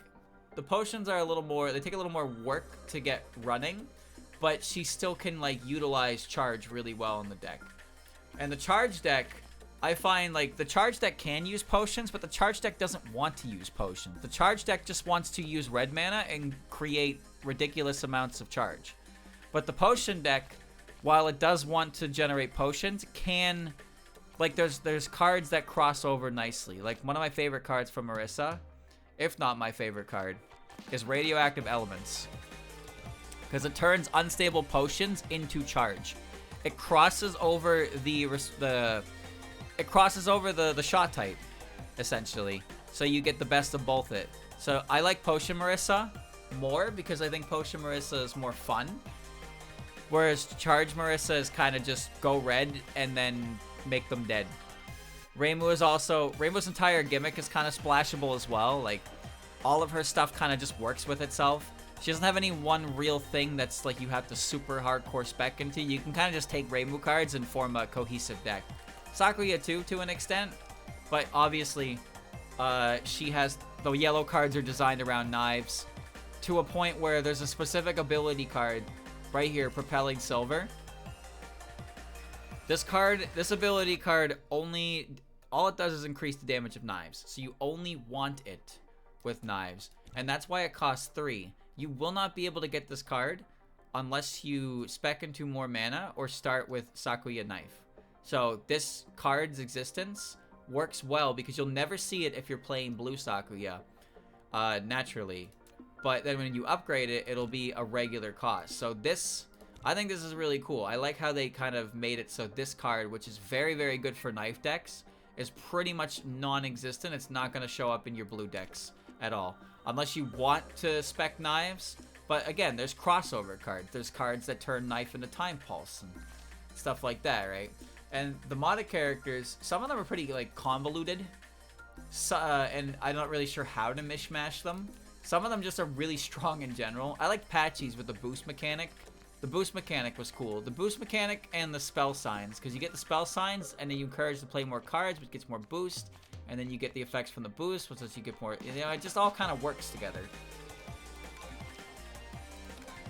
the potions are a little more, they take a little more work to get running, but she still can like utilize charge really well in the deck. And the charge deck, I find like the charge deck can use potions, but the charge deck doesn't want to use potions. The charge deck just wants to use red mana and create ridiculous amounts of charge. But the potion deck, while it does want to generate potions, can, like, there's cards that cross over nicely. Like, one of my favorite cards from Marissa, if not my favorite card, is Radioactive Elements. Because it turns unstable potions into charge. It crosses over the shot type, essentially. So you get the best of both it. So I like Potion Marissa more because I think Potion Marissa is more fun. Whereas Charge Marissa is kind of just go red and then make them dead. Rainbow's entire gimmick is kind of splashable as well. Like, all of her stuff kind of just works with itself. She doesn't have any one real thing that's like you have to super hardcore spec into. You can kind of just take Rainbow cards and form a cohesive deck. Sakuya too, to an extent, but obviously she has, the yellow cards are designed around knives to a point where there's a specific ability card right here, Propelling Silver. This ability card only, all it does is increase the damage of knives, so you only want it with knives, and that's why it costs 3. You will not be able to get this card unless you spec into more mana or start with Sakuya Knife. So this card's existence works well because you'll never see it if you're playing blue Sakuya naturally. But then when you upgrade it, it'll be a regular cost. So this, I think this is really cool. I like how they kind of made it so this card, which is very, very good for knife decks, is pretty much non-existent. It's not going to show up in your blue decks at all. Unless you want to spec knives. But again, there's crossover cards. There's cards that turn knife into Time Pulse and stuff like that, right? And the modded characters, some of them are pretty like convoluted. So, and I'm not really sure how to mishmash them. Some of them just are really strong in general. I like Patchies with the boost mechanic. The boost mechanic was cool. The boost mechanic and the spell signs. Because you get the spell signs and then you encourage to play more cards, which gets more boost. And then you get the effects from the boost, which lets you get more, you know, it just all kind of works together.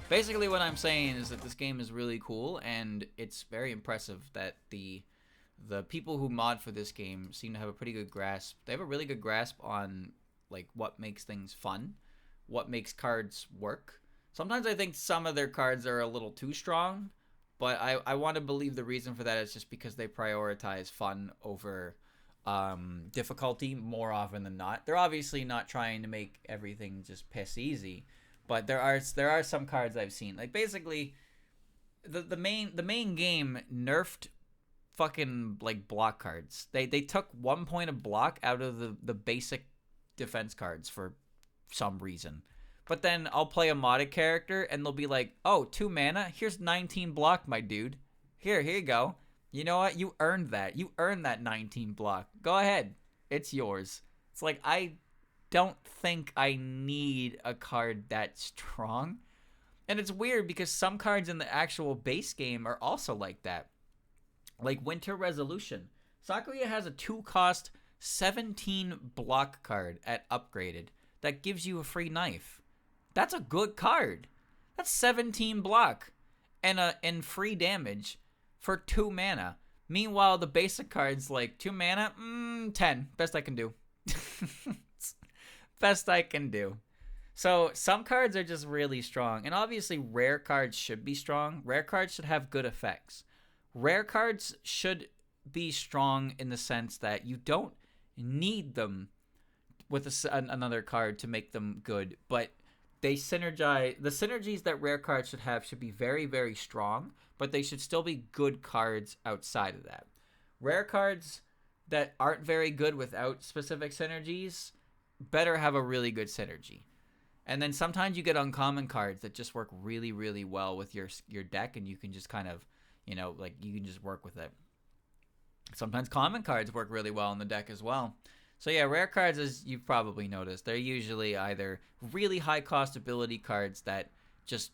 Basically what I'm saying is that this game is really cool, and it's very impressive that the people who mod for this game seem to have a pretty good grasp. They have a really good grasp on like what makes things fun, what makes cards work. Sometimes I think some of their cards are a little too strong, but I want to believe the reason for that is just because they prioritize fun over difficulty more often than not. They're obviously not trying to make everything just piss easy, but there are some cards I've seen, like basically the main game nerfed fucking like block cards. They took 1 point of block out of the basic defense cards for some reason. But then I'll play a modded character and they'll be like, oh, 2 mana, here's 19 block, my dude. Here you go. You know what? You earned that. You earned that 19 block. Go ahead. It's yours. It's like, don't think I need a card that strong. And it's weird because some cards in the actual base game are also like that. Like Winter Resolution. Sakuya has a 2-cost 17 block card at upgraded that gives you a free knife. That's a good card. That's 17 block and free damage for 2 mana. Meanwhile, the basic card's like 2 mana, 10. Best I can do. Best I can do. So some cards are just really strong. And obviously rare cards should be strong. Rare cards should have good effects. Rare cards should be strong in the sense that you don't need them with another card to make them good. But they synergize. The synergies that rare cards should be very, very strong. But they should still be good cards outside of that. Rare cards that aren't very good without specific synergies better have a really good synergy. And then sometimes you get uncommon cards that just work really, really well with your deck, and you can just kind of, you know, like you can just work with it. Sometimes common cards work really well in the deck as well. So yeah, rare cards, as you've probably noticed, they're usually either really high cost ability cards that just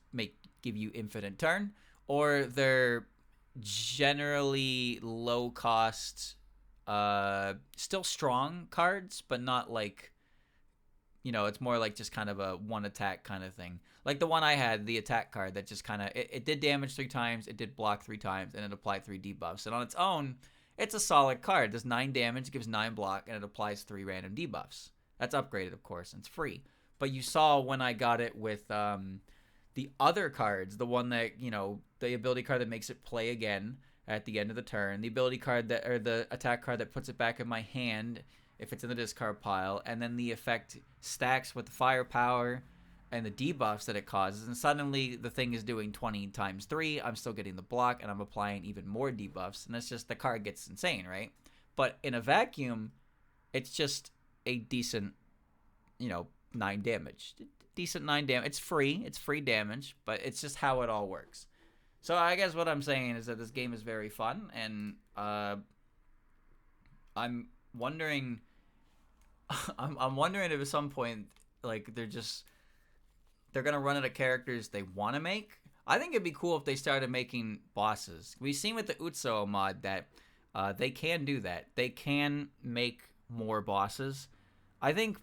give you infinite turn, or they're generally low cost, still strong cards, but not like, you know, it's more like just kind of a one attack kind of thing. Like the one I had, the attack card that just kind of, it did damage 3 times, it did block 3 times, and it applied 3 debuffs. And on its own, it's a solid card. It does 9 damage, gives 9 block, and it applies 3 random debuffs. That's upgraded, of course, and it's free. But you saw when I got it with the other cards, the one that, you know, the ability card that makes it play again at the end of the turn, the ability card that, or the attack card that puts it back in my hand if it's in the discard pile, and then the effect stacks with the firepower and the debuffs that it causes, and suddenly the thing is doing 20 times 3, I'm still getting the block, and I'm applying even more debuffs, and it's just, the card gets insane, right? But in a vacuum, it's just a decent, you know, 9 damage. Decent 9 damage. It's free damage, but it's just how it all works. So I guess what I'm saying is that this game is very fun, and I'm wondering I'm wondering if at some point, like, they're gonna run out of characters they want to make. I think it'd be cool if they started making bosses. We've seen with the Utsuo mod that they can do that. They can make more bosses. I think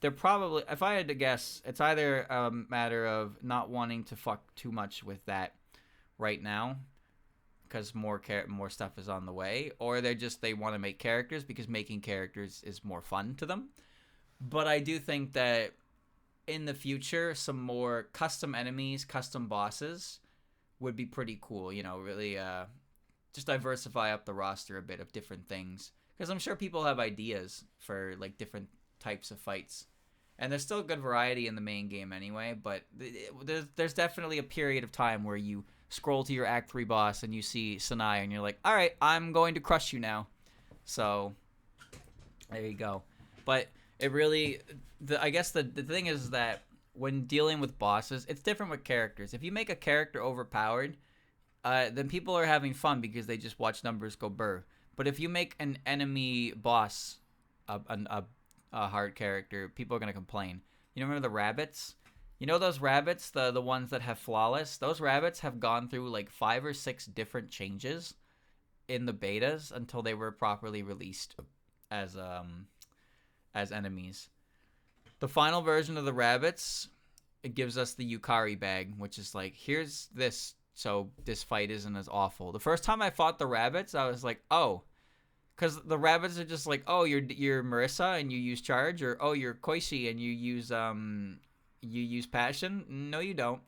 they're probably, if I had to guess, it's either a matter of not wanting to fuck too much with that right now, because more stuff is on the way, or they want to make characters because making characters is more fun to them. But I do think that in the future, some more custom enemies, custom bosses would be pretty cool. You know, really just diversify up the roster a bit of different things, because I'm sure people have ideas for like different types of fights, and there's still good variety in the main game anyway. But there's definitely a period of time where you scroll to your Act 3 boss and you see Sanai and you're like, all right, I'm going to crush you now. So there you go. But it really, I guess the thing is that when dealing with bosses, it's different with characters. If you make a character overpowered, then people are having fun because they just watch numbers go burr. But if you make an enemy boss a hard character, people are going to complain. You remember the rabbits? You know those rabbits, the ones that have flawless? Those rabbits have gone through like 5 or 6 different changes in the betas until they were properly released as enemies. The final version of the rabbits, it gives us the Yukari bag, which is like, here's this, so this fight isn't as awful. The first time I fought the rabbits, I was like, oh, because the rabbits are just like, oh, you're Marissa and you use charge, or oh, you're Koichi and you use passion. No, you don't.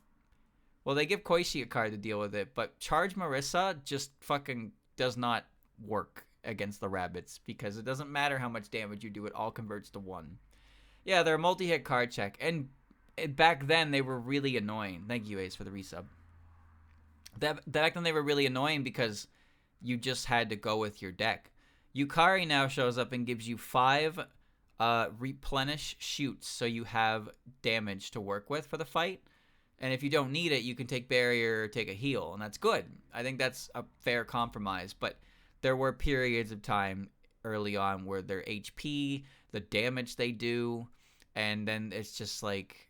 Well, they give Koichi a card to deal with it, but charge Marissa just fucking does not work against the rabbits, because it doesn't matter how much damage you do, it all converts to 1. Yeah, they're a multi-hit card check, and back then they were really annoying. Thank you, Ace, for the resub. Back then they were really annoying because you just had to go with your deck. Yukari now shows up and gives you 5 replenish shoots, so you have damage to work with for the fight. And if you don't need it, you can take barrier or take a heal, and that's good. I think that's a fair compromise, but there were periods of time early on where their HP, the damage they do, And then it's just like,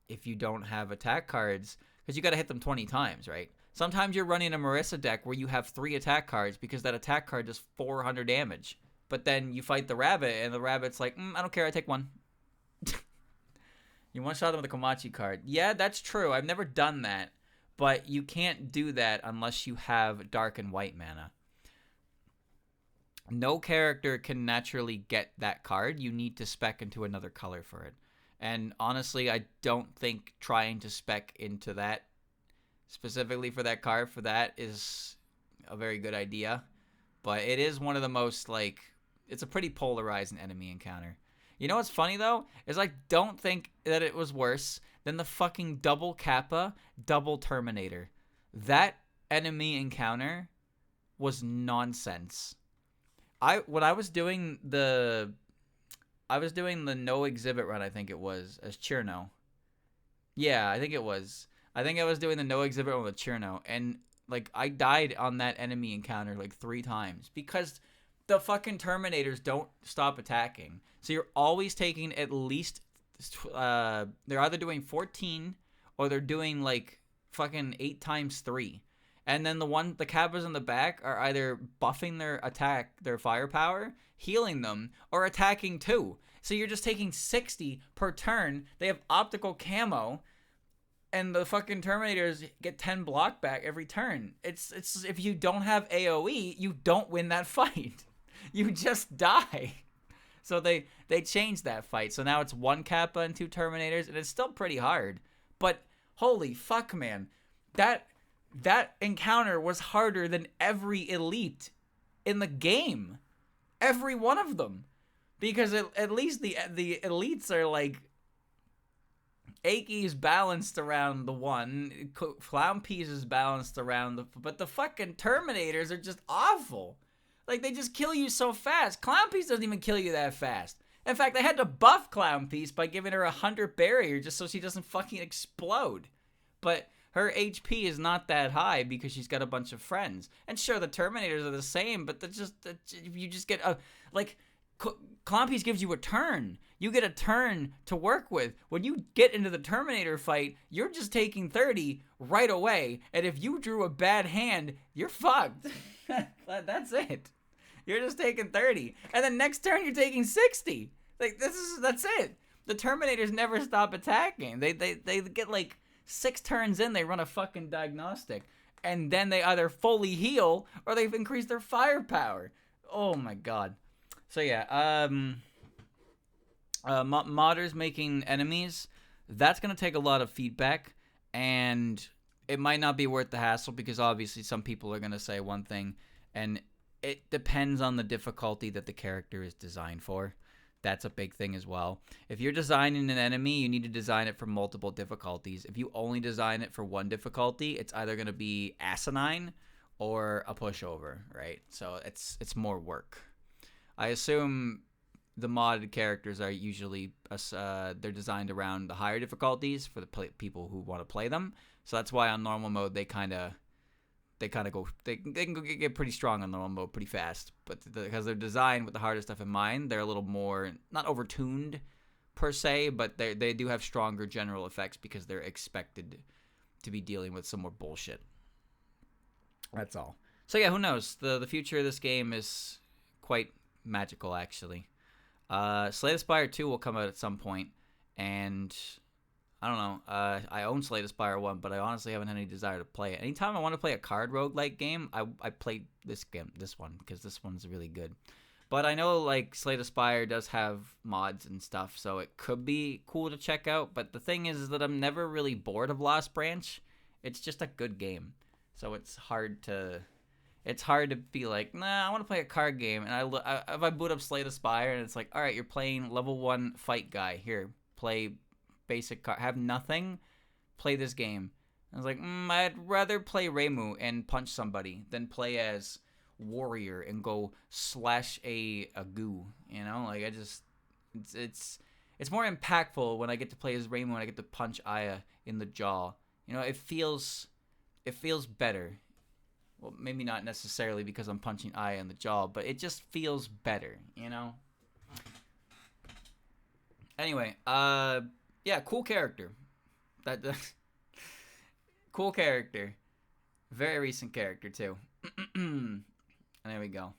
if you don't have attack cards, because you got to hit them 20 times, right? Sometimes you're running a Marissa deck where you have 3 attack cards because that attack card does 400 damage. But then you fight the rabbit, and the rabbit's like, I don't care, I take 1. You one-shot them with a Komachi card. Yeah, that's true. I've never done that. But you can't do that unless you have dark and white mana. No character can naturally get that card. You need to spec into another color for it. And honestly, I don't think trying to spec into that, specifically for that card, for that is a very good idea. But it is one of the most, like, it's a pretty polarizing enemy encounter. You know what's funny, though? Is I don't think that it was worse than the fucking double Kappa, double Terminator. That enemy encounter was nonsense. When I was doing the no exhibit run, I think it was, as Cherno. Yeah, I think it was. I think I was doing the no exhibit run with Cherno, and like I died on that enemy encounter like 3 times because the fucking Terminators don't stop attacking. So you're always taking at least they're either doing 14 or they're doing like fucking 8 times 3. And then the Kappas in the back are either buffing their attack, their firepower, healing them, or attacking too. So you're just taking 60 per turn. They have optical camo, and the fucking Terminators get 10 block back every turn. It's if you don't have AoE, you don't win that fight. You just die. So they changed that fight. So now it's 1 Kappa and 2 Terminators, and it's still pretty hard. But holy fuck, man. That encounter was harder than every elite in the game. Every one of them. Because at least the elites are like, Aki's balanced around the 1, Clown Piece is balanced around but the fucking Terminators are just awful. Like, they just kill you so fast. Clown Piece doesn't even kill you that fast. In fact, they had to buff Clown Piece by giving her 100 barrier just so she doesn't fucking explode. But her HP is not that high because she's got a bunch of friends. And sure, the Terminators are the same, but you just get a, like, Clown Piece gives you a turn. You get a turn to work with. When you get into the Terminator fight, you're just taking 30 right away. And if you drew a bad hand, you're fucked. That's it. You're just taking 30. And then next turn, you're taking 60. Like, that's it. The Terminators never stop attacking. They get like 6 turns in, they run a fucking diagnostic. And then they either fully heal or they've increased their firepower. Oh my god. So yeah, modders making enemies, that's going to take a lot of feedback, and it might not be worth the hassle because obviously some people are going to say one thing, and it depends on the difficulty that the character is designed for. That's a big thing as well. If you're designing an enemy, you need to design it for multiple difficulties. If you only design it for one difficulty, it's either going to be asinine or a pushover, right? So it's more work. I assume the modded characters are usually they're designed around the higher difficulties for the people who want to play them. So that's why on normal mode they can get pretty strong on normal mode pretty fast. But because they're designed with the harder stuff in mind, they're a little more not overtuned per se, but they do have stronger general effects because they're expected to be dealing with some more bullshit. That's all. So yeah, who knows? The future of this game is quite magical, actually. Slay the Spire 2 will come out at some point, and I don't know. I own Slay the Spire 1, but I honestly haven't had any desire to play it. Anytime I want to play a card roguelike game, I play this one, because this one's really good. But I know, like, Slay the Spire does have mods and stuff, so it could be cool to check out. But the thing is that I'm never really bored of Lost Branch. It's just a good game. So it's hard to be like, nah, I want to play a card game. And if I boot up Slay the Spire and it's like, all right, you're playing level 1 fight guy. Here, play basic card. Have nothing, play this game. I was like, I'd rather play Reimu and punch somebody than play as warrior and go slash a goo. You know, like it's more impactful when I get to play as Reimu and I get to punch Aya in the jaw. You know, it feels better. Well, maybe not necessarily because I'm punching Aya in the jaw, but it just feels better, you know? Anyway, yeah, cool character. That cool character. Very recent character too. And there we go.